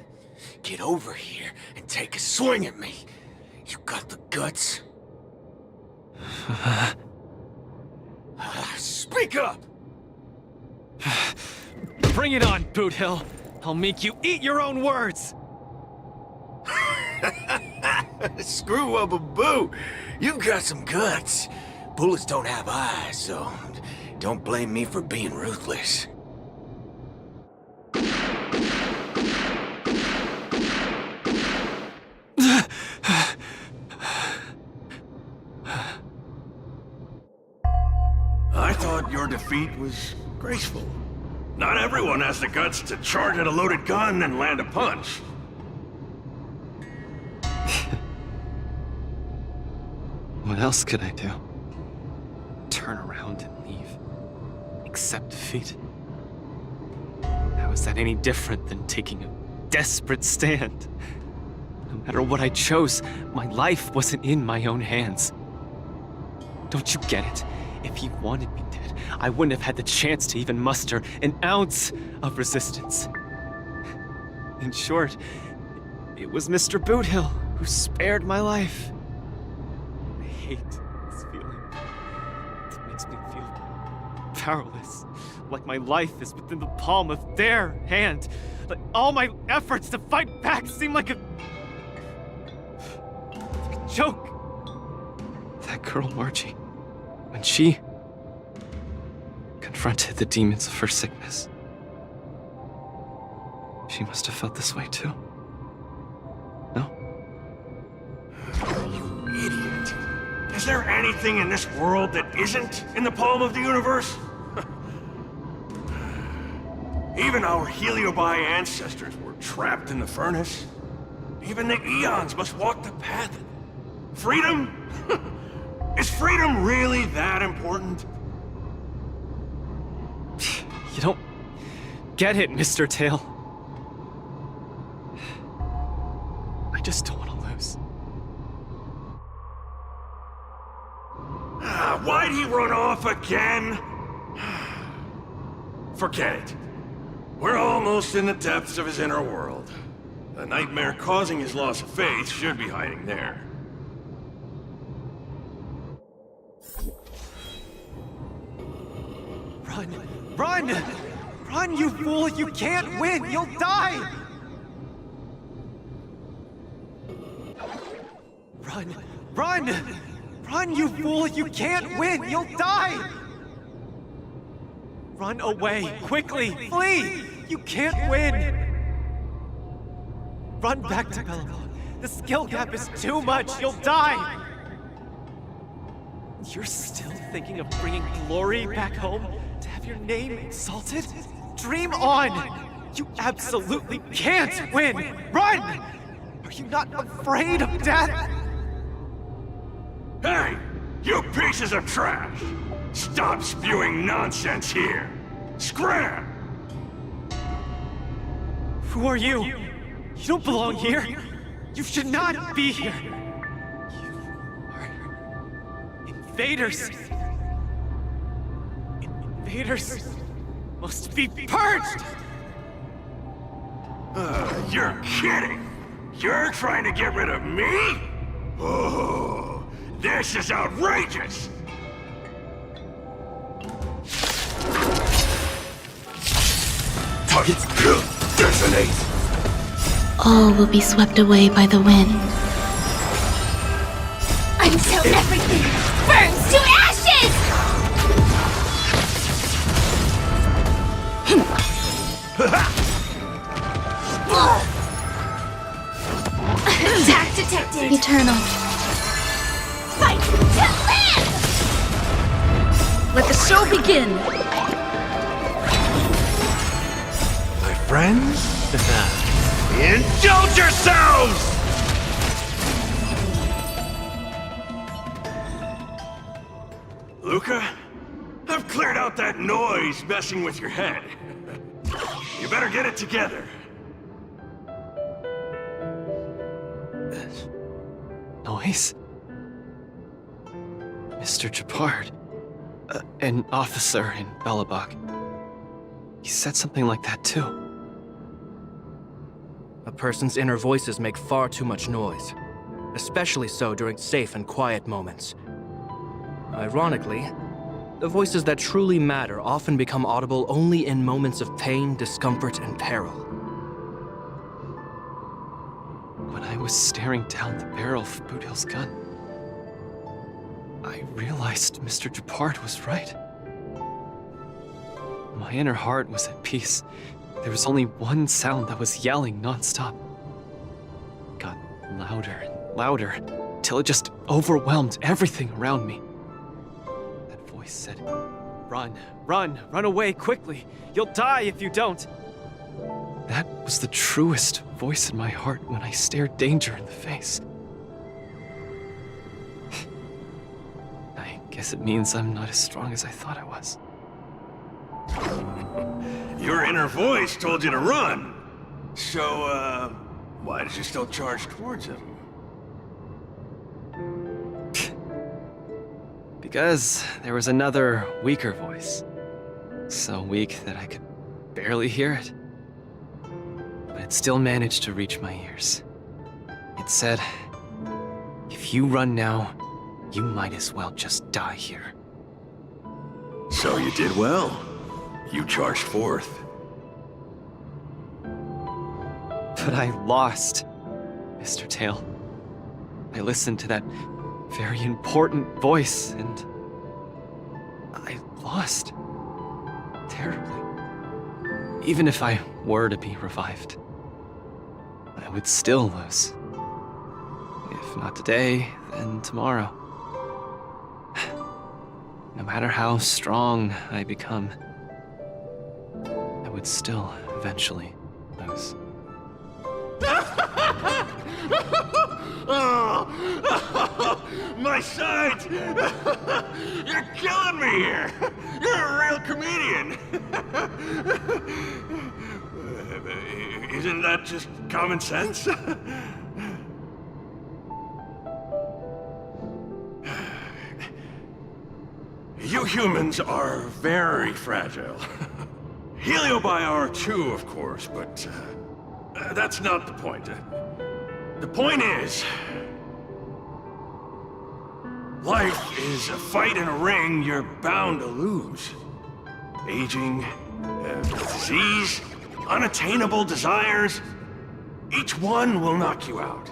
Get over here and take a swing at me. You got the guts. Speak up! Bring it on, Boothill. I'll make you eat your own words. Screw up a boo. You've got some guts. Bullets don't have eyes, so don't blame me for being ruthless. I thought your defeat was graceful. Not everyone has the guts to charge at a loaded gun and land a punch. What else could I do? Turn around and leave? Accept defeat? How is that any different than taking a desperate stand? No matter what I chose, my life wasn't in my own hands. Don't you get it? If he wanted me dead, I wouldn't have had the chance to even muster an ounce of resistance. In short, it was Mr. Boothill who spared my life. I hate this feeling. It makes me feel powerless, like my life is within the palm of their hand. Like all my efforts to fight back seem like a joke. That girl, Margie, when she confronted the demons of her sickness, she must have felt this way too. No? You idiot. Is there anything in this world that isn't in the palm of the universe? Even our Heliobi ancestors were trapped in the furnace. Even the eons must walk the path. Freedom? Is freedom really that important? You don't get it, Mr. Tail. I just don't want to lose. Why'd he run off again? Forget it. We're almost in the depths of his inner world. The nightmare causing his loss of faith should be hiding there. Run! Run! Run, you fool! You can't win! You'll die! Run! Run! Run, you fool! You can't win! You'll die! Run away! Quickly! Flee! You can't win! Run back to Belobog. The skill gap is too much! You'll die! You're still thinking of bringing glory back home? To have your name exalted? Dream on! You absolutely can't win! Run! Are you not afraid of death? Hey! You pieces of trash! Stop spewing nonsense here! Scram! Who are you? You don't belong here! You should not be here! You are invaders! Invaders must be purged! You're kidding! You're trying to get rid of me? Oh, this is outrageous! Targets detonate! all will be swept away by the wind. Until everything burns to ashes! Attack detected! Eternal. Fight to live! Let the show begin! My friends? Indulge yourselves! Luca, I've cleared out that noise messing with your head. You better get it together. Noise? Mr. Japard. An officer in Belobog. He said something like that too. A person's inner voices make far too much noise, especially so during safe and quiet moments. Ironically, the voices that truly matter often become audible only in moments of pain, discomfort, and peril. When I was staring down the barrel of Boudil's gun, I realized Mr. Japard was right. My inner heart was at peace. There was only one sound that was yelling nonstop. It got louder and louder, till it just overwhelmed everything around me. That voice said, "Run, run, run away quickly. You'll die if you don't." That was the truest voice in my heart when I stared danger in the face. I guess it means I'm not as strong as I thought I was. Your inner voice told you to run. So, why did you still charge towards him? Because there was another, weaker voice. So weak that I could barely hear it. But it still managed to reach my ears. It said, "If you run now, you might as well just die here." So you did well. You charged forth. But I lost, Mr. Tail. I listened to that very important voice, and I lost. Terribly. Even if I were to be revived, I would still lose. If not today, then tomorrow. No matter how strong I become, I would still eventually lose. My sight! You're killing me here! You're a real comedian! Isn't that just common sense? You humans are very fragile. Heliobiar too, of course, but that's not the point. The point is, life is a fight in a ring you're bound to lose. Aging, disease, unattainable desires, each one will knock you out.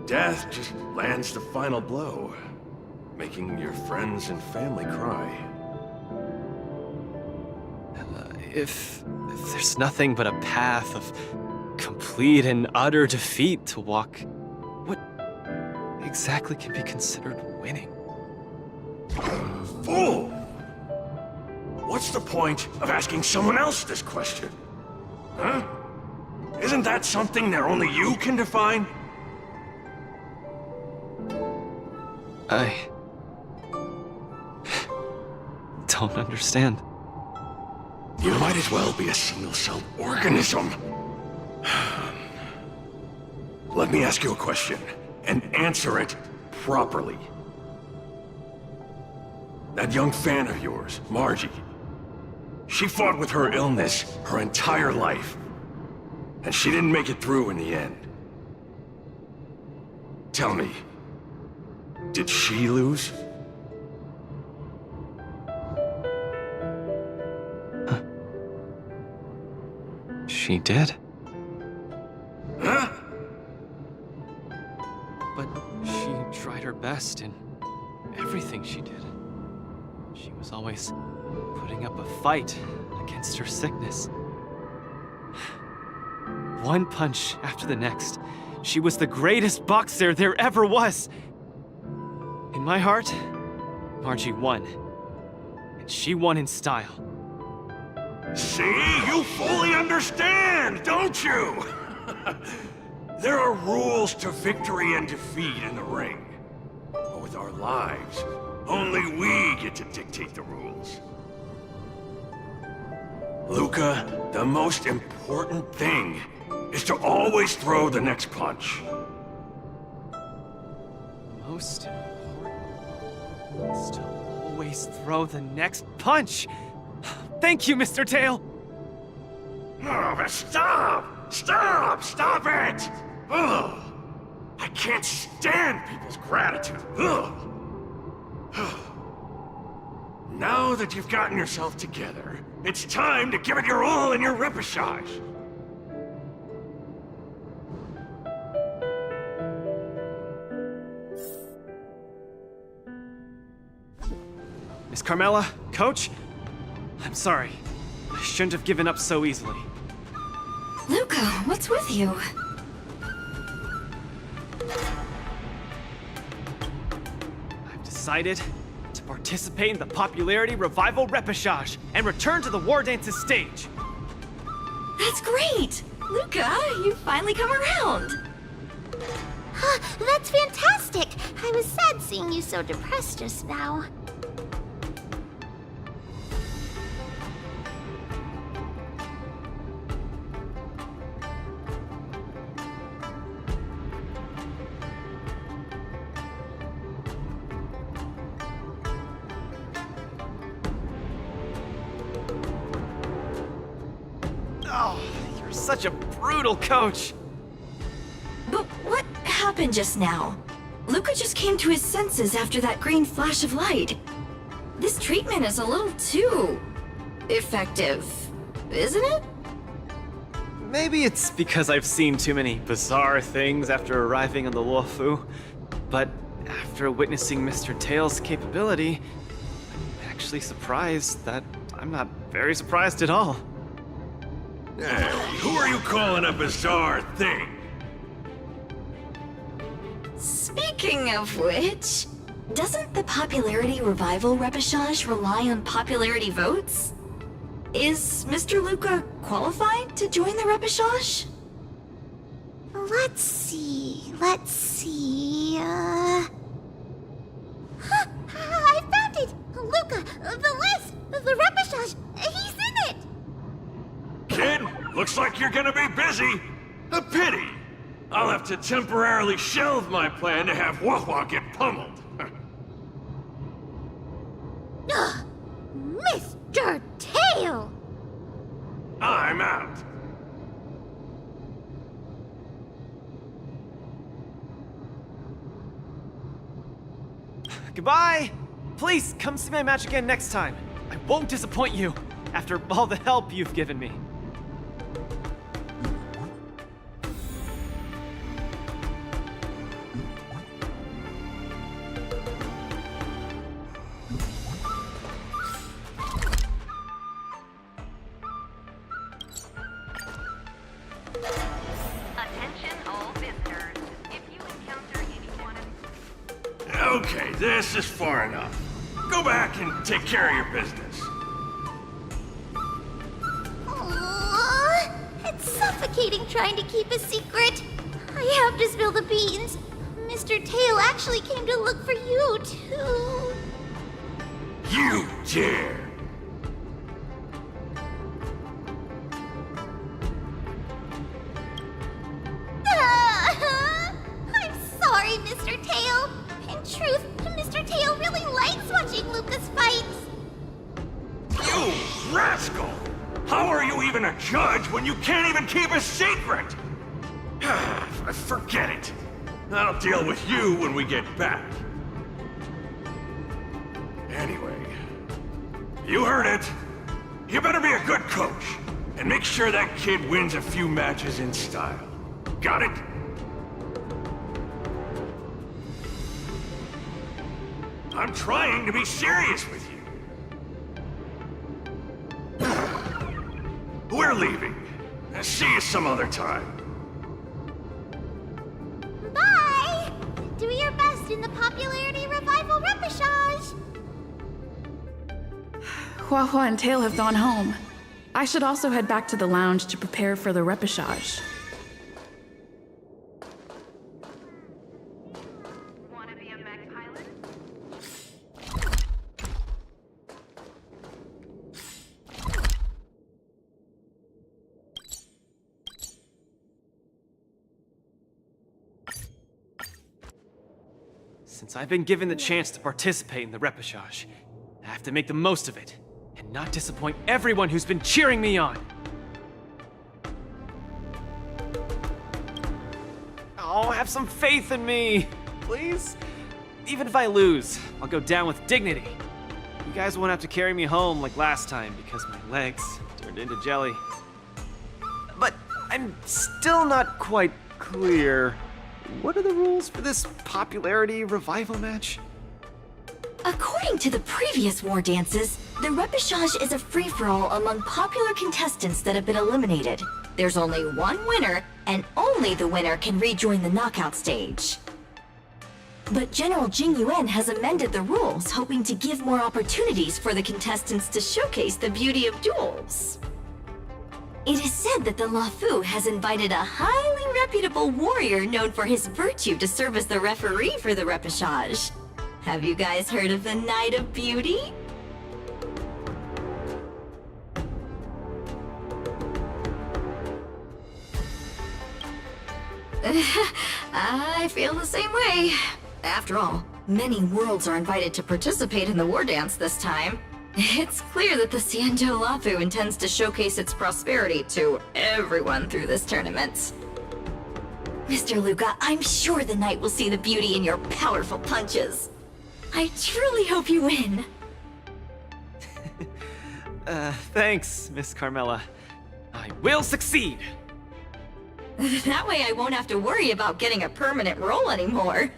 Death just lands the final blow, making your friends and family cry. If there's nothing but a path of complete and utter defeat to walk, what exactly can be considered winning? Fool! What's the point of asking someone else this question? Huh? Isn't that something that only you can define? I don't understand. You might as well be a single-celled organism. Let me ask you a question, and answer it properly. That young fan of yours, Margie, she fought with her illness her entire life, and she didn't make it through in the end. Tell me, did she lose? She did. trust in everything she did. She was always putting up a fight against her sickness. One punch after the next, she was the greatest boxer there ever was. In my heart, Margie won. And she won in style. See? You fully understand, don't you? There are rules to victory and defeat in the ring. But with our lives, only we get to dictate the rules. Luca, the most important thing is to always throw the next punch. Most important is to always throw the next punch. Thank you, Mr. Tail. Oh, but stop! Stop! Stop it! Ugh. I can't stand people's gratitude. Ugh. Now that you've gotten yourself together, it's time to give it your all in your repechage. Miss Carmela, Coach, I'm sorry. I shouldn't have given up so easily. Luca, what's with you? I've decided to participate in the Popularity Revival Repechage and return to the Wardance's stage. That's great! Luca, you finally come around! That's fantastic! I was sad seeing you so depressed just now. Oh, you're such a brutal coach. But what happened just now? Luca just came to his senses after that green flash of light. This treatment is a little too effective, isn't it? Maybe it's because I've seen too many bizarre things after arriving on the Luofu, but after witnessing Mr. Tail's capability, I'm actually surprised that I'm not very surprised at all. Hey, who are you calling a bizarre thing? Speaking of which, doesn't the Popularity Revival Repechage rely on popularity votes? Is Mr. Luca qualified to join the Repechage? Let's see. Huh, I found it! Luca, the list! The Repechage! He's in it! Kid, looks like you're gonna be busy. A pity. I'll have to temporarily shelve my plan to have Wawa get pummeled. Mr. Tail! I'm out. Goodbye! Please, come see my match again next time. I won't disappoint you, after all the help you've given me. Attention all visitors. If you encounter anyone Okay, this is far enough. Go back and take care of your business. Aww, it's suffocating trying to keep a secret. I have to spill the beans. Mr. Tail actually came to look for you, too. You dare! I'm sorry, Mr. Tail. In truth, Mr. Tail really likes watching Lucas fights. You rascal! How are you even a judge when you can't even keep a secret? Forget it. I'll deal with you when we get back. Anyway, you heard it. You better be a good coach and make sure that kid wins a few matches in style. Got it? I'm trying to be serious with you. We're leaving. See you some other time. Bye! Do your best in the popularity revival repechage! Hua Hua and Tail have gone home. I should also head back to the lounge to prepare for the repechage. Want to be a mech pilot? Since I've been given the chance to participate in the repechage, I have to make the most of it, and not disappoint everyone who's been cheering me on. Oh, have some faith in me, please? Even if I lose, I'll go down with dignity. You guys won't have to carry me home like last time because my legs turned into jelly. But I'm still not quite clear. What are the rules for this popularity revival match? According to the previous war dances, the repechage is a free-for-all among popular contestants that have been eliminated. There's only one winner, and only the winner can rejoin the knockout stage. But General Jing Yuan has amended the rules, hoping to give more opportunities for the contestants to showcase the beauty of duels. It is said that the Lafu has invited a highly reputable warrior known for his virtue to serve as the referee for the repechage. Have you guys heard of the Knight of Beauty? I feel the same way. After all, many worlds are invited to participate in the war dance this time. It's clear that the Xianzhou Lafu intends to showcase its prosperity to everyone through this tournament. Mr. Luca, I'm sure the knight will see the beauty in your powerful punches. I truly hope you win. Thanks, Miss Carmela. I will succeed! That way I won't have to worry about getting a permanent role anymore.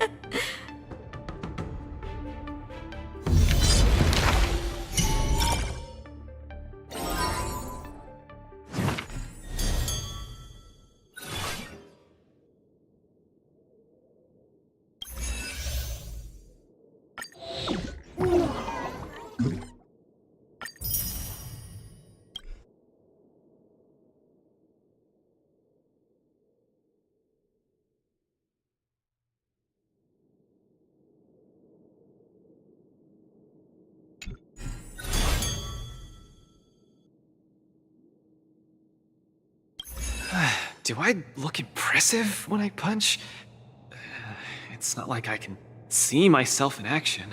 Do I look impressive when I punch? It's not like I can see myself in action.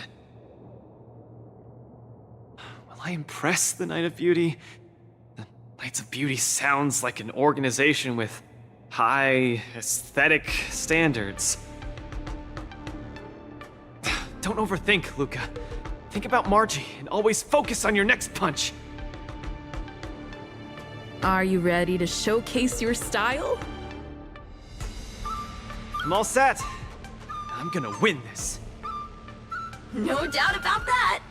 Will I impress the Knight of Beauty? The Knights of Beauty sounds like an organization with high aesthetic standards. Don't overthink, Luca. Think about Margie and always focus on your next punch. Are you ready to showcase your style? I'm all set. I'm gonna win this. No doubt about that.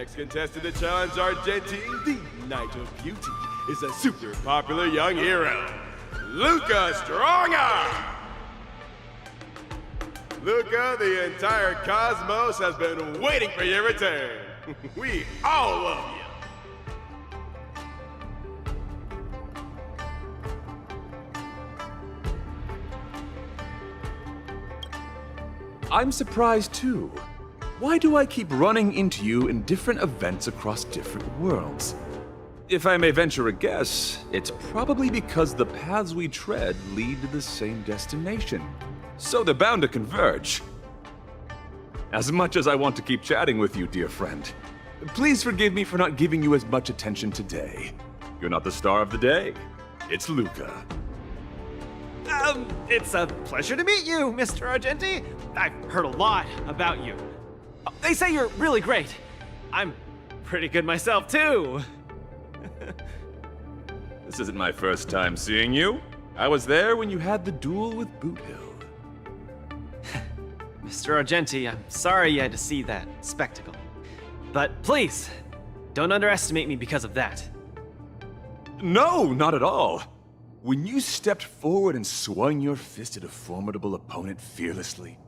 Next contestant to challenge Argentine, the Knight of Beauty, is a super popular young hero, Luca Strongarm! Luca, the entire cosmos has been waiting for your return. We all love you. I'm surprised too. Why do I keep running into you in different events across different worlds? If I may venture a guess, it's probably because the paths we tread lead to the same destination. So they're bound to converge. As much as I want to keep chatting with you, dear friend, please forgive me for not giving you as much attention today. You're not the star of the day. It's Luca. It's a pleasure to meet you, Mr. Argenti. I've heard a lot about you. They say you're really great. I'm pretty good myself, too. This isn't my first time seeing you. I was there when you had the duel with Boothill. Mr. Argenti, I'm sorry you had to see that spectacle. But please, don't underestimate me because of that. No, not at all. When you stepped forward and swung your fist at a formidable opponent fearlessly,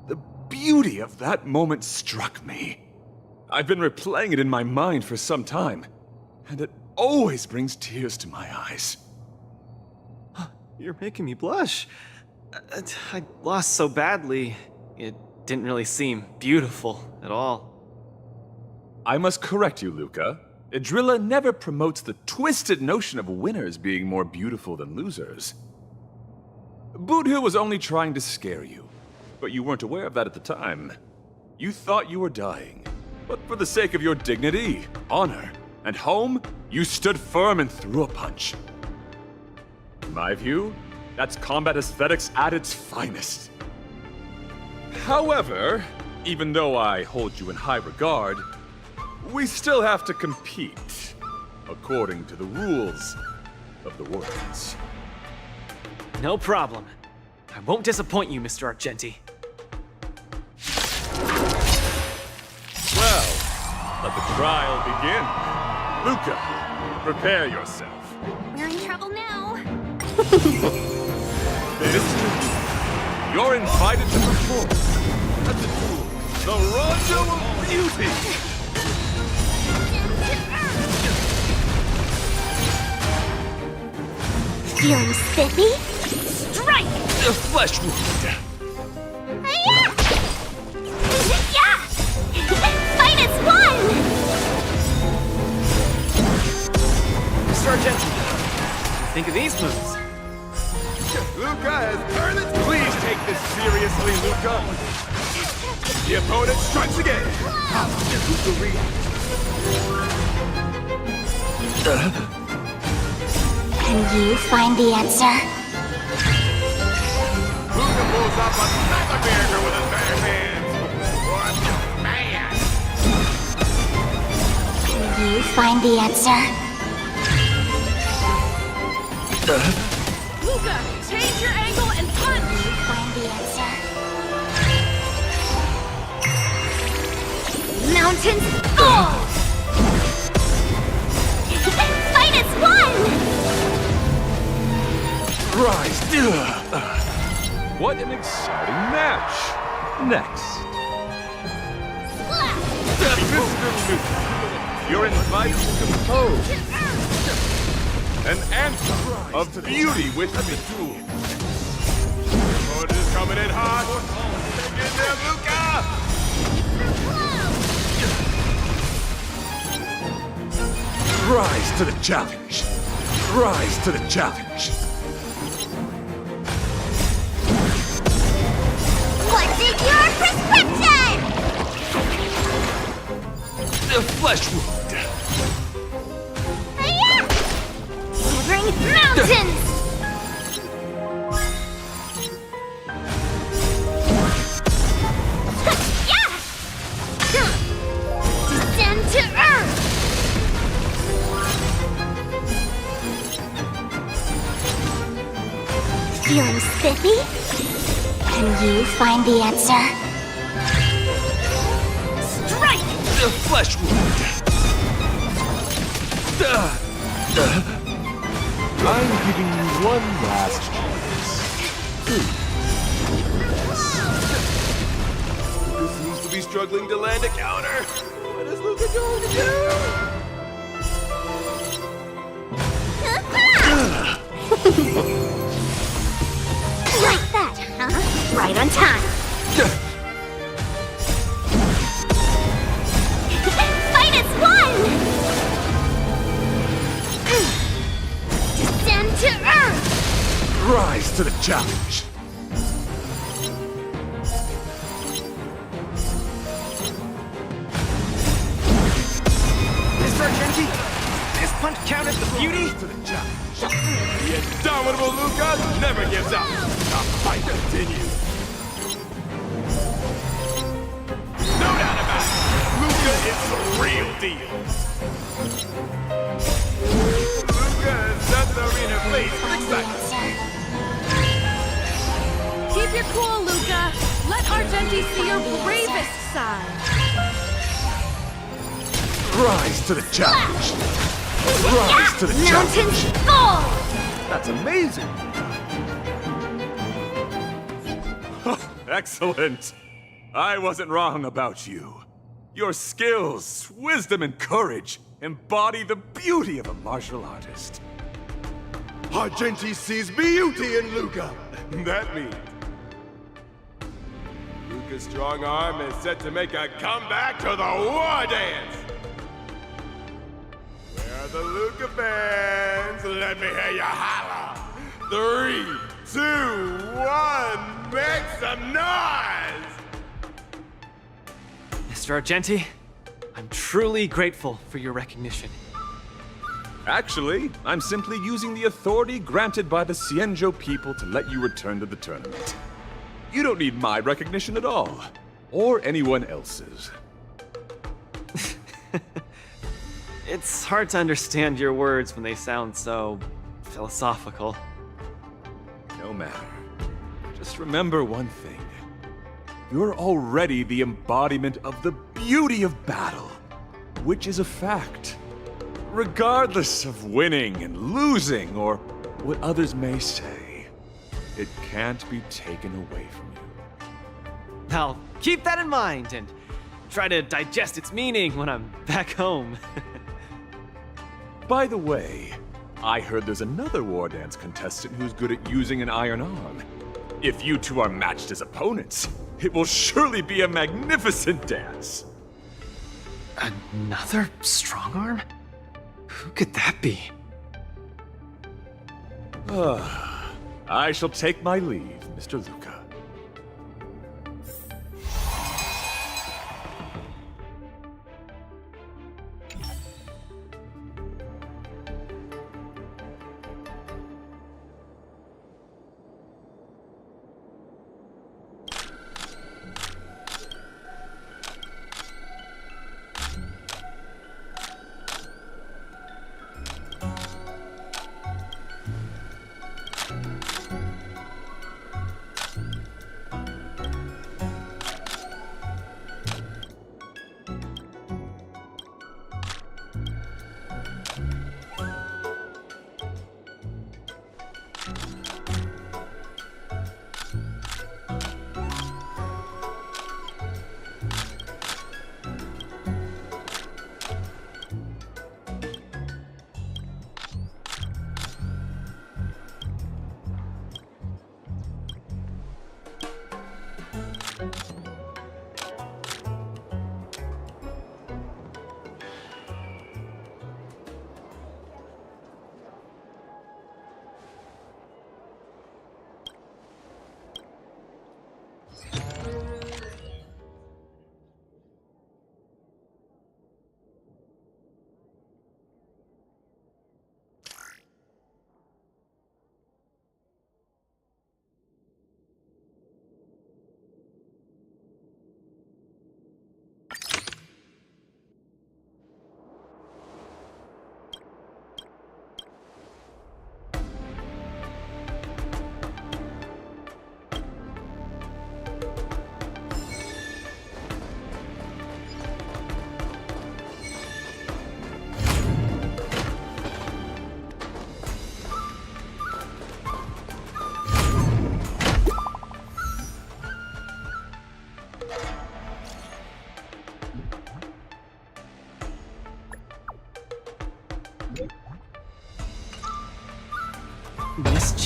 the beauty of that moment struck me. I've been replaying it in my mind for some time, and it always brings tears to my eyes. You're making me blush. I lost so badly, it didn't really seem beautiful at all. I must correct you, Luca. Idrilla never promotes the twisted notion of winners being more beautiful than losers. Boothill was only trying to scare you, but you weren't aware of that at the time. You thought you were dying, but for the sake of your dignity, honor, and home, you stood firm and threw a punch. In my view, that's combat aesthetics at its finest. However, even though I hold you in high regard, we still have to compete, according to the rules of the wardance. No problem. I won't disappoint you, Mr. Argenti. Well, let the trial begin. Luca, prepare yourself. We're in trouble now. Mr. You're invited to perform at the duel, the Rondo of Beauty. Feeling spiffy? Strike! A flesh wound. Yeah! Fight as one! Mr. Argenti, think of these moves. Luca has earned it. Please take this seriously, Luca. The opponent strikes again. How does Luca react? Can you find the answer? Luca pulls up another character with his bare hands. What man? Can you find the answer? Luca, change your angle and punch! Can you find the answer? Mountains fall! Fight as one! Rise! What an exciting match! Next. Mr. Luca, you're invited to compose an anthem of beauty with the duel. The opponent is coming in hot. Take it there, Luca! Rise to the challenge. Rise to the challenge. What's in your prescription? A flesh wound. Shivering mountains! Descend to earth! Feeling spiffy? Can you find the answer? Strike! A flesh wound. I'm giving you one last chance. Luca seems to be struggling to land a counter. What is Luca going to do? Like that, huh? Right on time. Fight is won! Descend to earth! Rise to the challenge. Mr. Argenti, this punch count as the beauty? To the challenge. The indomitable Luca never gives up. The fight continues. No doubt about it. Luca is the real deal. Luca has set the arena ablaze with excitement. Keep your cool, Luca. Let Argenti see your bravest side. Rise to the challenge. Rise to the challenge. Mountains fall! That's amazing. Excellent. I wasn't wrong about you. Your skills, wisdom, and courage embody the beauty of a martial artist. Argenti sees beauty in Luca. That means Luca's strong arm is set to make a comeback to the war dance. Where are the Luca fans? Let me hear you holler. 3, 2, 1, make some noise! Mr. Argenti, I'm truly grateful for your recognition. Actually, I'm simply using the authority granted by the Cienjo people to let you return to the tournament. You don't need my recognition at all, or anyone else's. It's hard to understand your words when they sound so philosophical. No matter. Just remember one thing. You're already the embodiment of the beauty of battle, which is a fact. Regardless of winning and losing, or what others may say, it can't be taken away from you. I'll keep that in mind and try to digest its meaning when I'm back home. By the way, I heard there's another war dance contestant who's good at using an iron arm. If you two are matched as opponents, it will surely be a magnificent dance. Another strong arm? Who could that be? I shall take my leave, Mr. Luca.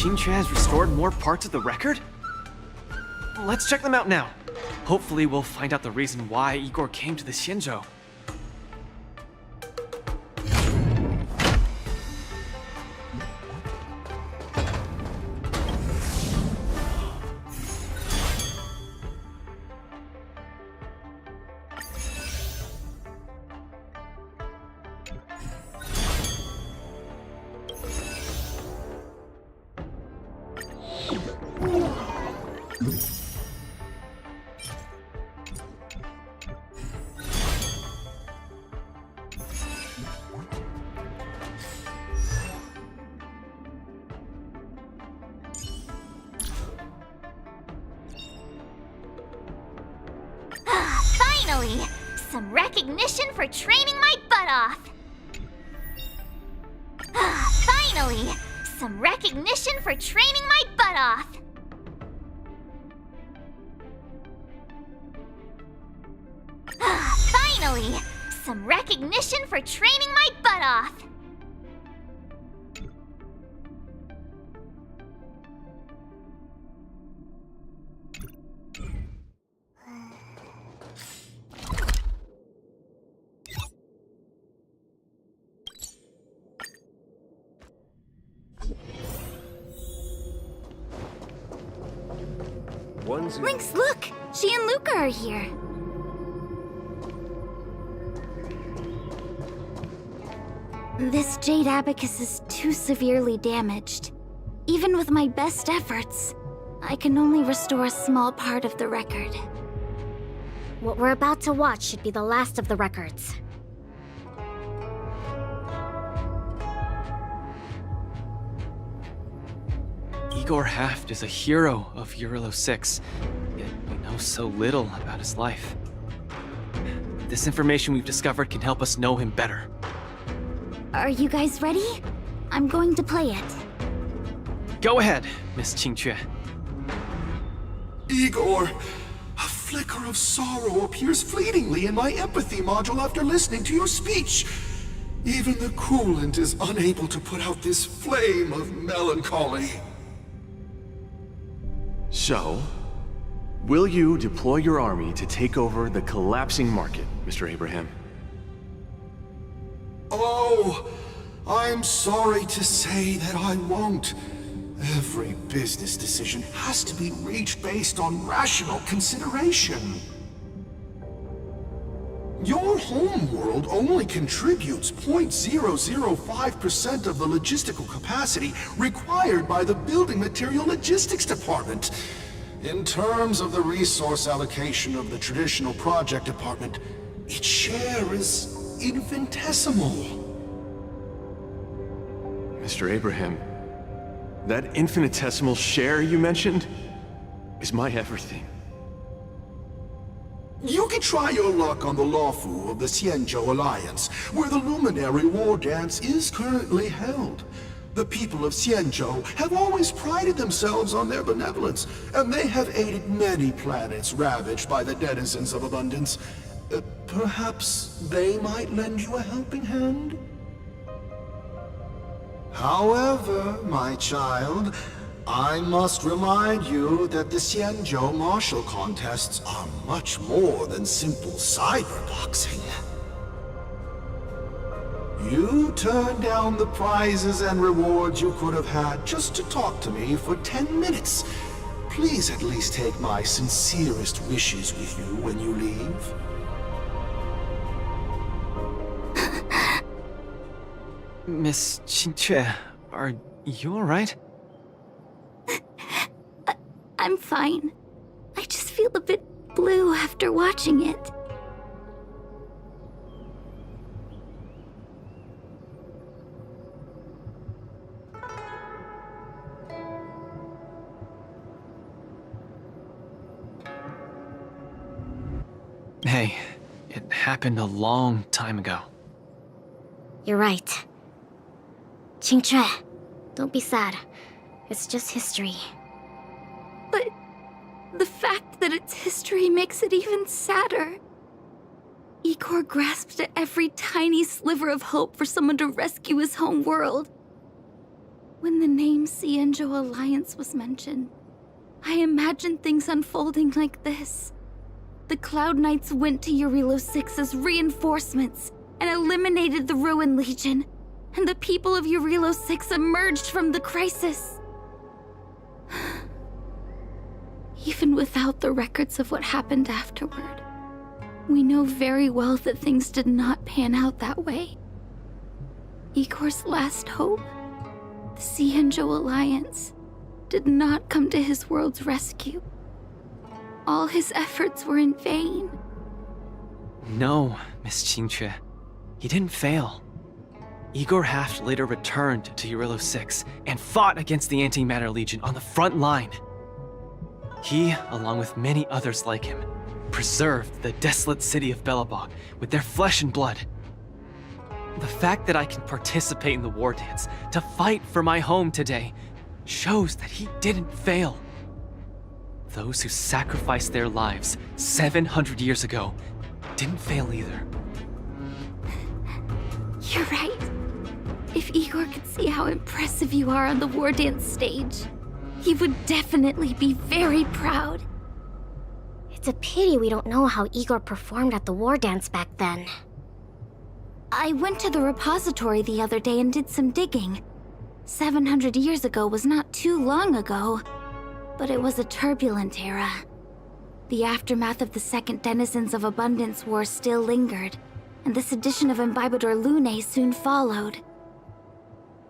Qingque has restored more parts of the record? Let's check them out now. Hopefully we'll find out the reason why Igor came to the Xianzhou. Finally! Some recognition for training my butt off! Finally! Some recognition for training my butt off! Finally! Some recognition for training my butt off! Lynx, look! She and Luca are here. This jade abacus is too severely damaged. Even with my best efforts, I can only restore a small part of the record. What we're about to watch should be the last of the records. Igor Haft is a hero of Eurolo 6, yet we know so little about his life. This information we've discovered can help us know him better. Are you guys ready? I'm going to play it. Go ahead, Miss Qingque. Igor, a flicker of sorrow appears fleetingly in my empathy module after listening to your speech. Even the coolant is unable to put out this flame of melancholy. So, will you deploy your army to take over the collapsing market, Mr. Abraham? Oh, I'm sorry to say that I won't. Every business decision has to be reached based on rational consideration. Your homeworld only contributes 0.005% of the logistical capacity required by the Building Material Logistics Department. In terms of the resource allocation of the traditional project department, its share is infinitesimal. Mr. Abraham, that infinitesimal share you mentioned is my everything. You can try your luck on the Lawfu of the Xianzhou Alliance, where the luminary wardance is currently held. The people of Xianzhou have always prided themselves on their benevolence, and they have aided many planets ravaged by the denizens of abundance. Perhaps they might lend you a helping hand? However, my child, I must remind you that the Xianzhou martial contests are much more than simple cyberboxing. You turned down the prizes and rewards you could have had just to talk to me for 10 minutes. Please at least take my sincerest wishes with you when you leave. Miss Qingque, are you alright? I'm fine. I just feel a bit blue after watching it. Hey, it happened a long time ago. You're right. Qingque, don't be sad. It's just history. But the fact that it's history makes it even sadder. Igor grasped at every tiny sliver of hope for someone to rescue his home world. When the name Xianzhou Alliance was mentioned, I imagined things unfolding like this. The Cloud Knights went to Eurilo 6 as reinforcements and eliminated the Ruin Legion, and the people of Eurilo 6 emerged from the crisis. Even without the records of what happened afterward, we know very well that things did not pan out that way. Igor's last hope, the Xianzhou Alliance, did not come to his world's rescue. All his efforts were in vain. No, Miss Qingque. He didn't fail. Igor Haft later returned to Eurilo 6 and fought against the Antimatter Legion on the front line. He, along with many others like him, preserved the desolate city of Belobog with their flesh and blood. The fact that I can participate in the war dance to fight for my home today shows that he didn't fail. Those who sacrificed their lives 700 years ago didn't fail either. You're right. If Igor could see how impressive you are on the war dance stage, he would definitely be very proud. It's a pity we don't know how Igor performed at the war dance back then. I went to the repository the other day and did some digging. 700 years ago was not too long ago, but it was a turbulent era. The aftermath of the Second Denizens of Abundance War still lingered, and the sedition of Imbibador Lune soon followed.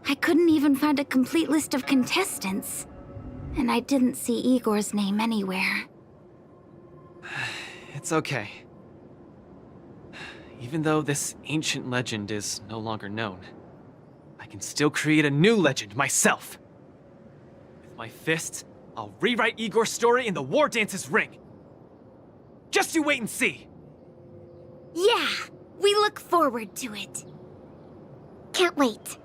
I couldn't even find a complete list of contestants, and I didn't see Igor's name anywhere. It's okay. Even though this ancient legend is no longer known, I can still create a new legend myself. With my fists, I'll rewrite Igor's story in the War Dance's ring. Just you wait and see. Yeah, we look forward to it. Can't wait.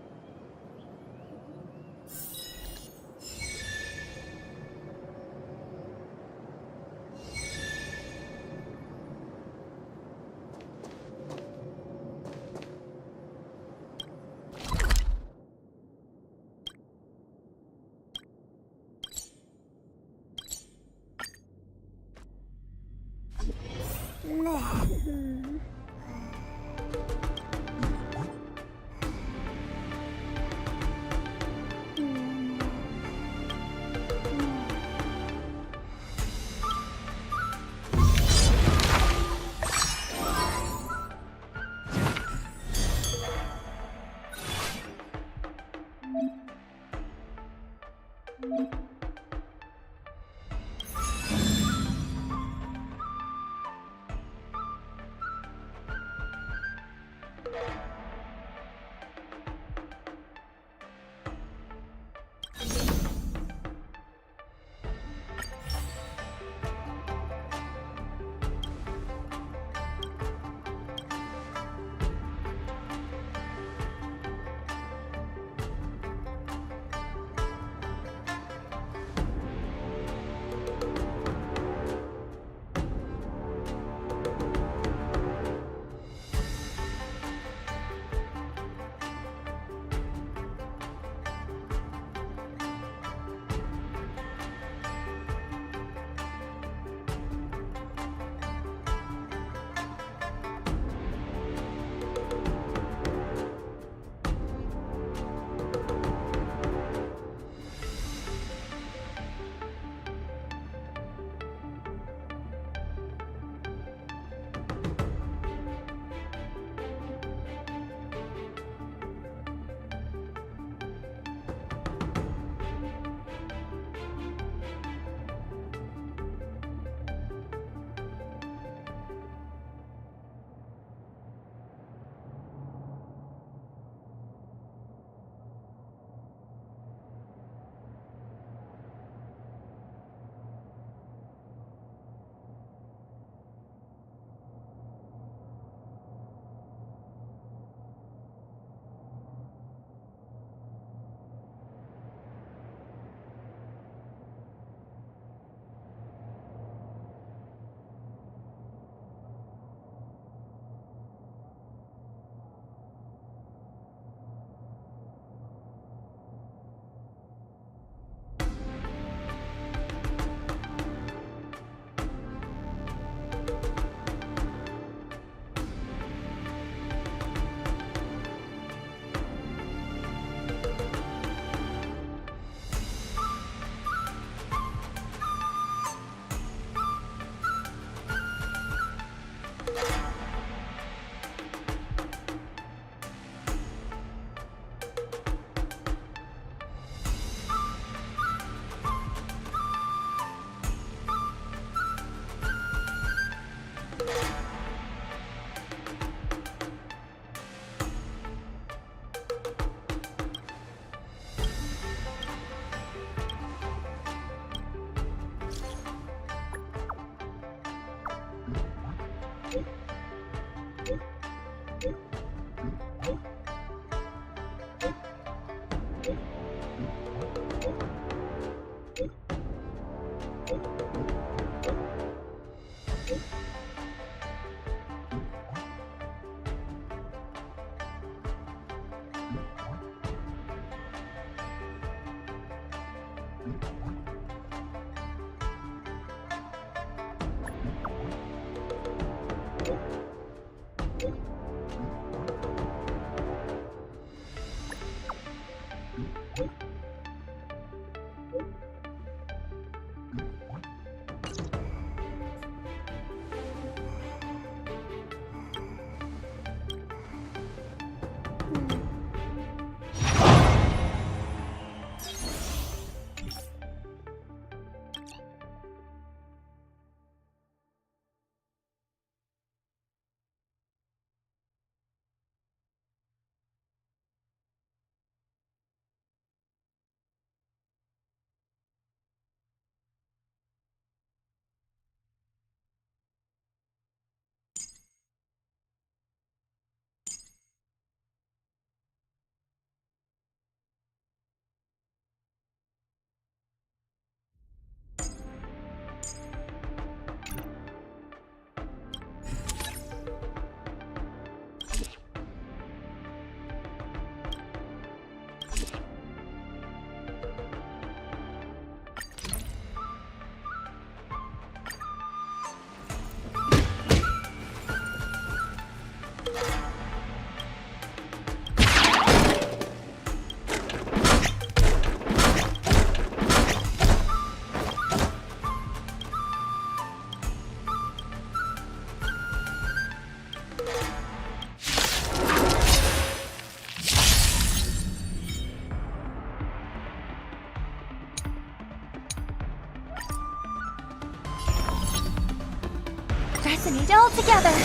Resonate all together.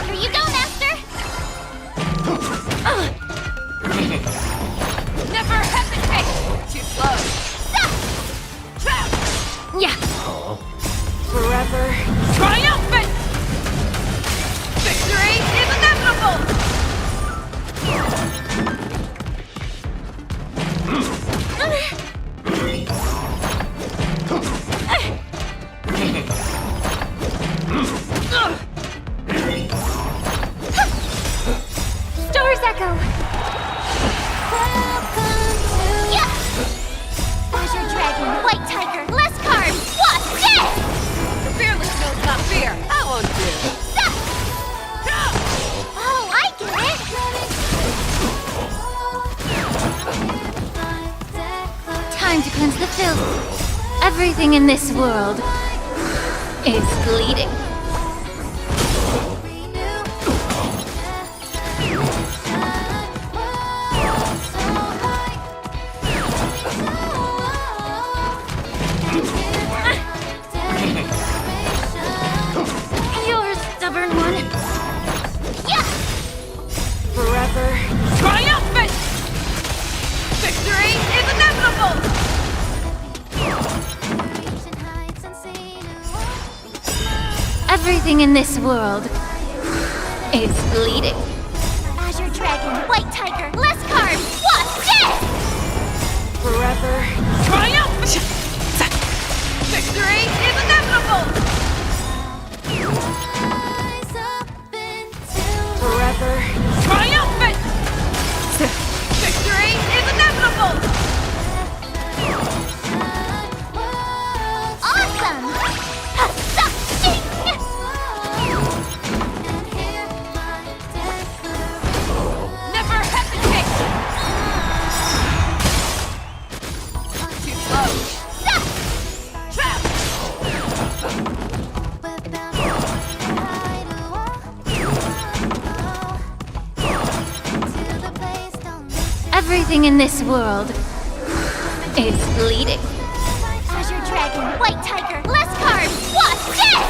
Here you go, Master! Never hesitate! Too close. Trap! Yeah. Forever triumphant! Victory is inevitable! Stars echo. Yeah. Azure dragon, white tiger, less carbs. What? Yes. The fearless knows not fear. I won't do. Oh, I get it. Time to cleanse the filth. Everything in this world is bleeding. You're a stubborn one. Yeah. Forever triumphant! Victory is inevitable! Everything in this world is bleeding. Azure dragon, white tiger, less carbs. What? Yes. Forever triumphant! Victory is inevitable! Forever triumphant! Victory is inevitable! Awesome. Never hesitate! Too close. Trap! Everything in this world is bleeding. Azure dragon, white tiger, less carbs. What? Yes.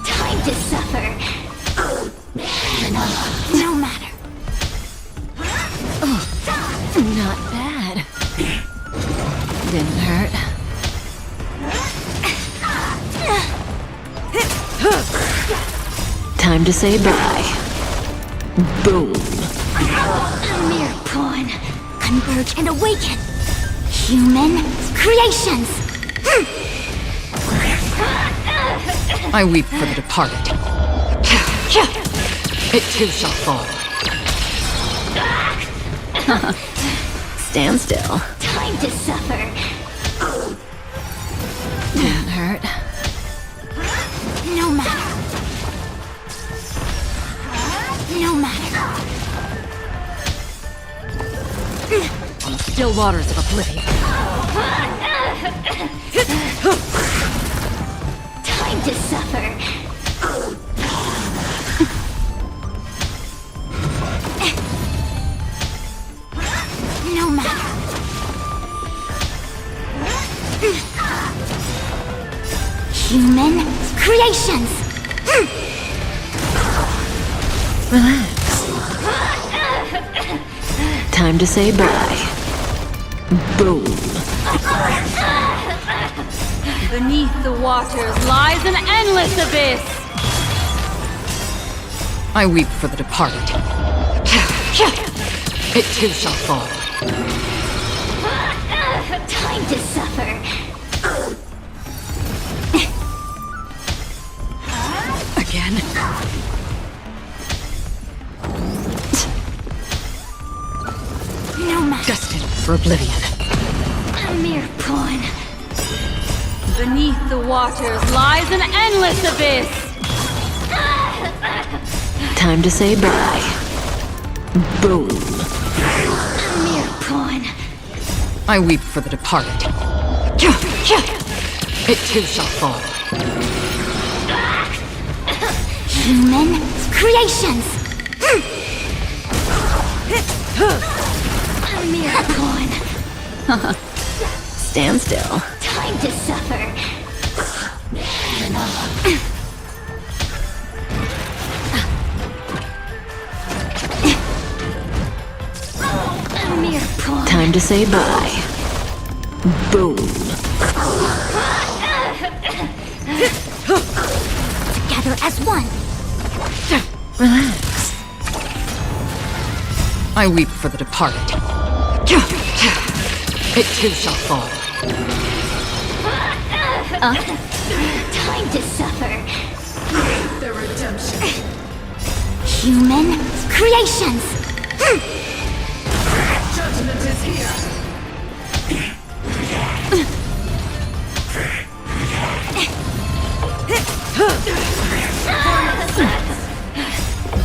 Time to suffer. No matter. Not bad. Didn't hurt. Time to say bye. Boom. A mere pawn. Converge and awaken. Human creations. I weep for the departed. It too shall fall. Stand still. Time to suffer. Didn't hurt. No matter. No matter. On the still waters of oblivion. Time to suffer. No matter. Human creations. Relax. Time to say bye. Boom. Beneath the waters lies an endless abyss. I weep for the departed. It too shall fall. Time to suffer. Again. No matter. Destined for oblivion. A mere pawn. Beneath the waters lies an endless abyss. Time to say bye. Boom. A mere pawn. I weep for the departed. It too shall fall. Human creations. A mere pawn. Stand still. Time to suffer. A mere pawn. Time to say bye. Boom. Together as one. Relax. I weep for the departed. It too shall fall. Time to suffer. The redemption. Human creations. Judgment is here.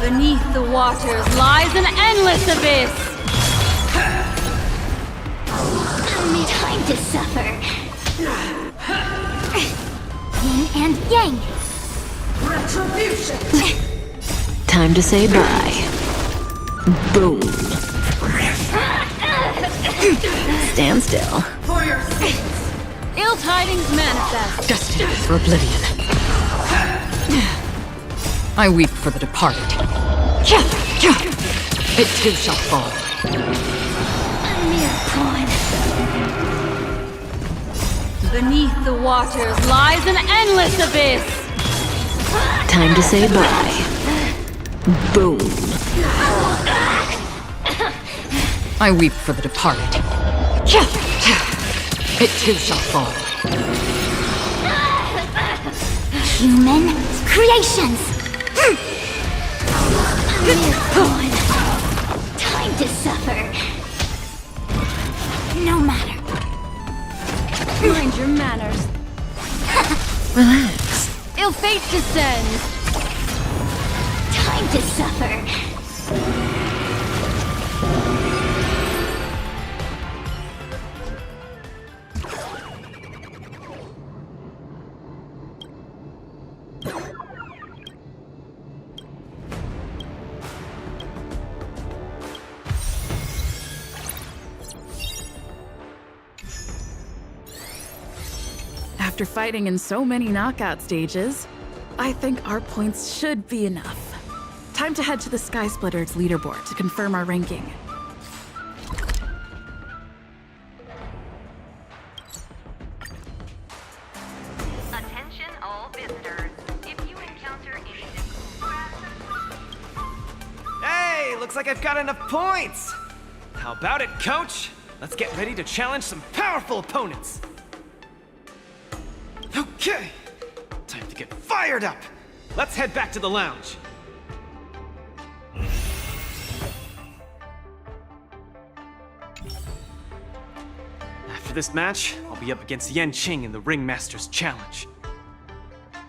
Beneath the waters lies an endless abyss. Time to suffer. Yin and yang. Retribution. Time to say bye. Boom. Stand still. For your sins. Ill tidings manifest. Destined for oblivion. I weep for the departed. It too shall fall. A mere pawn. Beneath the waters lies an endless abyss. Time to say bye. Boom. I weep for the departed. It too shall fall. Human creations. A mere pawn. Time to suffer. No matter. Mind your manners. Relax. Ill fate descends. Time going to suffer. After fighting in so many knockout stages, I think our points should be enough. Time to head to the Sky Splitters leaderboard to confirm our ranking. Attention all visitors. If you encounter any difficulties... Hey, looks like I've got enough points! How about it, coach? Let's get ready to challenge some powerful opponents! Okay, time to get fired up! Let's head back to the lounge. After this match, I'll be up against Yen Qing in the Ringmaster's Challenge.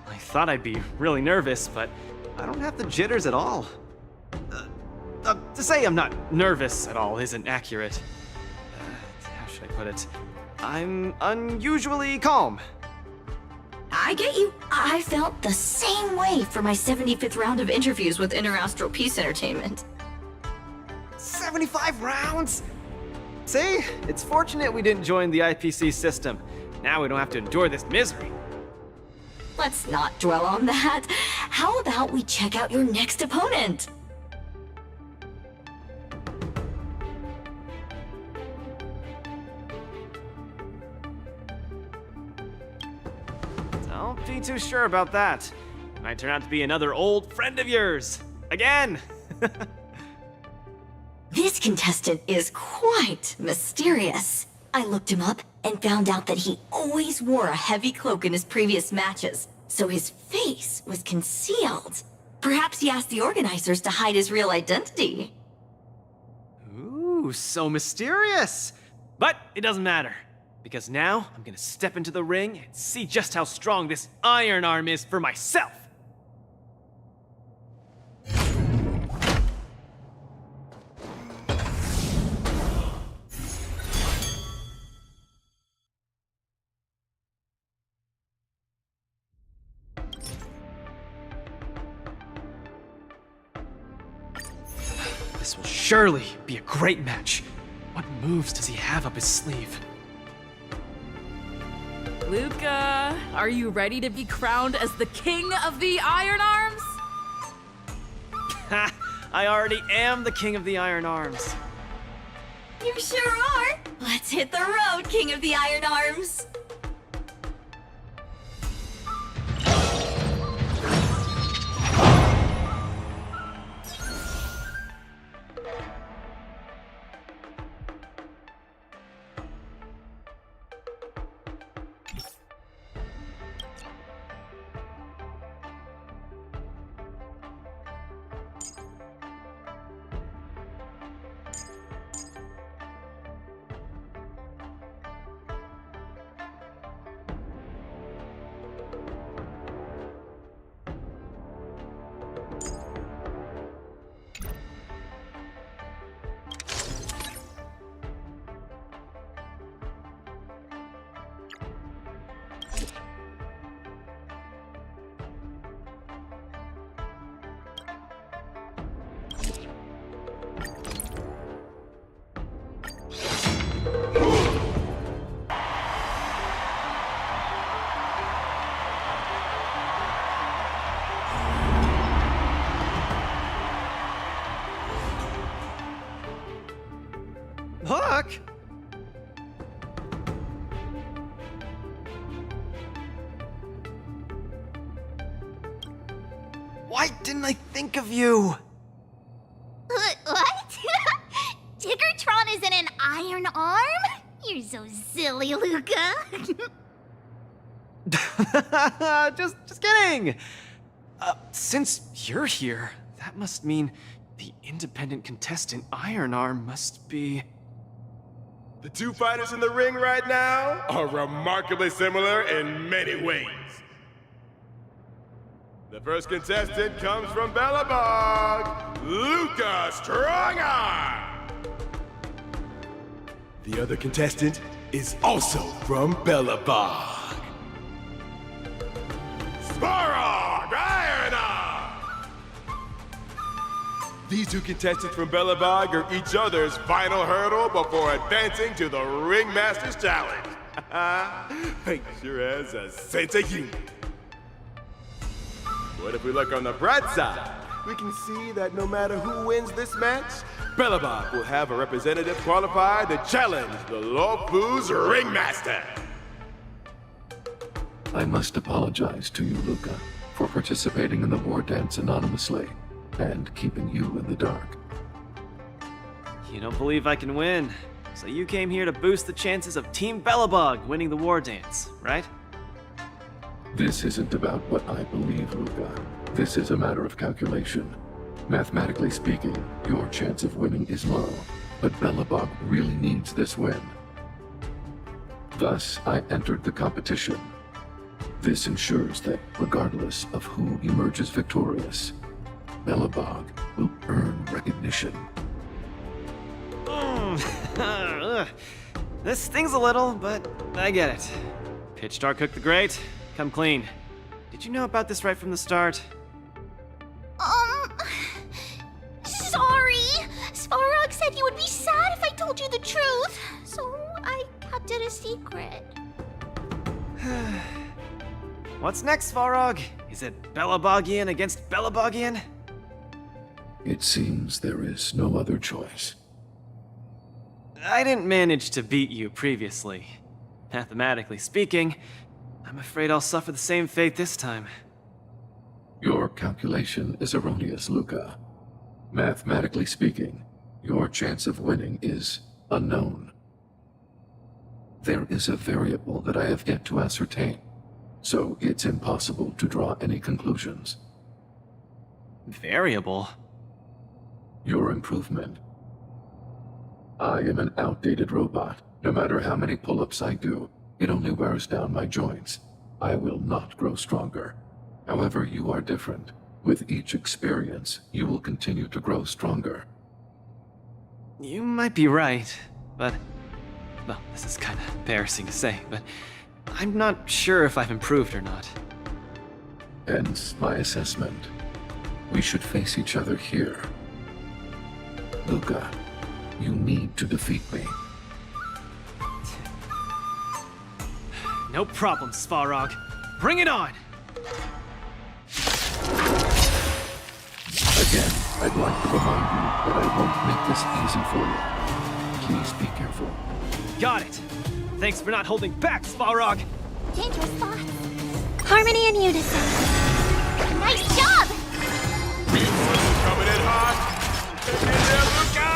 I thought I'd be really nervous, but I don't have the jitters at all. To say I'm not nervous at all isn't accurate. How should I put it? I'm unusually calm. I get you. I felt the same way for my 75th round of interviews with Interastral Peace Entertainment. 75 rounds? See? It's fortunate we didn't join the IPC system. Now we don't have to endure this misery. Let's not dwell on that. How about we check out your next opponent? Don't be too sure about that. Might turn out to be another old friend of yours. Again! This contestant is quite mysterious. I looked him up and found out that he always wore a heavy cloak in his previous matches, so his face was concealed. Perhaps he asked the organizers to hide his real identity. Ooh, so mysterious! But it doesn't matter, because now I'm gonna step into the ring and see just how strong this iron arm is for myself! This will surely be a great match. What moves does he have up his sleeve? Luca, are you ready to be crowned as the king of the Iron Arms? Ha! I already am the king of the Iron Arms. You sure are. Let's hit the road, King of the Iron Arms. Look! Why didn't I think of you? What? Tiggertron is in an iron arm? You're so silly, Luca. just kidding! Since you're here, that must mean the independent contestant Iron Arm must be... The two fighters in the ring right now are remarkably similar in many ways. The first contestant comes from Belobog, Luca Strongarm. The other contestant is also from Belobog, Svarog Ironar. These two contestants from Belobog are each other's final hurdle before advancing to the Ringmaster's Challenge. Fate sure has a sense of humor. But if we look on the bright side, we can see that no matter who wins this match, Belobog will have a representative qualified to challenge the Lawfu's Ringmaster. I must apologize to you, Luca, for participating in the war dance anonymously and keeping you in the dark. You don't believe I can win, so you came here to boost the chances of Team Belobog winning the war dance, right? This isn't about what I believe, Luca. This is a matter of calculation. Mathematically speaking, your chance of winning is low, but Belobog really needs this win. Thus, I entered the competition. This ensures that, regardless of who emerges victorious, Belobog will earn recognition. This stings a little, but I get it. Pitch Dark Cook the Great, come clean. Did you know about this right from the start? Sorry! Svarog said you would be sad if I told you the truth, so I kept it a secret. What's next, Svarog? Is it Belobogian against Belobogian? It seems there is no other choice. I didn't manage to beat you previously. Mathematically speaking, I'm afraid I'll suffer the same fate this time. Your calculation is erroneous, Luca. Mathematically speaking, your chance of winning is unknown. There is a variable that I have yet to ascertain, so it's impossible to draw any conclusions. Variable? Your improvement. I am an outdated robot. No matter how many pull-ups I do, it only wears down my joints. I will not grow stronger. However, you are different. With each experience, you will continue to grow stronger. You might be right, but... Well, this is kind of embarrassing to say, but I'm not sure if I've improved or not. Hence my assessment. We should face each other here. Luca, you need to defeat me. No problem, Svarog. Bring it on! Again, I'd like to remind you that I won't make this easy for you. Please be careful. Got it! Thanks for not holding back, Svarog! Dangerous thoughts. Harmony and unison. Nice job! Coming in hot! Get in there, Luca!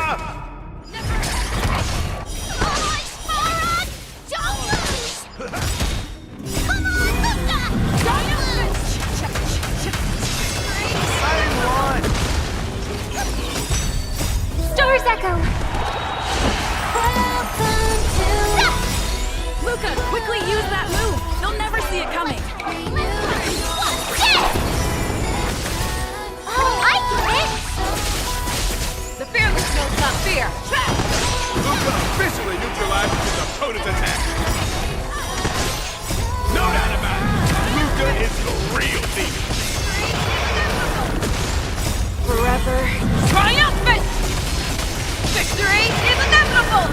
Don't lose! Come on, Luca! Don't lose! Stars echo! Luca, quickly use that move! They'll never see it coming! Oh, I get it! The fearless knows not fear! Luca officially neutralizes his opponent's attack! No doubt about it! Luca is the real demon! Forever triumphant! Victory is inevitable!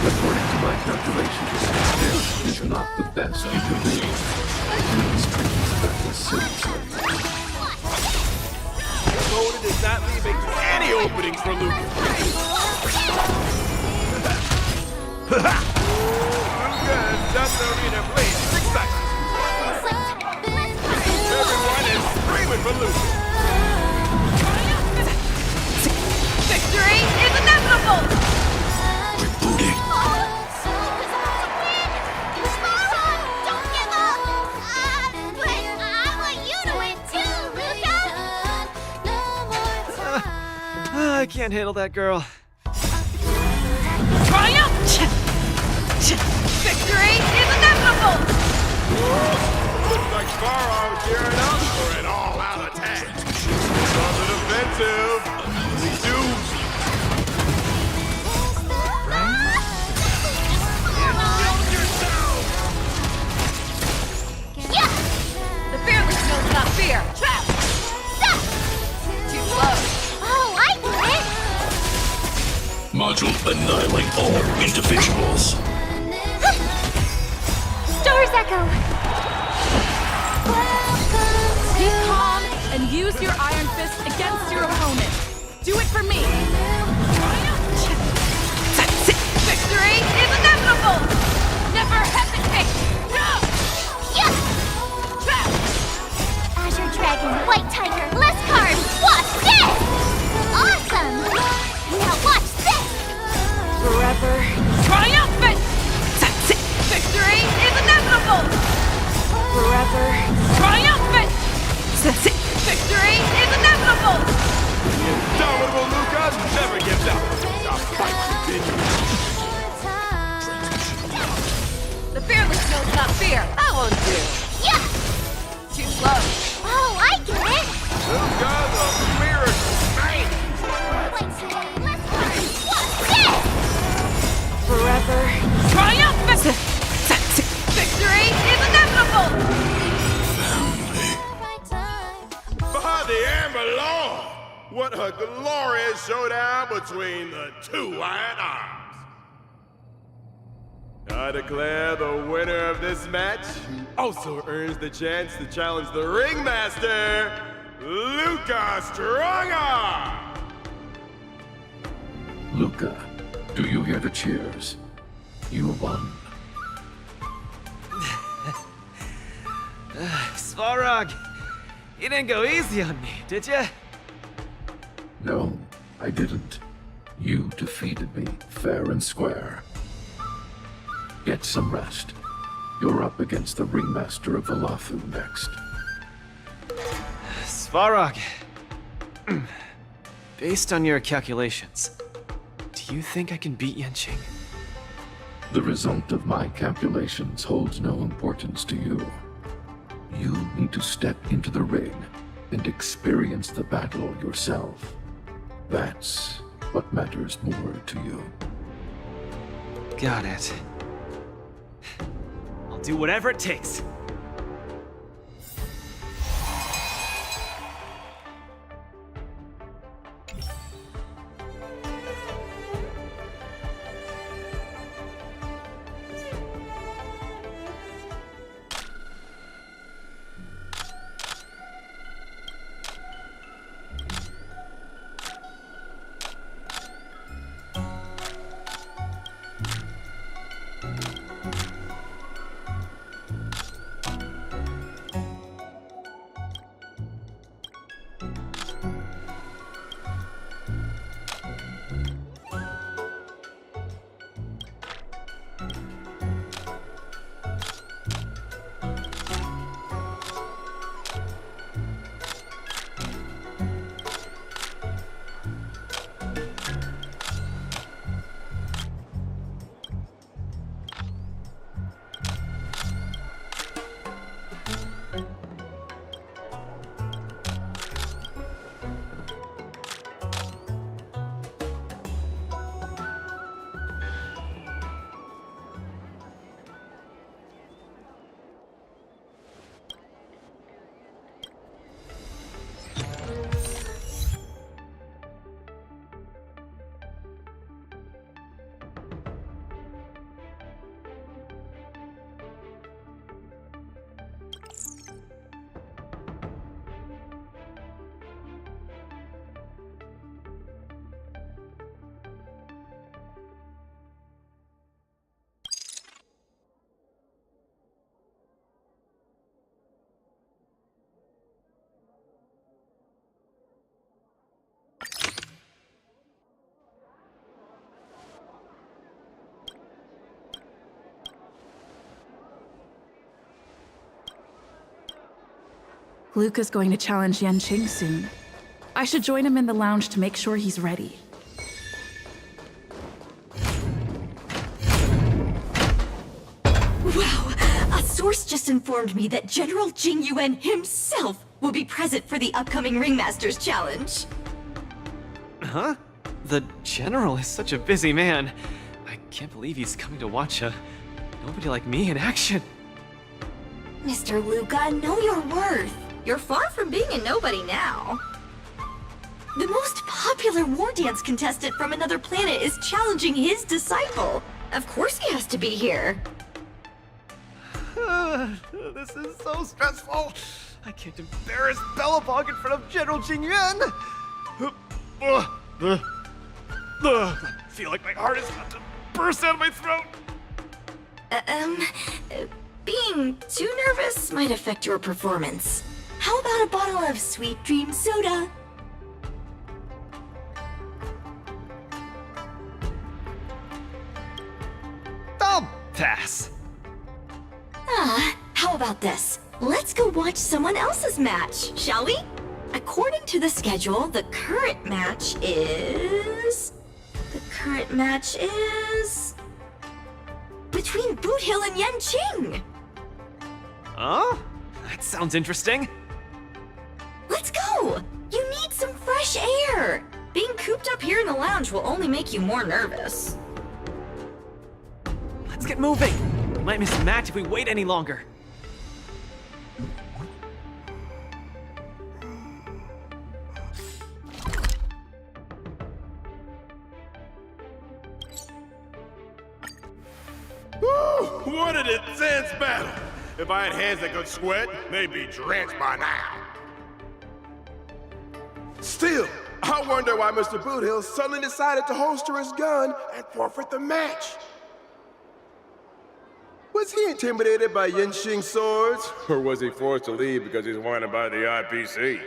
According to my calculations, this is not the best you can do. Please treat this practice seriously. The opponent is not leaving any openings for Luca. Luca has done the arena blazing excitement. Everyone is screaming for Luca. Victory is inevitable! Rebooting. Don't give up! But I want you to win too, Luca! I can't handle that girl. Triumph! Victory is inevitable! Looks like like Svarog gearing up for an all-out attack. On the defensive. We do. Yeah! The fearless knows not fear. Trap! Stop! Too slow. Oh, I get it! Module annihilate all individuals. Stars Echo! Keep calm and use your Iron Fist against your opponent. Do it for me. Victory is inevitable! Never hesitate! No! Yeah! Trap! Azure Dragon, White Tiger, less cards! Watch this! Awesome! Now watch this! Forever. Triumphant! Victory is inevitable! Forever. Triumphant! Victory is inevitable! The indomitable Lucas never gives up. Our fight continues. The fearless knows not fear. That won't do. Yeah! Too slow. Oh, I get it! Lucas, a miracle man. White Tiger, less cards! Watch this! Forever. Triumphant! Victory is inevitable! By the Amber Law! What a glorious showdown between the two Iron Arms. I declare the winner of this match also earns the chance to challenge the ringmaster, Luca Strongarm! Luca, do you hear the cheers? You won. Svarog, you didn't go easy on me, did ya? No, I didn't. You defeated me, fair and square. Get some rest. You're up against the ringmaster of Valathu next. Svarog, based on your calculations, do you think I can beat Yanqing? The result of my calculations holds no importance to you. You need to step into the ring and experience the battle yourself. That's what matters more to you. Got it. I'll do whatever it takes. Luca's going to challenge Yanqing soon. I should join him in the lounge to make sure he's ready. Wow, a source just informed me that General Jing Yuan himself will be present for the upcoming Ringmasters Challenge. Huh? The General is such a busy man. I can't believe he's coming to watch nobody like me in action. Mr. Luca, know your worth. You're far from being a nobody now. The most popular war dance contestant from another planet is challenging his disciple. Of course he has to be here. This is so stressful. I can't embarrass Belobog in front of General Jing Yuan. I feel like my heart is about to burst out of my throat. Being too nervous might affect your performance. How about a bottle of Sweet Dream Soda? I'll pass. How about this? Let's go watch someone else's match, shall we? According to the schedule, the current match is between Boot Hill and Yanqing. Oh? That sounds interesting. Let's go! You need some fresh air! Being cooped up here in the lounge will only make you more nervous. Let's get moving. We might miss the match if we wait any longer. Woo! What an intense battle! If I had hands that could sweat, they'd be drenched by now. Still, I wonder why Mr. Boothill suddenly decided to holster his gun and forfeit the match. Was he intimidated by Yanqing's swords? Or was he forced to leave because he's wanted by the IPC?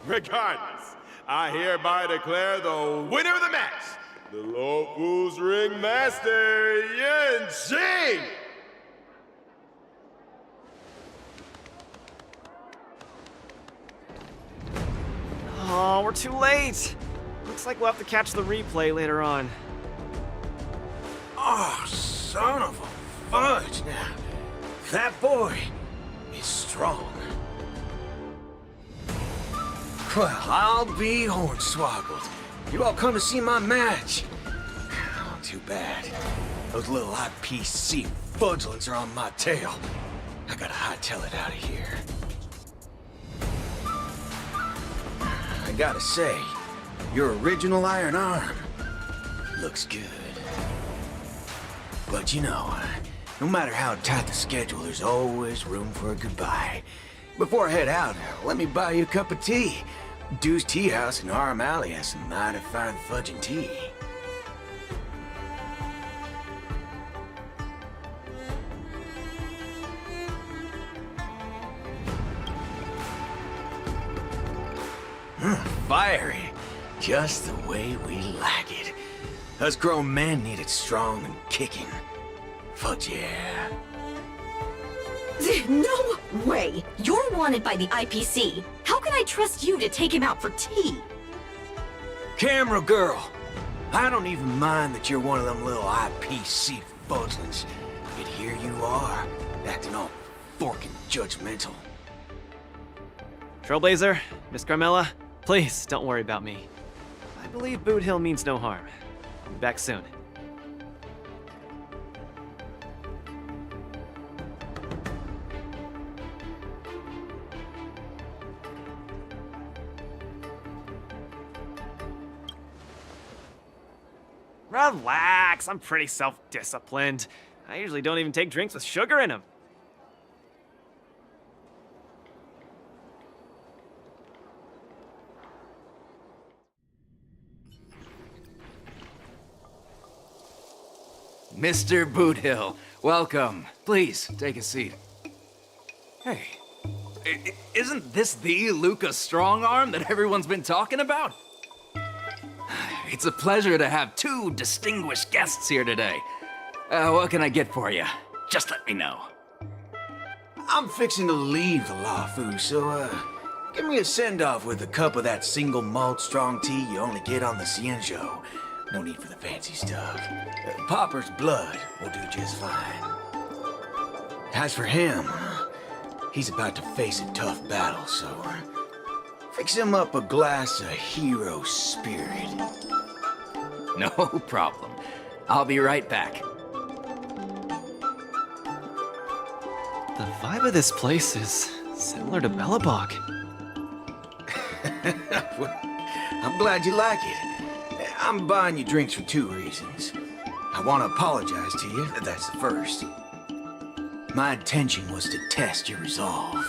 Regardless, I hereby declare the winner of the match, the Luofu's Ringmaster, Yanqing! Oh, we're too late. Looks like we'll have to catch the replay later on. Oh, son of a fudge. Now, that boy is strong. Well, I'll be hornswoggled. You all come to see my match. Oh, too bad. Those little IPC fudgelings are on my tail. I gotta hightail it out of here. I gotta say, your original iron arm looks good. But you know, no matter how tight the schedule, there's always room for a goodbye. Before I head out, let me buy you a cup of tea. Dew's Tea House in Arm Alley has some mighty fine fudging tea. Fiery. Just the way we like it. Us grown men need it strong and kicking. Fudge yeah. No way! You're wanted by the IPC. How can I trust you to take him out for tea? Camera girl, I don't even mind that you're one of them little IPC fudgelings. But here you are, acting all forking judgmental. Trailblazer, Miss Carmella, please don't worry about me. I believe Boot Hill means no harm. I'll be back soon. Relax, I'm pretty self-disciplined. I usually don't even take drinks with sugar in them. Mr. Boothill, welcome. Please, take a seat. Hey, isn't this the Luca Strongarm that everyone's been talking about? It's a pleasure to have two distinguished guests here today. What can I get for you? Just let me know. I'm fixing to leave the Luofu, so, give me a send-off with a cup of that single malt strong tea you only get on the Xianzhou. No need for the fancy stuff. Popper's blood will do just fine. As for him, he's about to face a tough battle, so fix him up a glass of hero spirit. No problem. I'll be right back. The vibe of this place is similar to Belobog. I'm glad you like it. I'm buying you drinks for 2 reasons. I want to apologize to you, that's the first. My intention was to test your resolve,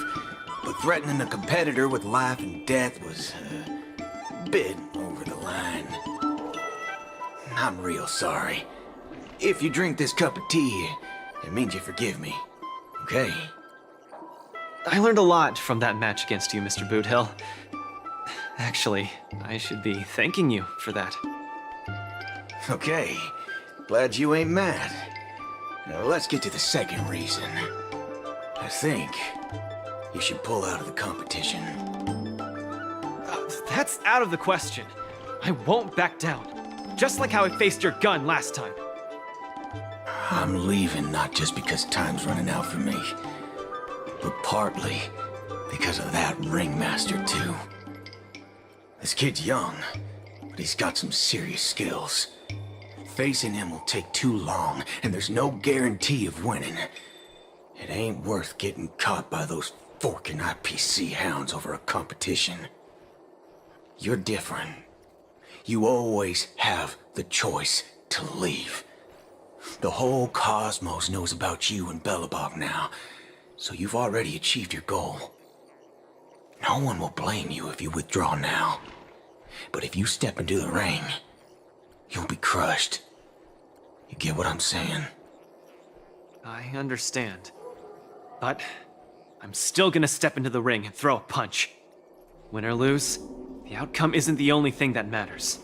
but threatening a competitor with life and death was a bit over the line. I'm real sorry. If you drink this cup of tea, it means you forgive me. Okay? I learned a lot from that match against you, Mr. Boothill. Actually, I should be thanking you for that. Okay. Glad you ain't mad. Now let's get to the second reason. I think you should pull out of the competition. That's out of the question. I won't back down. Just like how I faced your gun last time. I'm leaving not just because time's running out for me, but partly because of that ringmaster too. This kid's young, but he's got some serious skills. Facing him will take too long, and there's no guarantee of winning. It ain't worth getting caught by those forking IPC hounds over a competition. You're different. You always have the choice to leave. The whole cosmos knows about you and Belobog now, so you've already achieved your goal. No one will blame you if you withdraw now. But if you step into the ring, you'll be crushed. You get what I'm saying? I understand. But I'm still gonna step into the ring and throw a punch. Win or lose, the outcome isn't the only thing that matters.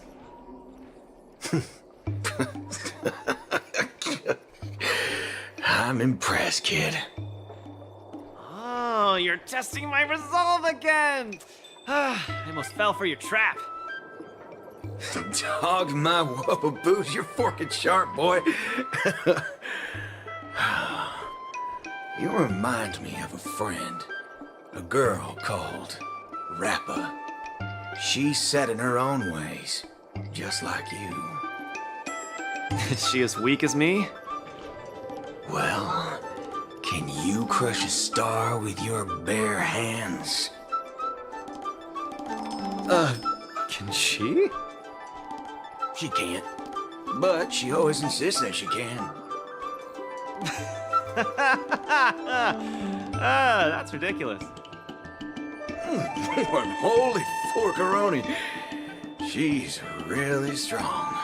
I'm impressed, kid. Oh, you're testing my resolve again! I almost fell for your trap. Dogs my whoa-boos, you're forking sharp, boy. You remind me of a friend. A girl called Rappa. She's set in her own ways, just like you. Is she as weak as me? Well, can you crush a star with your bare hands? Can she? She can't. But she always insists that she can. That's ridiculous. Holy forkaroni. She's really strong.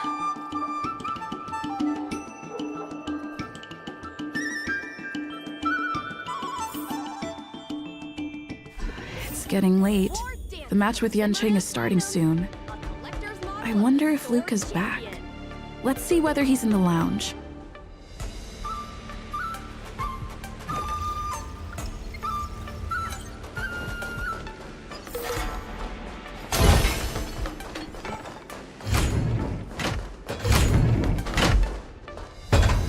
It's getting late. The match with Yanqing is starting soon. I wonder if Luke is back. Let's see whether he's in the lounge.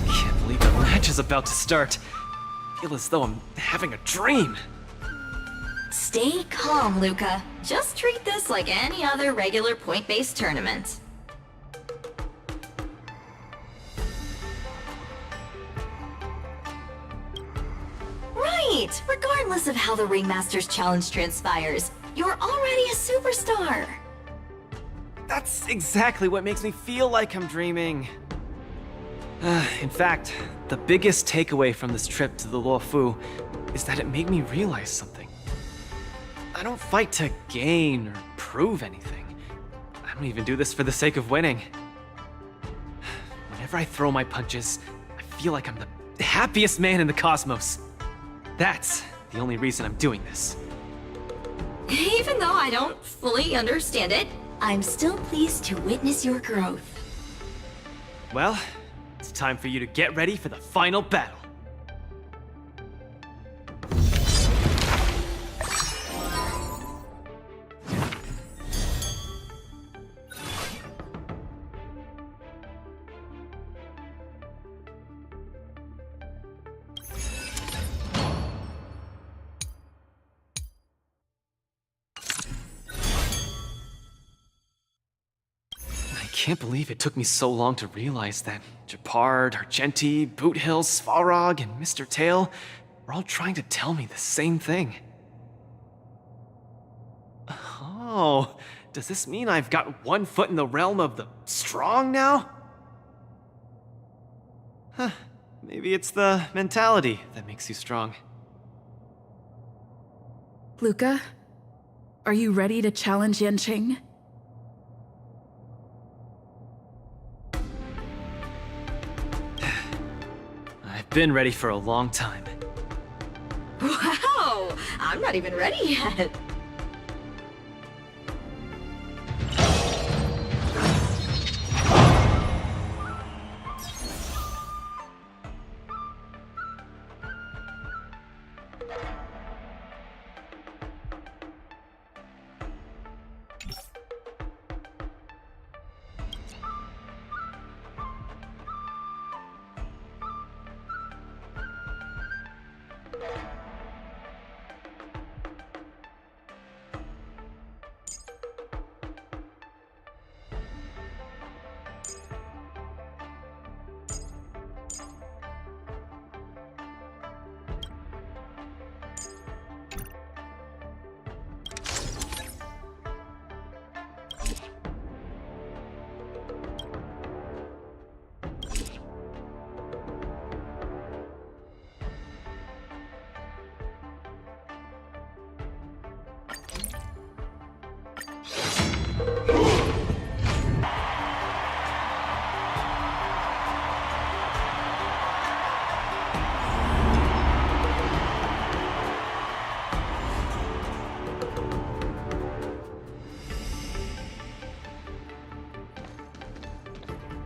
Can't believe the match is about to start. I feel as though I'm having a dream. Stay calm, Luca. Just treat this like any other regular point-based tournament. Right! Regardless of how the Ringmaster's Challenge transpires, you're already a superstar! That's exactly what makes me feel like I'm dreaming. In fact, the biggest takeaway from this trip to the Luofu is that it made me realize something. I don't fight to gain or prove anything. I don't even do this for the sake of winning. Whenever I throw my punches, I feel like I'm the happiest man in the cosmos. That's the only reason I'm doing this. Even though I don't fully understand it, I'm still pleased to witness your growth. Well, it's time for you to get ready for the final battle. can't believe it took me so long to realize that Gepard, Argenti, Boothill, Svarog, and Mr. Tail were all trying to tell me the same thing. Oh, does this mean I've got one foot in the realm of the strong now? Huh, maybe it's the mentality that makes you strong. Luca, are you ready to challenge Yanqing? I've been ready for a long time. Wow! I'm not even ready yet.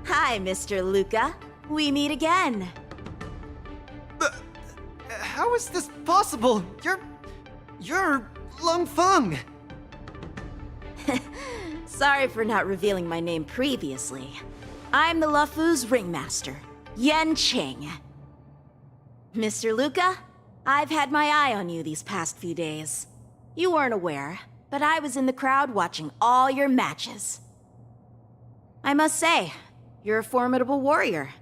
Hi, Mr. Luca. We meet again. How is this possible? You're Lung Feng. Sorry for not revealing my name previously. I'm the Luofu's ringmaster, Yanqing. Mr. Luca, I've had my eye on you these past few days. You weren't aware, but I was in the crowd watching all your matches. I must say, you're a formidable warrior.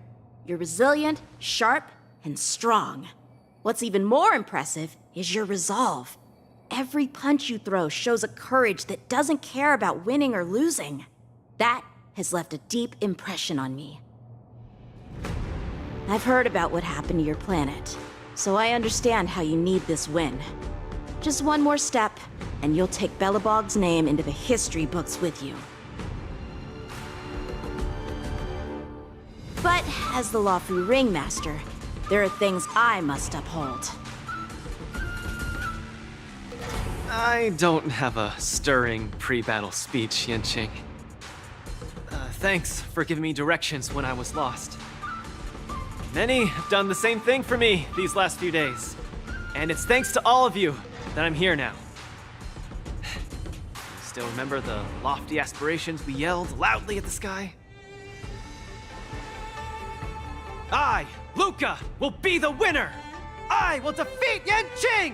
You're resilient, sharp, and strong. What's even more impressive is your resolve. Every punch you throw shows a courage that doesn't care about winning or losing. That has left a deep impression on me. I've heard about what happened to your planet, so I understand how you need this win. Just one more step, and you'll take Belobog's name into the history books with you. But as the Luofu ringmaster, there are things I must uphold. I don't have a stirring pre-battle speech, Yanqing. Thanks for giving me directions when I was lost. Many have done the same thing for me these last few days. And it's thanks to all of you that I'm here now. Still remember the lofty aspirations we yelled loudly at the sky? I, Luca, will be the winner! I will defeat Yanqing!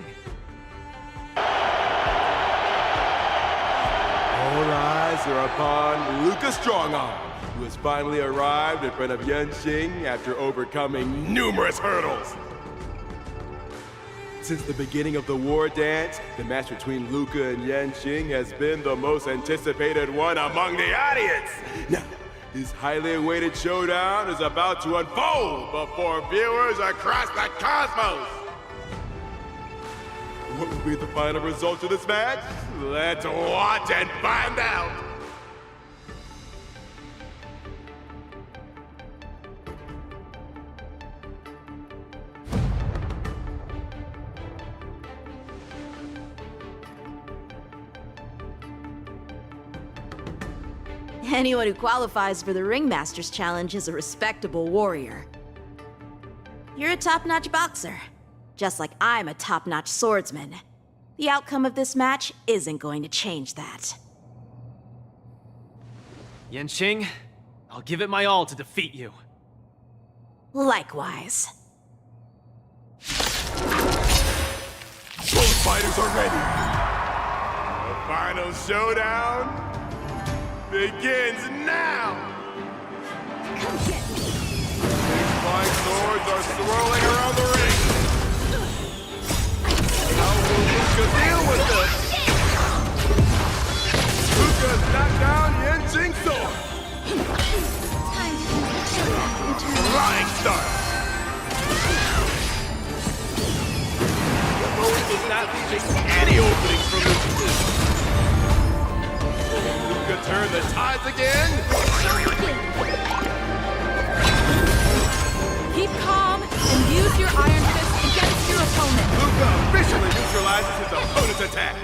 All eyes are upon Luca Strongarm, who has finally arrived in front of Yanqing after overcoming numerous hurdles. Since the beginning of the war dance, the match between Luca and Yanqing has been the most anticipated one among the audience. Now, this highly awaited showdown is about to unfold before viewers across the cosmos. What will be the final result of this match? Let's watch and find out! Anyone who qualifies for the Ringmaster's Challenge is a respectable warrior. You're a top-notch boxer, just like I'm a top-notch swordsman. The outcome of this match isn't going to change that. Yanqing, I'll give it my all to defeat you. Likewise. Both fighters are ready. The final showdown begins now! Come get me! Big flying swords are swirling around the ring! How will Luca deal with this? Luca's knocked down Yen Qing's sword! Flying start! The opponent is not leaving any openings for Luca. Luca turn the tides again? Keep calm and use your Iron Fist against your opponent. Luca officially neutralizes his opponent's attack.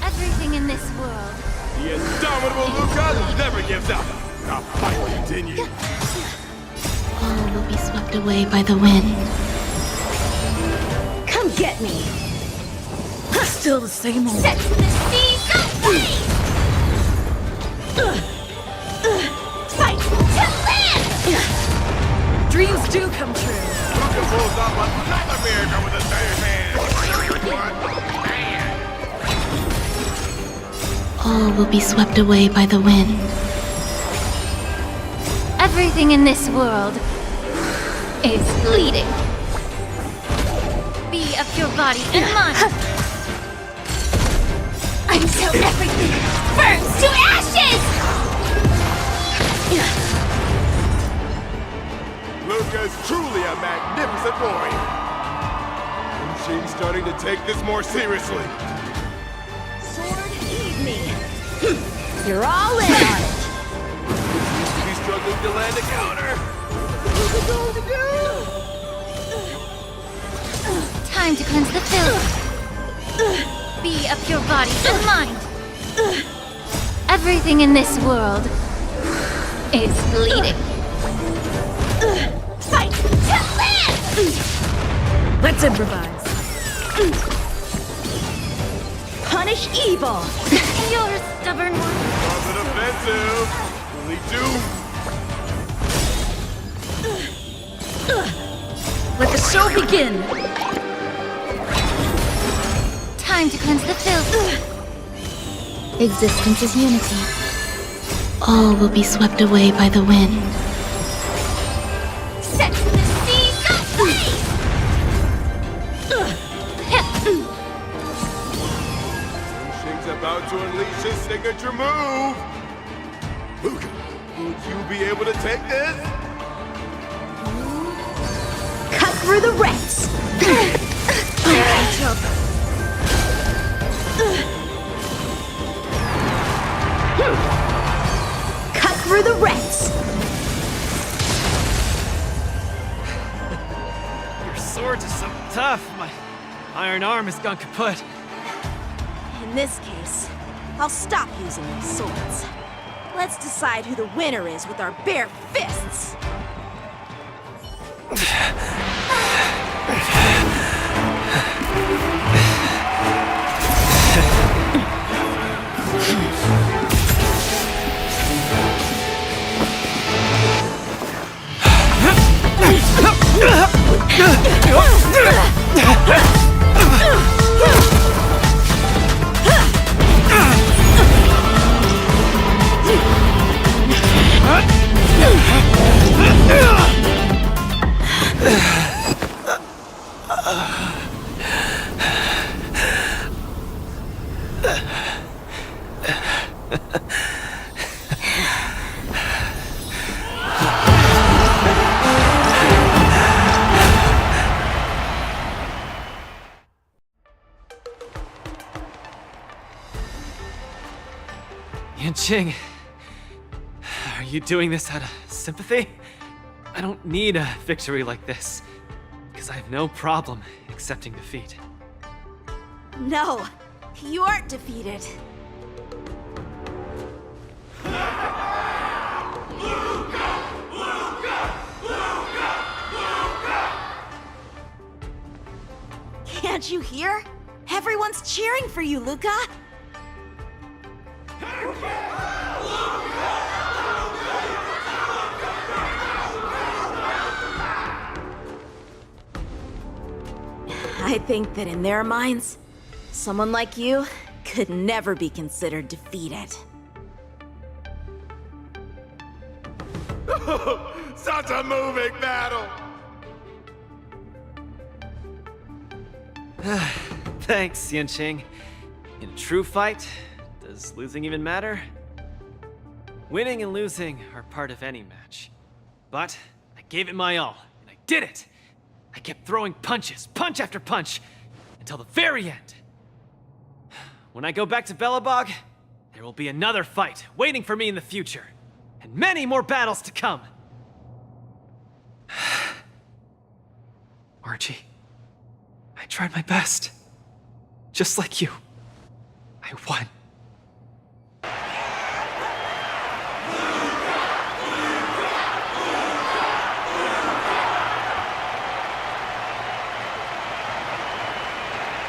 Everything in this world. The indomitable Luca never gives up. The fight continues. All will be swept away by the wind. Come get me! Still the same old. Set to the sea, go free! Fight to land! Dreams do come true. Luca pulls off another miracle with his bare hands. What a man! All will be swept away by the wind. Everything in this world is bleeding. Be of your body and mind. Until everything burns to ashes! Luca's truly a magnificent warrior. And she's starting to take this more seriously. Sword, heed me. You're all in on it. He's struggling to land a counter. What's he going to do? Time to cleanse the filth. Be of your body and mind. Everything in this world is bleeding. Fight to land! Let's improvise. Punish evil! You're a stubborn one. On the defensive. Only two. Let the show begin. Time to cleanse the filth. Existence is unity. All will be swept away by the wind. Set to the sea, go free! Shing's about to unleash his signature move. Luca, will you be able to take this? Cut through the ranks! Cut through the ranks! Your swords are so tough. My iron arm has gone kaput. In this case, I'll stop using these swords. Let's decide who the winner is with our bare fists. Yanqing, are you doing this out of sympathy? I don't need a victory like this, because I have no problem accepting defeat. No, you aren't defeated. Can't you hear? Everyone's cheering for you, Luca! I think that in their minds, someone like you could never be considered defeated. Such a moving battle! Thanks, Yanqing. In a true fight, does losing even matter? Winning and losing are part of any match. But I gave it my all, and I did it! I kept throwing punches, punch after punch, until the very end. When I go back to Belobog, there will be another fight waiting for me in the future, and many more battles to come. Archie, I tried my best. Just like you. I won.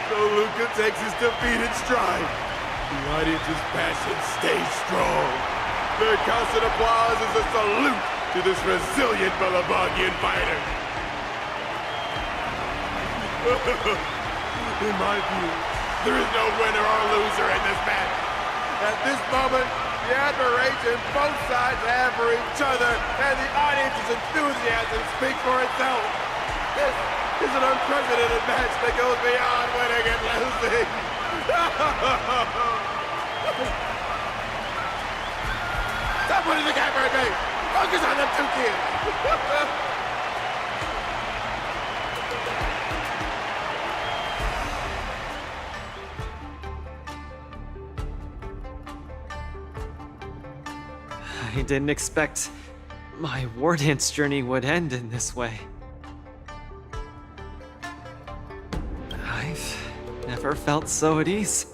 So Luca takes his defeat in stride. The audience's passion stays strong. Their constant applause is a salute to this resilient Belabogian fighter. In my view, there is no winner or loser in this match. At this moment, the admiration both sides have for each other and the audience's enthusiasm speaks for itself. This is an unprecedented match that goes beyond winning and losing. Stop putting the camera at me! Focus on them two kids! I didn't expect my wardance journey would end in this way. I've never felt so at ease.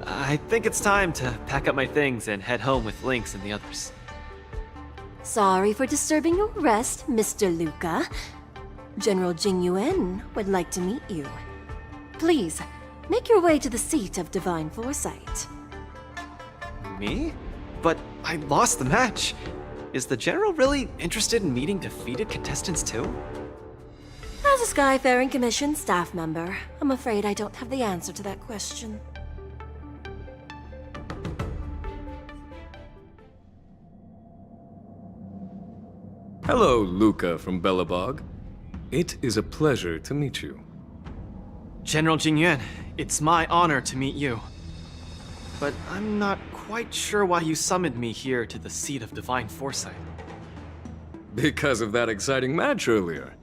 I think it's time to pack up my things and head home with Lynx and the others. Sorry for disturbing your rest, Mr. Luca. General Jing Yuan would like to meet you. Please, make your way to the seat of Divine Foresight. Me? But I lost the match. Is the General really interested in meeting defeated contestants too? As a Skyfaring Commission staff member, I'm afraid I don't have the answer to that question. Hello, Luca from Belobog. It is a pleasure to meet you. General Jingyuan, it's my honor to meet you. But I'm not quite sure why you summoned me here to the seat of Divine Foresight. Because of that exciting match earlier.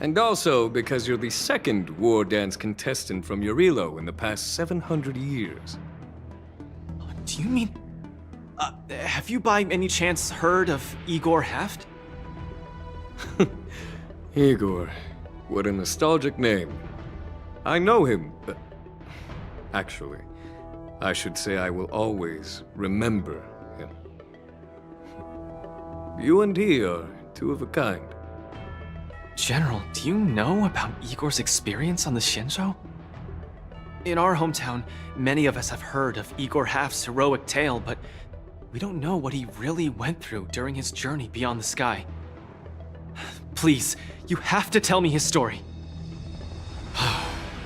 And also because you're the second war dance contestant from Urilo in the past 700 years. Do you mean... have you by any chance heard of Igor Haft? Igor, what a nostalgic name. I know him, but... Actually, I should say I will always remember him. You and he are two of a kind. General, do you know about Igor's experience on the Xianzhou? In our hometown, many of us have heard of Igor Haft's heroic tale, but we don't know what he really went through during his journey beyond the sky. Please, you have to tell me his story.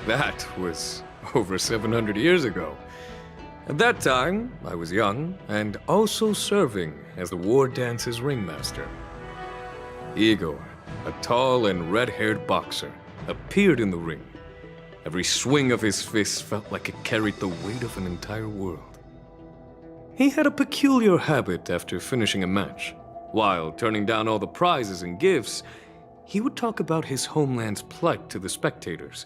That was over 700 years ago. At that time, I was young and also serving as the war dance's ringmaster. Igor, a tall and red-haired boxer, appeared in the ring. Every swing of his fist felt like it carried the weight of an entire world. He had a peculiar habit after finishing a match. While turning down all the prizes and gifts, he would talk about his homeland's plight to the spectators,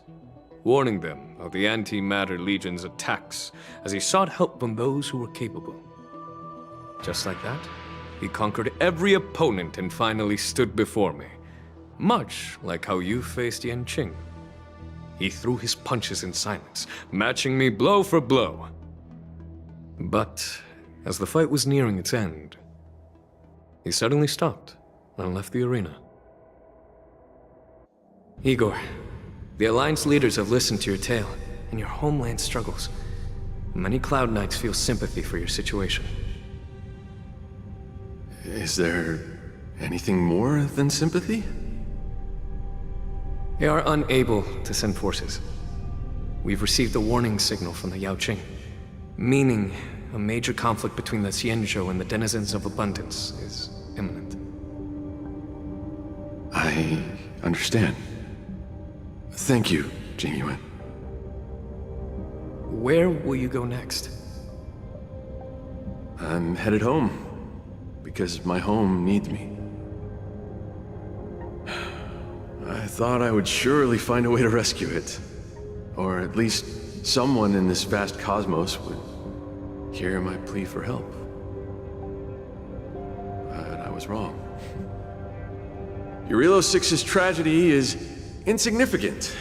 warning them of the Antimatter Legion's attacks as he sought help from those who were capable. Just like that, he conquered every opponent and finally stood before me, much like how you faced Yanqing. He threw his punches in silence, matching me blow for blow. But as the fight was nearing its end, he suddenly stopped and left the arena. Igor, the Alliance leaders have listened to your tale and your homeland struggles. Many Cloud Knights feel sympathy for your situation. Is there anything more than sympathy? They are unable to send forces. We've received a warning signal from the Yaoqing, meaning a major conflict between the Xianzhou and the denizens of Abundance is imminent. I understand. Thank you, Jingyuan. Where will you go next? I'm headed home, because my home needs me. I thought I would surely find a way to rescue it. Or at least someone in this vast cosmos would hear my plea for help. But I was wrong. Eurilo 6's tragedy is insignificant.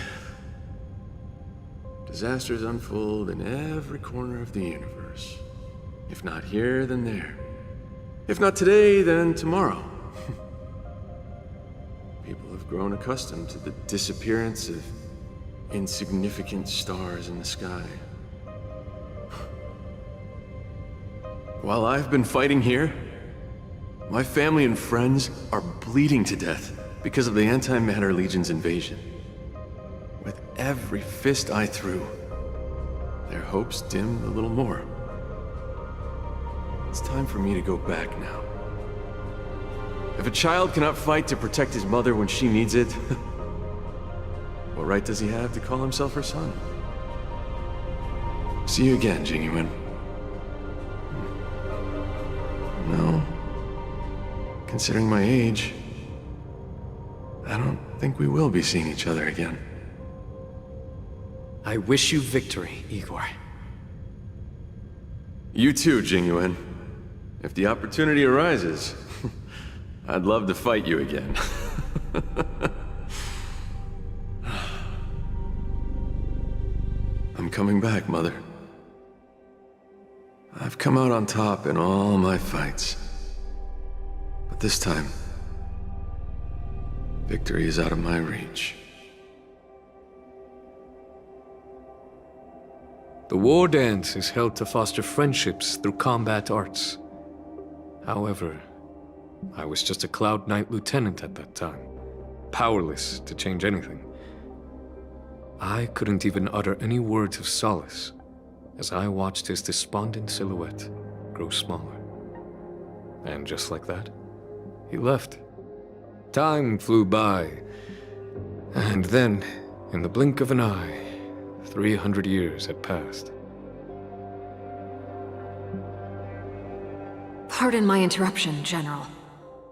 Disasters unfold in every corner of the universe. If not here, then there. If not today, then tomorrow. People have grown accustomed to the disappearance of insignificant stars in the sky. While I've been fighting here, my family and friends are bleeding to death because of the Antimatter Legion's invasion. With every fist I threw, their hopes dimmed a little more. It's time for me to go back now. If a child cannot fight to protect his mother when she needs it, what right does he have to call himself her son? See you again, Jingyuan. No. Considering my age, I don't think we will be seeing each other again. I wish you victory, Igor. You too, Jingyuan. If the opportunity arises, I'd love to fight you again. I'm coming back, Mother. I've come out on top in all my fights. But this time, victory is out of my reach. The war dance is held to foster friendships through combat arts. However, I was just a Cloud Knight lieutenant at that time, powerless to change anything. I couldn't even utter any words of solace as I watched his despondent silhouette grow smaller. And just like that, he left. Time flew by, and then, in the blink of an eye, 300 years had passed. Pardon my interruption, General.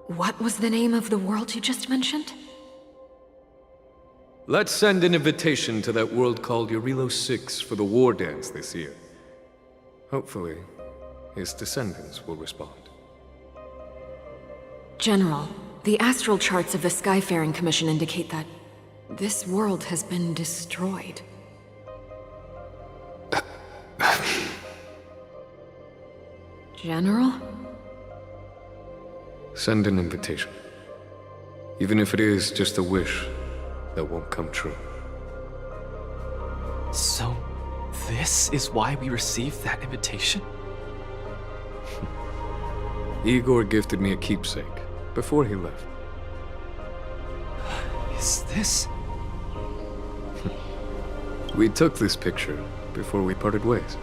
What was the name of the world you just mentioned? Let's send an invitation to that world called Eurilo 6 for the war dance this year. Hopefully, his descendants will respond. General, the astral charts of the Skyfaring Commission indicate that this world has been destroyed. General? Send an invitation. Even if it is just a wish that won't come true. So, this is why we received that invitation? Igor gifted me a keepsake before he left. Is this? We took this picture before we parted ways.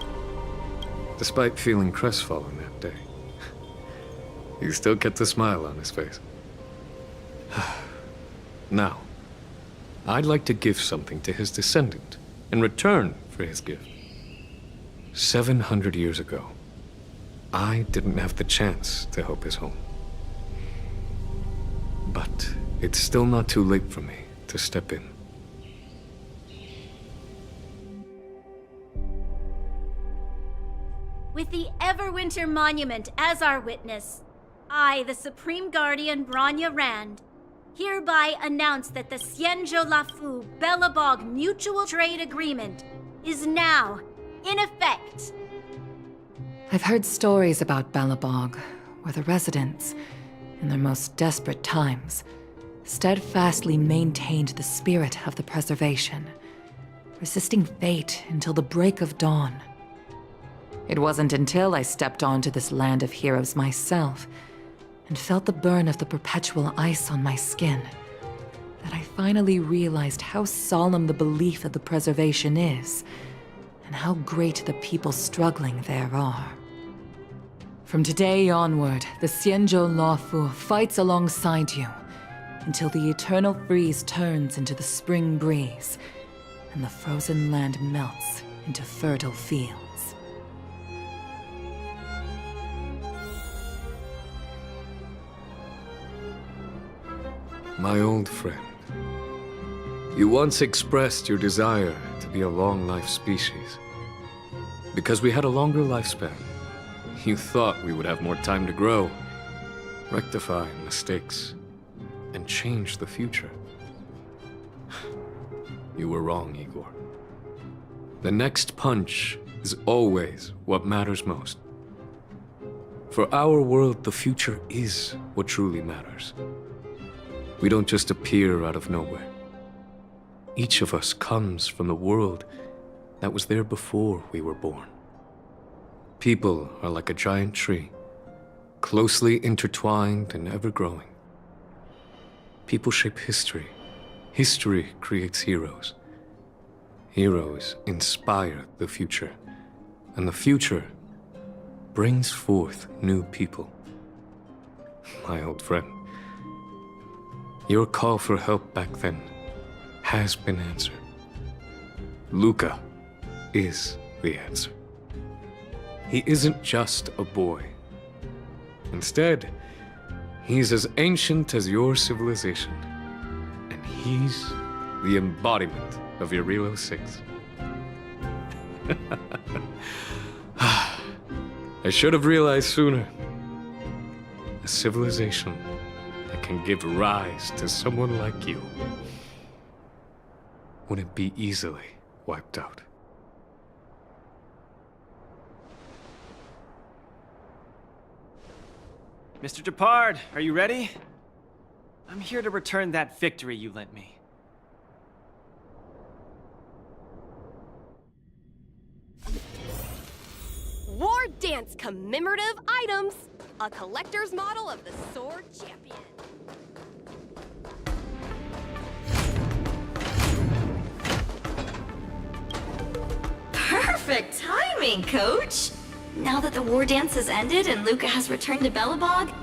Despite feeling crestfallen that day, he still kept a smile on his face. Now, I'd like to give something to his descendant in return for his gift. 700 years ago, I didn't have the chance to help his home. But it's still not too late for me to step in. With the Everwinter Monument as our witness, I, the Supreme Guardian Branya Rand, hereby announce that the Xianzhou Lafu Belobog Mutual Trade Agreement is now in effect. I've heard stories about Belobog, where the residents, in their most desperate times, steadfastly maintained the spirit of the preservation, resisting fate until the break of dawn. It wasn't until I stepped onto this land of heroes myself and felt the burn of the perpetual ice on my skin that I finally realized how solemn the belief of the preservation is and how great the people struggling there are. From today onward, the Xianzhou Lawfu fights alongside you until the eternal freeze turns into the spring breeze and the frozen land melts into fertile fields. My old friend, you once expressed your desire to be a long-life species. Because we had a longer lifespan, you thought we would have more time to grow, rectify mistakes, and change the future. You were wrong, Igor. The next punch is always what matters most. For our world, the future is what truly matters. We don't just appear out of nowhere. Each of us comes from the world that was there before we were born. People are like a giant tree, closely intertwined and ever-growing. People shape history. History creates heroes. Heroes inspire the future, and the future brings forth new people. My old friend, your call for help back then has been answered. Luca is the answer. He isn't just a boy. Instead, he's as ancient as your civilization, and he's the embodiment of Eurilo 6. I should have realized sooner. A civilization that can give rise to someone like you wouldn't be easily wiped out. Mr. Gepard, are you ready? I'm here to return that victory you lent me. War Dance commemorative items. A collector's model of the Sword Champion. Perfect timing, Coach! Now that the war dance has ended and Luca has returned to Belobog,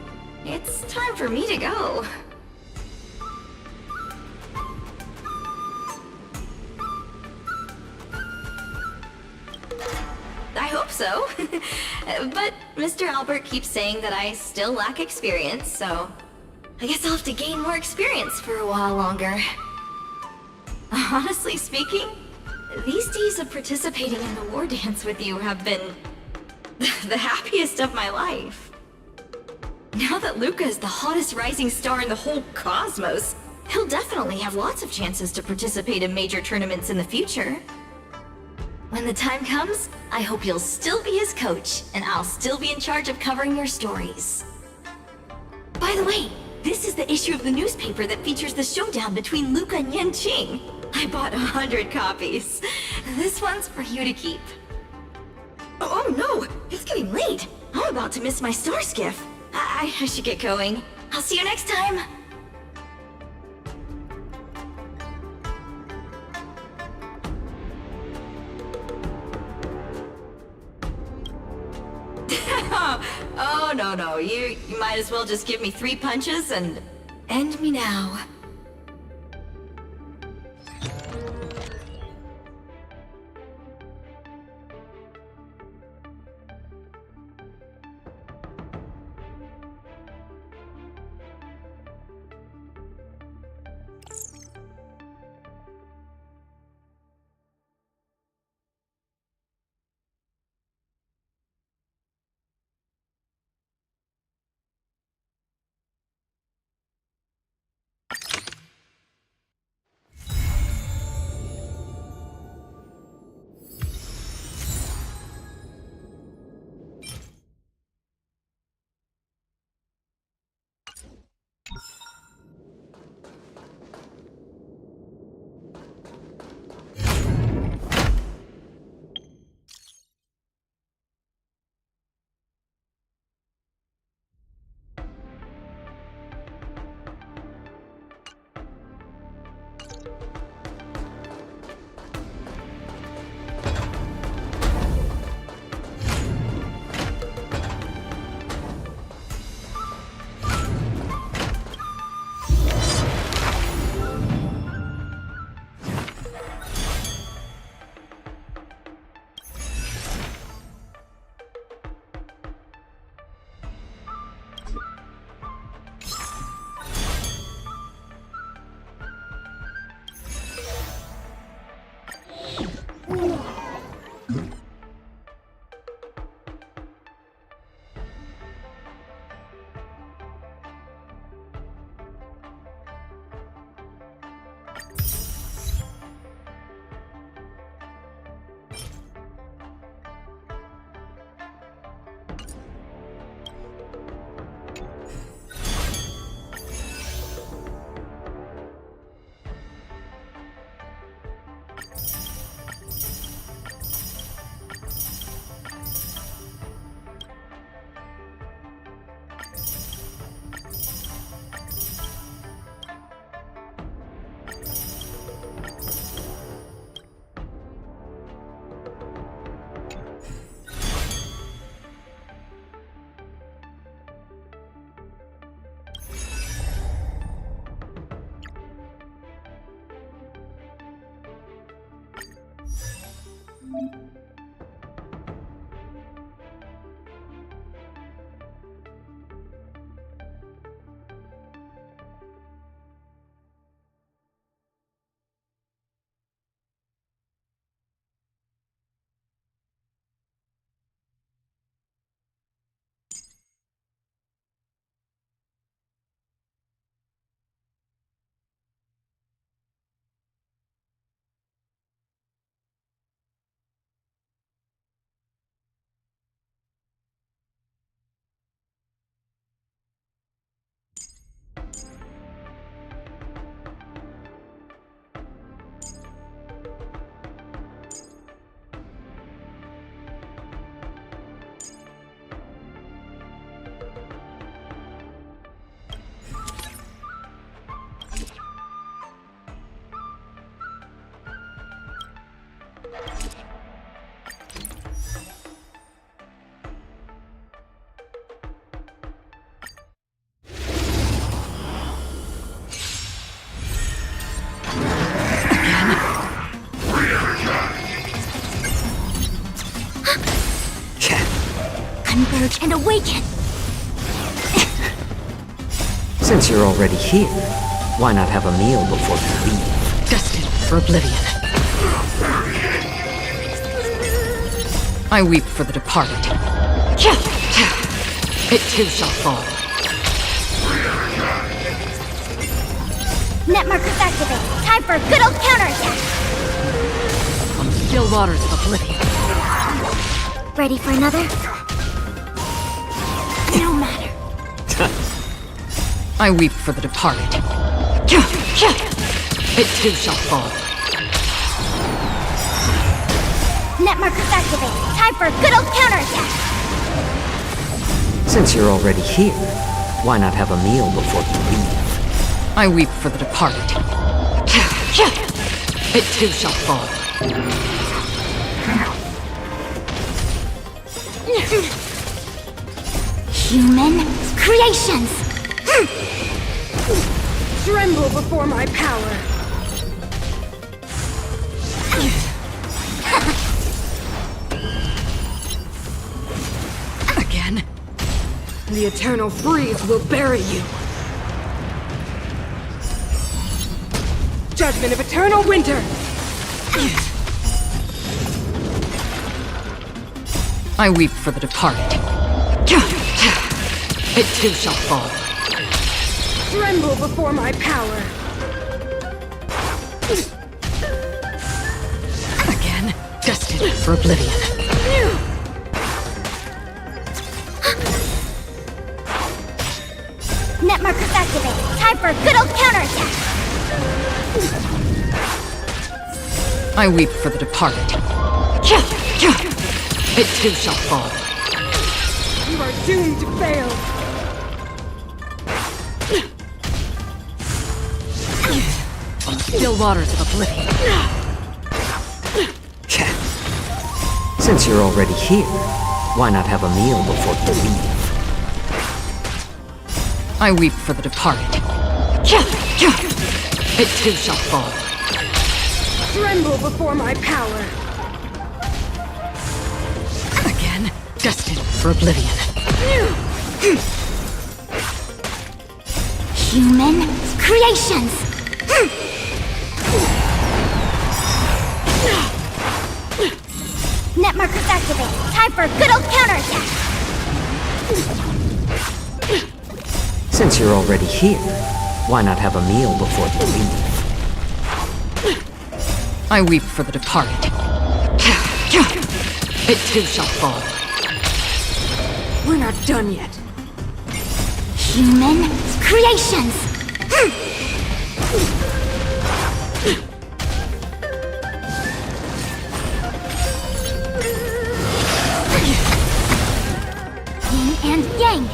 it's time for me to go. I hope so. But Mr. Albert keeps saying that I still lack experience, so I guess I'll have to gain more experience for a while longer. Honestly speaking, these days of participating in the war dance with you have been the happiest of my life. Now that Luca is the hottest rising star in the whole cosmos, he'll definitely have lots of chances to participate in major tournaments in the future. When the time comes, I hope you'll still be his coach, and I'll still be in charge of covering your stories. By the way, this is the issue of the newspaper that features the showdown between Luca and Yanqing. I bought 100 copies. This one's for you to keep. Oh no, it's getting late. I'm about to miss my star skiff. I should get going. I'll see you next time. Oh, no. You might as well just give me 3 punches and end me now. emerge and awaken. Since you're already here, why not have a meal before you leave? Destined for oblivion. I weep for the departed. It too shall fall. Net markers activate. Time for a good old counterattack. On the still waters of oblivion. Ready for another? No matter. I weep for the departed. It too shall fall. Net markers activate. Time for a good old counterattack. Since you're already here, why not have a meal before you leave? I weep for the departed. It too shall fall. Human creations. Tremble before my power. Again? The eternal freeze will bury you. Judgment of eternal winter. I weep for the departed. It too shall fall. Tremble before my power. Again, destined for oblivion. Net markers activate. Time for a good old counterattack. I weep for the departed. It too shall fall. You are doomed to fail. On the still waters of oblivion. Since you're already here, why not have a meal before you leave? I weep for the departed. It too shall fall. Tremble before my power. Again, destined for oblivion. Human creations. Net markers activate. Time for a good old counterattack. Since you're already here, why not have a meal before you leave? I weep for the departed. It too shall fall. We're not done yet. Human creations. Yin and yang.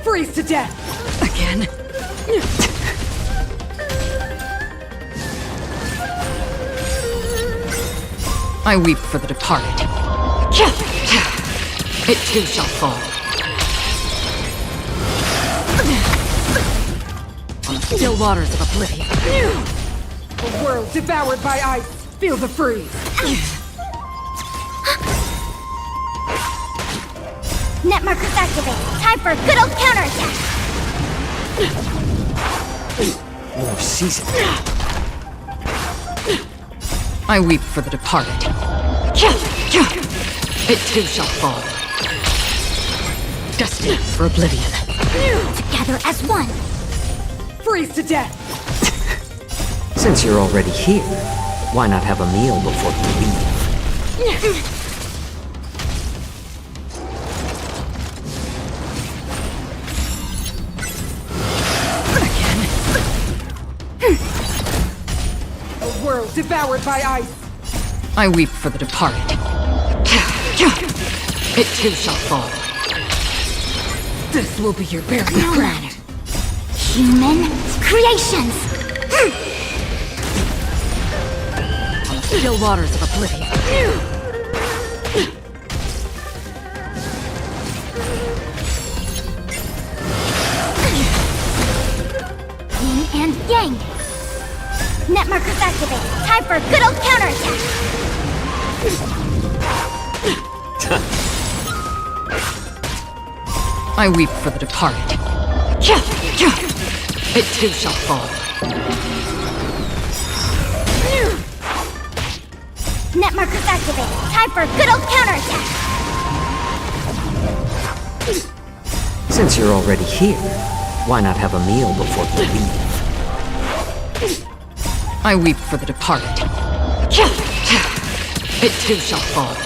Freeze to death. Again? I weep for the departed. It too shall fall. On the still waters of oblivion. A world devoured by ice. Feel the freeze. Net markers activate. Time for a good old counterattack. More season. I weep for the departed. It too shall fall. Destined for oblivion. Together as one. Freeze to death. Since you're already here, why not have a meal before you leave? A world devoured by ice. I weep for the departed. It too shall fall. This will be your burial ground. Human creations. On the still waters of oblivion. Yin and yang. Net markers activate. Time for a good old counterattack. I weep for the departed. It too shall fall. Net markers activated. Time for a good old counterattack. Since you're already here, why not have a meal before you leave? I weep for the departed. It too shall fall.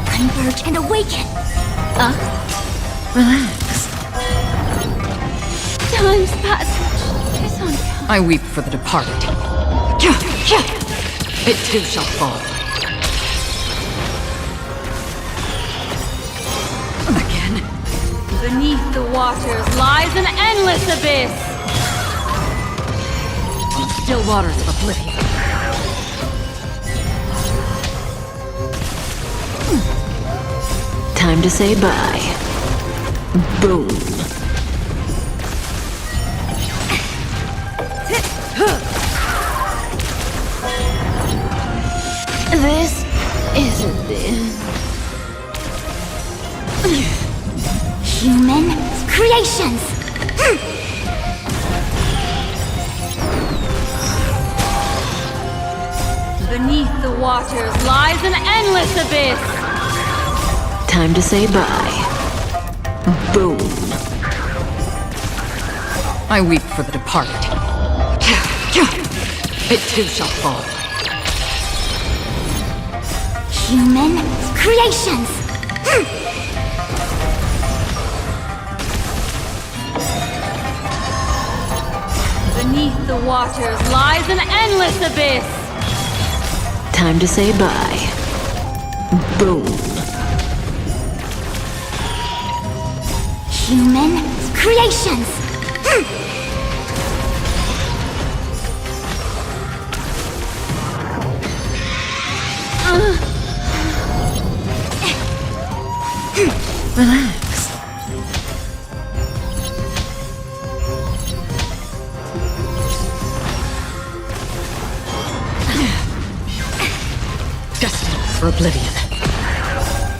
Converge and awaken. Relax. Time's passage is on. I weep for the departed. It too shall fall. Again. Beneath the waters lies an endless abyss. On still waters of oblivion. Time to say bye. Boom. This isn't the end. Human creations. Beneath the waters lies an endless abyss. Time to say bye. Boom. I weep for the departed. It too shall fall. Human creations. Beneath the waters lies an endless abyss. Time to say bye. Boom. Human creations. Relax. Destined for oblivion.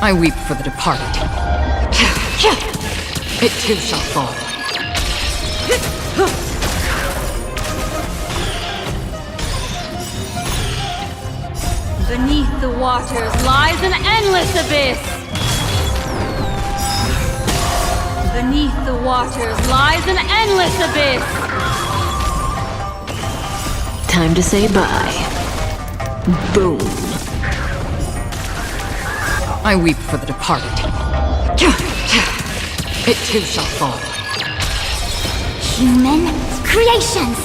I weep for the departed. It too shall fall. Beneath the waters lies an endless abyss. Beneath the waters lies an endless abyss. Time to say bye. Boom. I weep for the departed. It too shall fall. Human creations.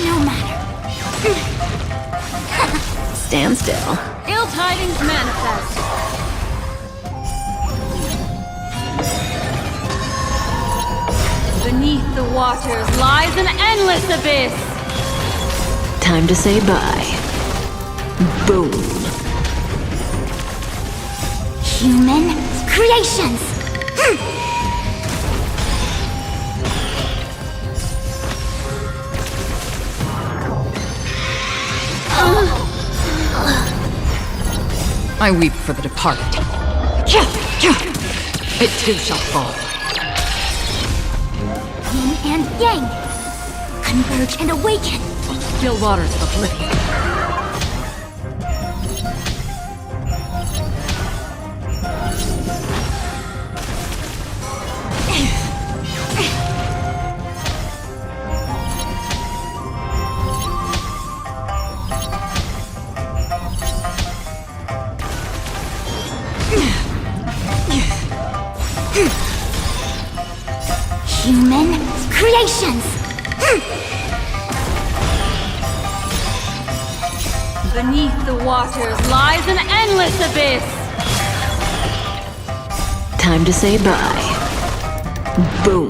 No matter. Stand still. Ill tidings manifest. Beneath the waters lies an endless abyss. Time to say bye. Boom. Human creations. I weep for the departed. It too shall fall. yin and yang. Converge and awaken. Still waters of oblivion. Human creations. Beneath the waters lies an endless abyss. Time to say bye. Boom.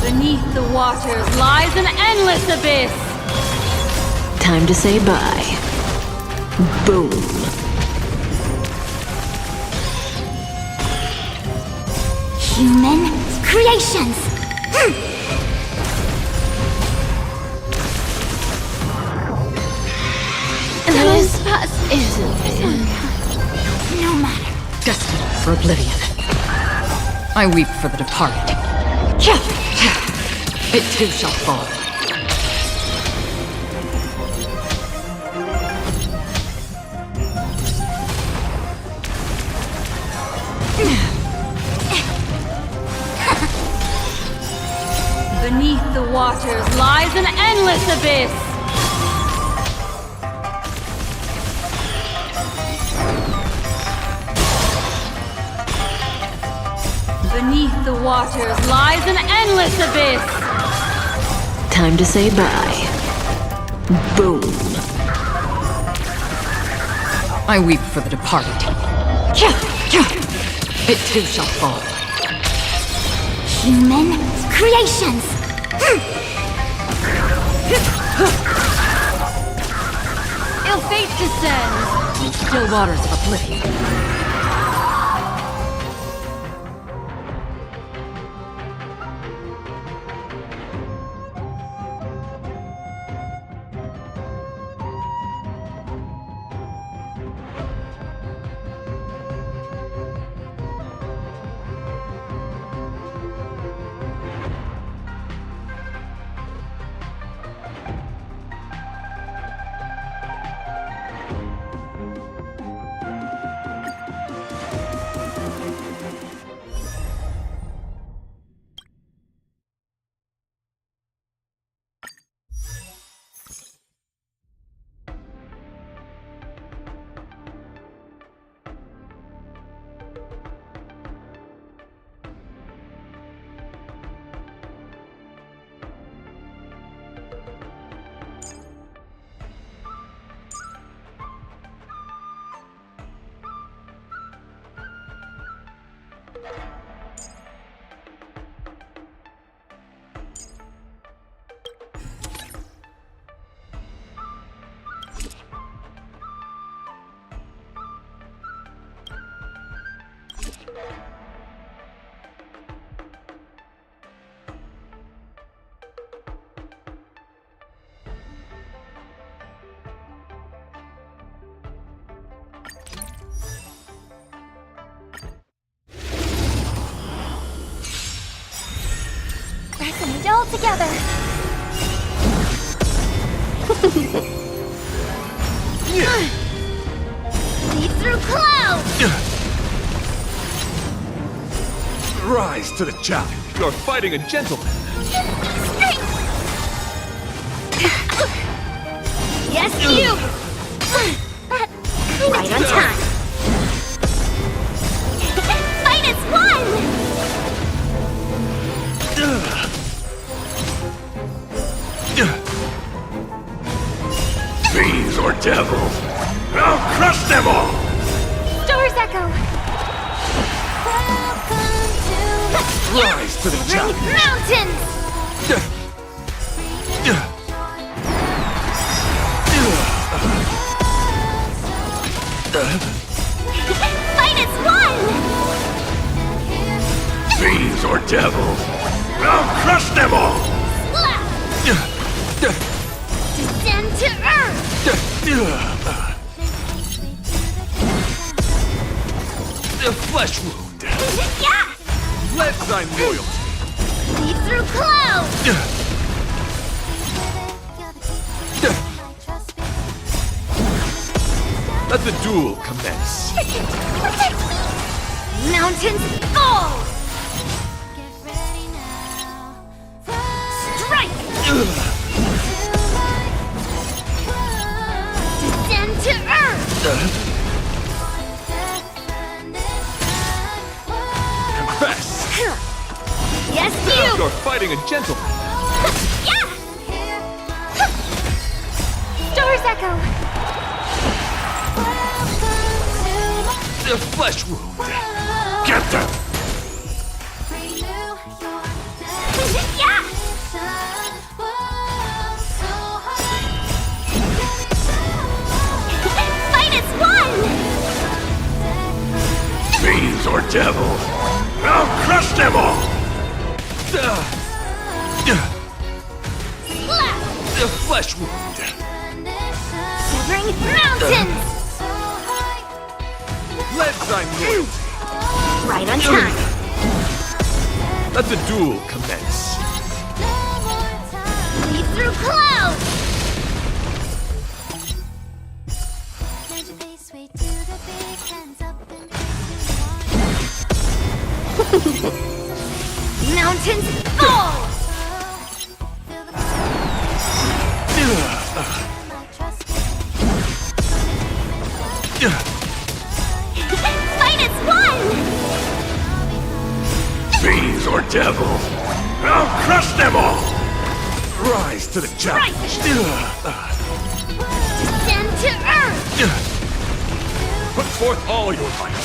Beneath the waters lies an endless abyss. Time to say bye. Boom. Human creations. This past isn't No matter. Destined for oblivion. I weep for the departed. It too shall fall. Beneath the waters lies an endless abyss. Beneath the waters lies an endless abyss. Time to say bye. Boom. I weep for the departed. It too shall fall. Human creations. Ill fate descends. Still waters of oblivion. Resonate all together. Lead through clouds. Rise to the challenge. You're fighting a gentleman. Yes, you. Right on time. Fight as one. Fiends or devils, I'll crush them all! Doors echo. Rise to the challenge! Mountains. Fight as one. Fiends or devils, I'll crush them all! Descend to earth. A flesh wound. Yeah! Let thy loyalty. Lead through clouds! Let the duel commence. Mountains fall! Strike! Descend to earth! Confess! Yes, you! You're fighting a gentleman. Yeah! Stars echo! A flesh wound. Get them! Yeah! Fight is won! Fiends or devils, I'll crush them all! Slap! A flesh wound. Severing mountains! Let thy loyalty. Right on time. Let the duel commence. Lead through clouds! Mountains fall! Fight is won! Fiends or devils, I'll crush them all! Rise to the challenge. Descend to earth! Put forth all your might.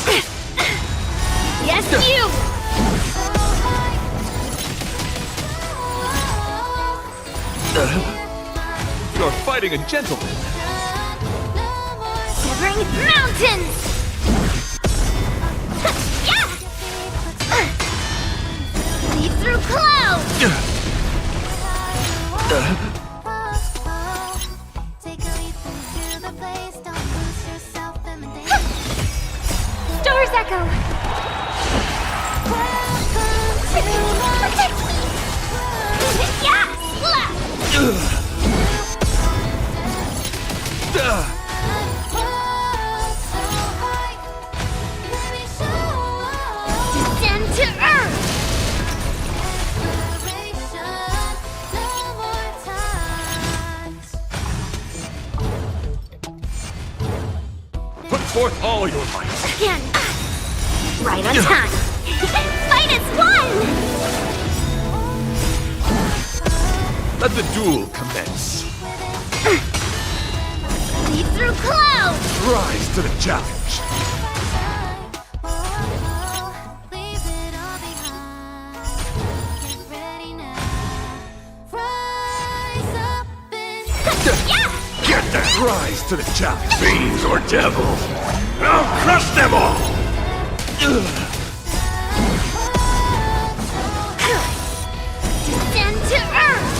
Yes, you! You're fighting a gentleman. Severing mountains! Yeah! Lead through clouds! Stars echo! Yeah! Slap! Descend to earth! Put forth all your might. Again! Right on time! Fight is won! Let the duel commence. Lead through clouds! Rise to the challenge. Get them! Rise to the challenge. Fiends or devils, I'll crush them all! Descend to earth!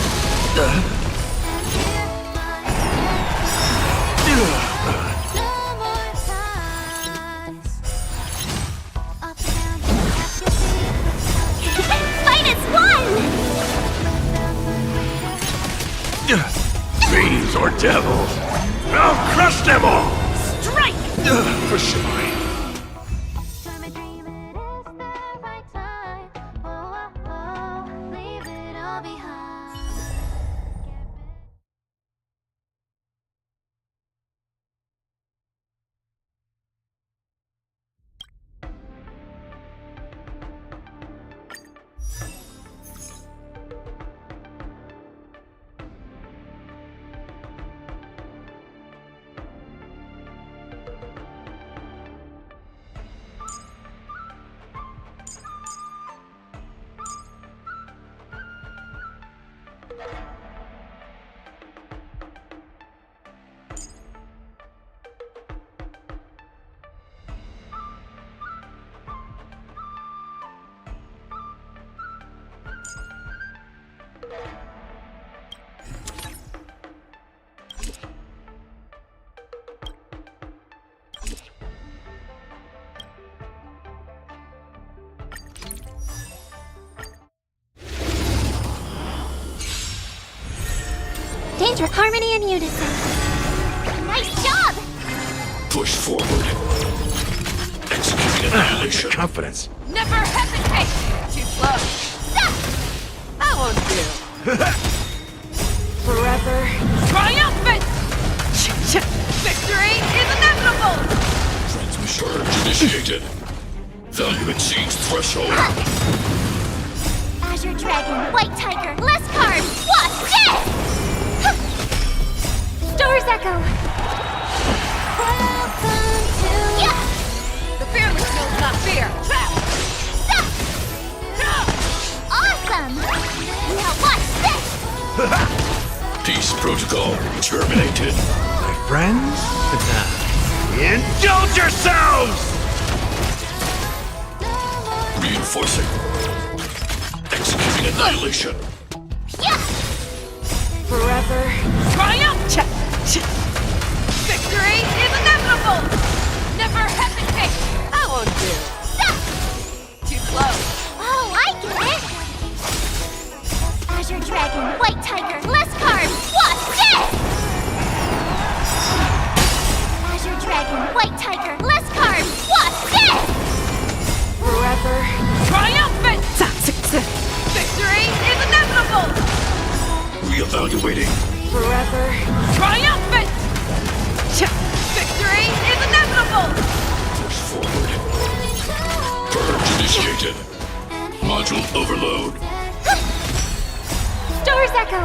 Fight is won! Fiends or devils, I'll crush them all! Strike! For sure. danger, harmony and unison. Nice job! Push forward. Executing annihilation. Confidence. Never hesitate! Too slow. Stop! That won't do. Forever. Triumphant! Victory is inevitable! Transmission initiated. Value exceeds threshold. Azure Dragon, White Tiger, less cards, watch this! Stars Echo! Yeah! The fearless knows not fear. Trap! Stop! Awesome! Now watch this! Peace protocol terminated. My friends? Indulge yourselves! Reinforcing. Executing annihilation. Yeah! Forever. Triumph! Victory is inevitable! Never hesitate! That won't do. Stop! Too close. Oh, I get it! Azure Dragon, White Tiger, less cards, watch this! Azure Dragon, White Tiger, less cards, watch this! Forever. Triumphant! Victory is inevitable! Reevaluating. Forever. Triumphant! Victory is inevitable! Push forward. Purge initiated. Module overload. Stars Echo!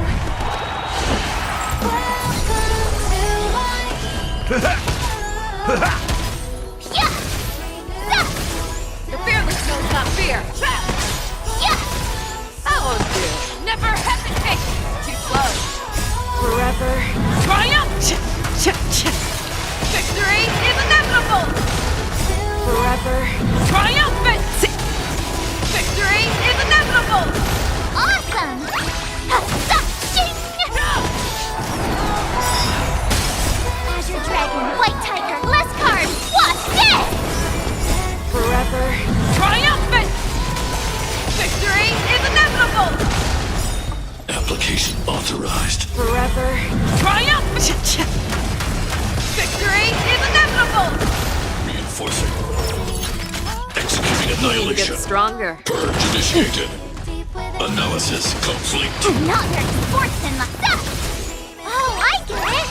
Yeah! Stop! The fearless knows not fear. Trap! Yeah! That won't do. Never hesitate. Too close. Forever. Triumph! Victory is inevitable! Forever. Triumphant! Victory is inevitable! Awesome! Stop! Shing! Azure Dragon, White Tiger, less cards, watch this! Forever. Triumphant! Victory is inevitable! Application authorized. Forever. Triumph! Victory is inevitable! Reinforcing. Executing annihilation. stronger. Purge initiated. Analysis complete. Not very sportsman myself! Oh, I get it!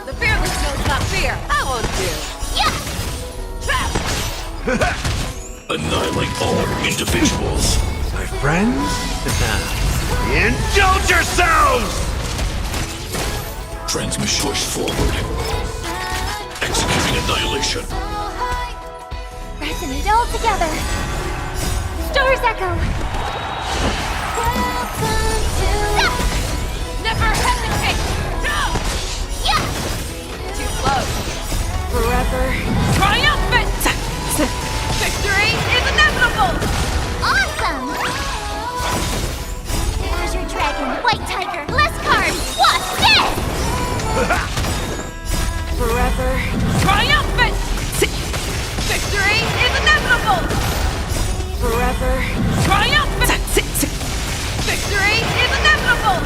The fearless knows not fear. That won't do. Yeah! Trap! Annihilate all individuals. My friends? Indulge yourselves! Transmission push forward. Executing annihilation. Resonate all together! Stars Echo! Stop! Never hesitate! No! Yeah! Too close. Forever. Triumphant! Victory is inevitable! Awesome! Azure Dragon, White Tiger, less cards, watch this! Forever. Triumphant! Victory is inevitable! Forever. Triumphant! Victory is inevitable!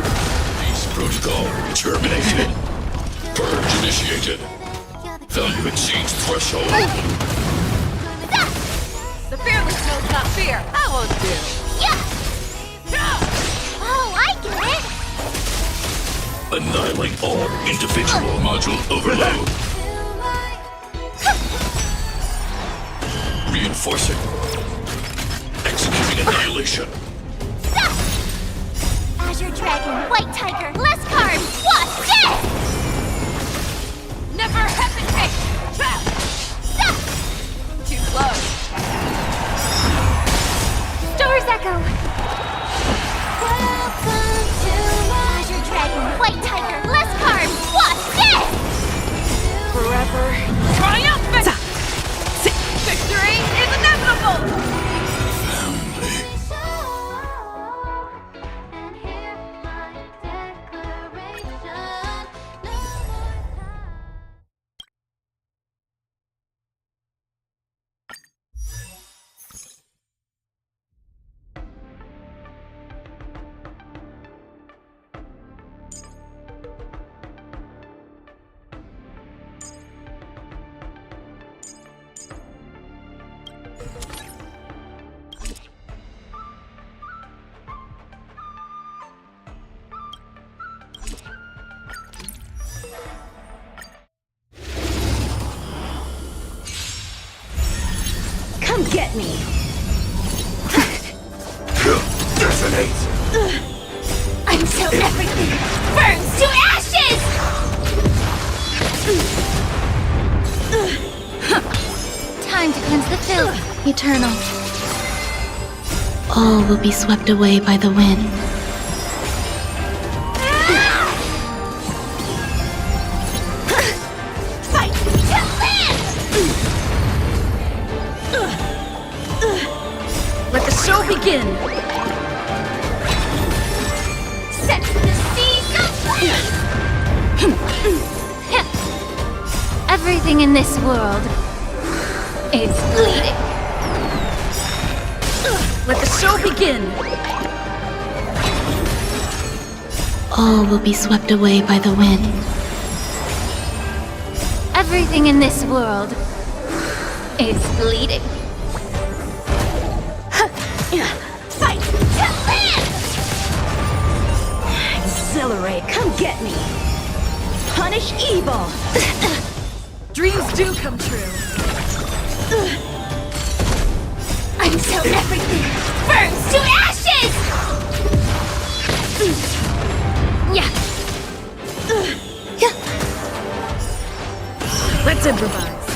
Peace protocol terminated. Purge initiated. Value exceeds threshold. Stop! The fearless knows not fear. That won't do. Yeah! Oh, I get it! Annihilate all individual module overload. Reinforcing. Executing annihilation. Stop! Azure Dragon, White Tiger, less cards, watch this! Never hesitate! Trap! Stop! Too close. Stars Echo! Azure Dragon, White Tiger, less cards, watch this! Forever. Triumphant! Victory is inevitable! come get me! Detonate! Until everything burns to ashes! Time to cleanse the filth, Eternal. All will be swept away by the wind. Fight to live! Let the show begin! Set the seas ablaze! Everything in this world is bleeding. Let the show begin! All will be swept away by the wind. Everything in this world is bleeding. Fight to live! Exhilarate, come get me! Punish evil! Dreams do come true. Until everything burns to ashes! Let's improvise.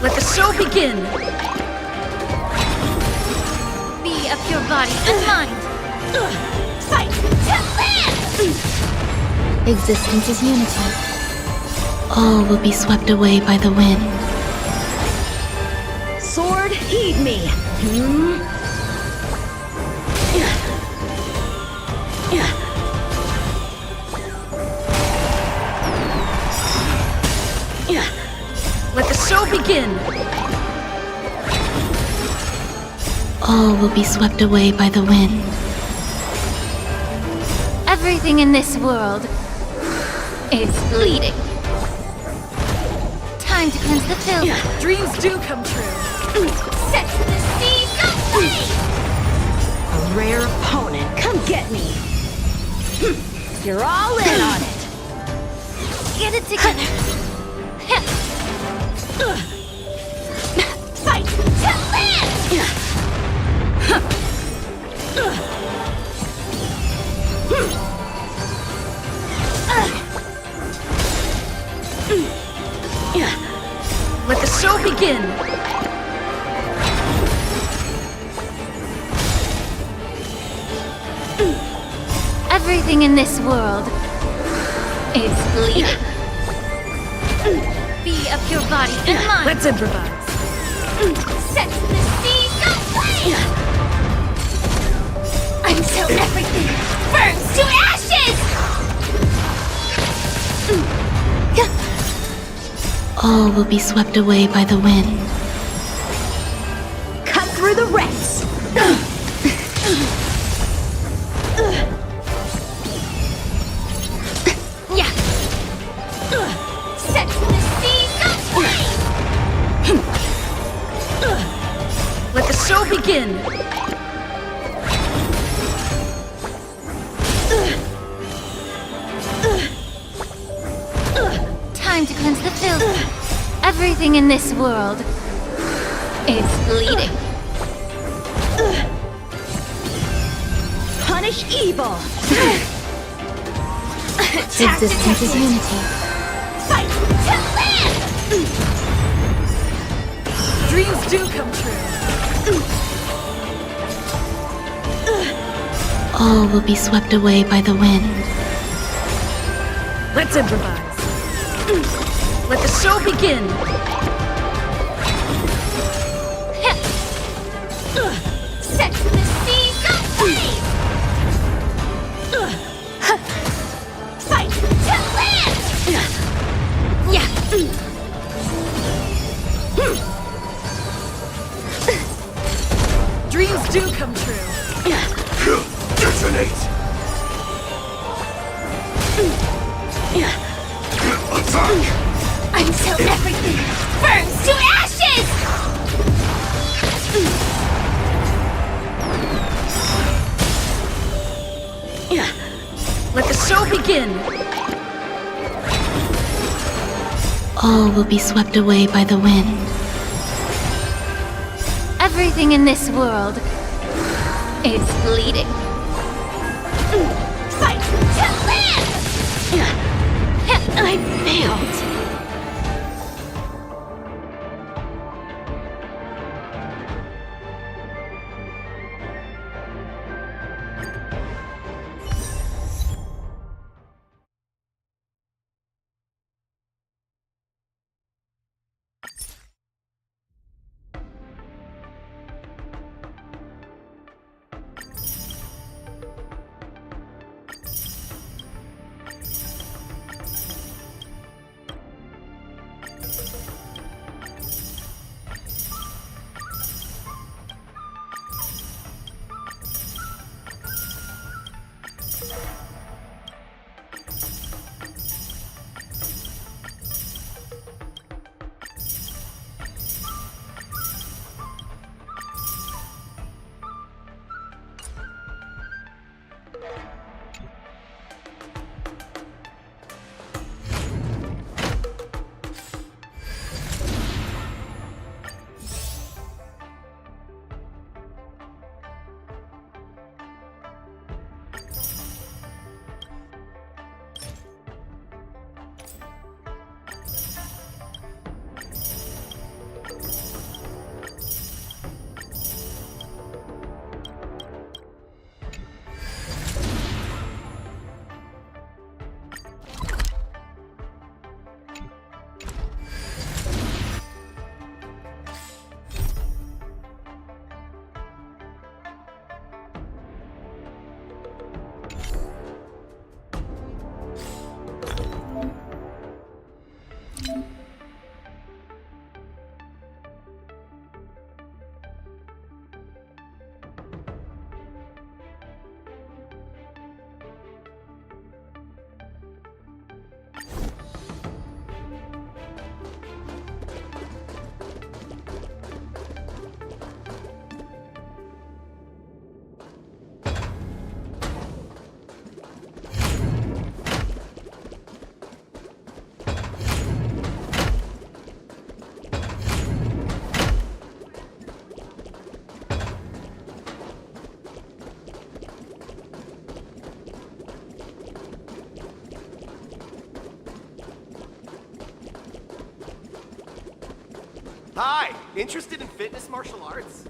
Let the show begin! Be of your body and mind. Fight to live! Existence is unity. All will be swept away by the wind. Sword, heed me! Let the show begin! All will be swept away by the wind. Everything in this world is bleeding. Time to cleanse the filth. Dreams do come true. Set the seas ablaze! A rare opponent, come get me! You're all in on it! Get it together. Fight to live! Let the show begin! Everything in this world is bleeding. Be of your body and mind. Let's improvise. Set the seas ablaze! Until everything burns to ashes! All will be swept away by the wind. Cut through the ranks! Set the seas ablaze! Let the show begin! Time to cleanse the filth. Everything in this world is bleeding. Punish evil! Existence is unity. Fight to live! Dreams do come true. All will be swept away by the wind. Let's improvise. Let the show begin! Set the seas ablaze! Fight to live! Dreams do come true. Detonate! Attack! Until everything burns to ashes! Let the show begin! All will be swept away by the wind. Everything in this world is bleeding. Fight to live! I failed. Hi! Interested in fitness martial arts?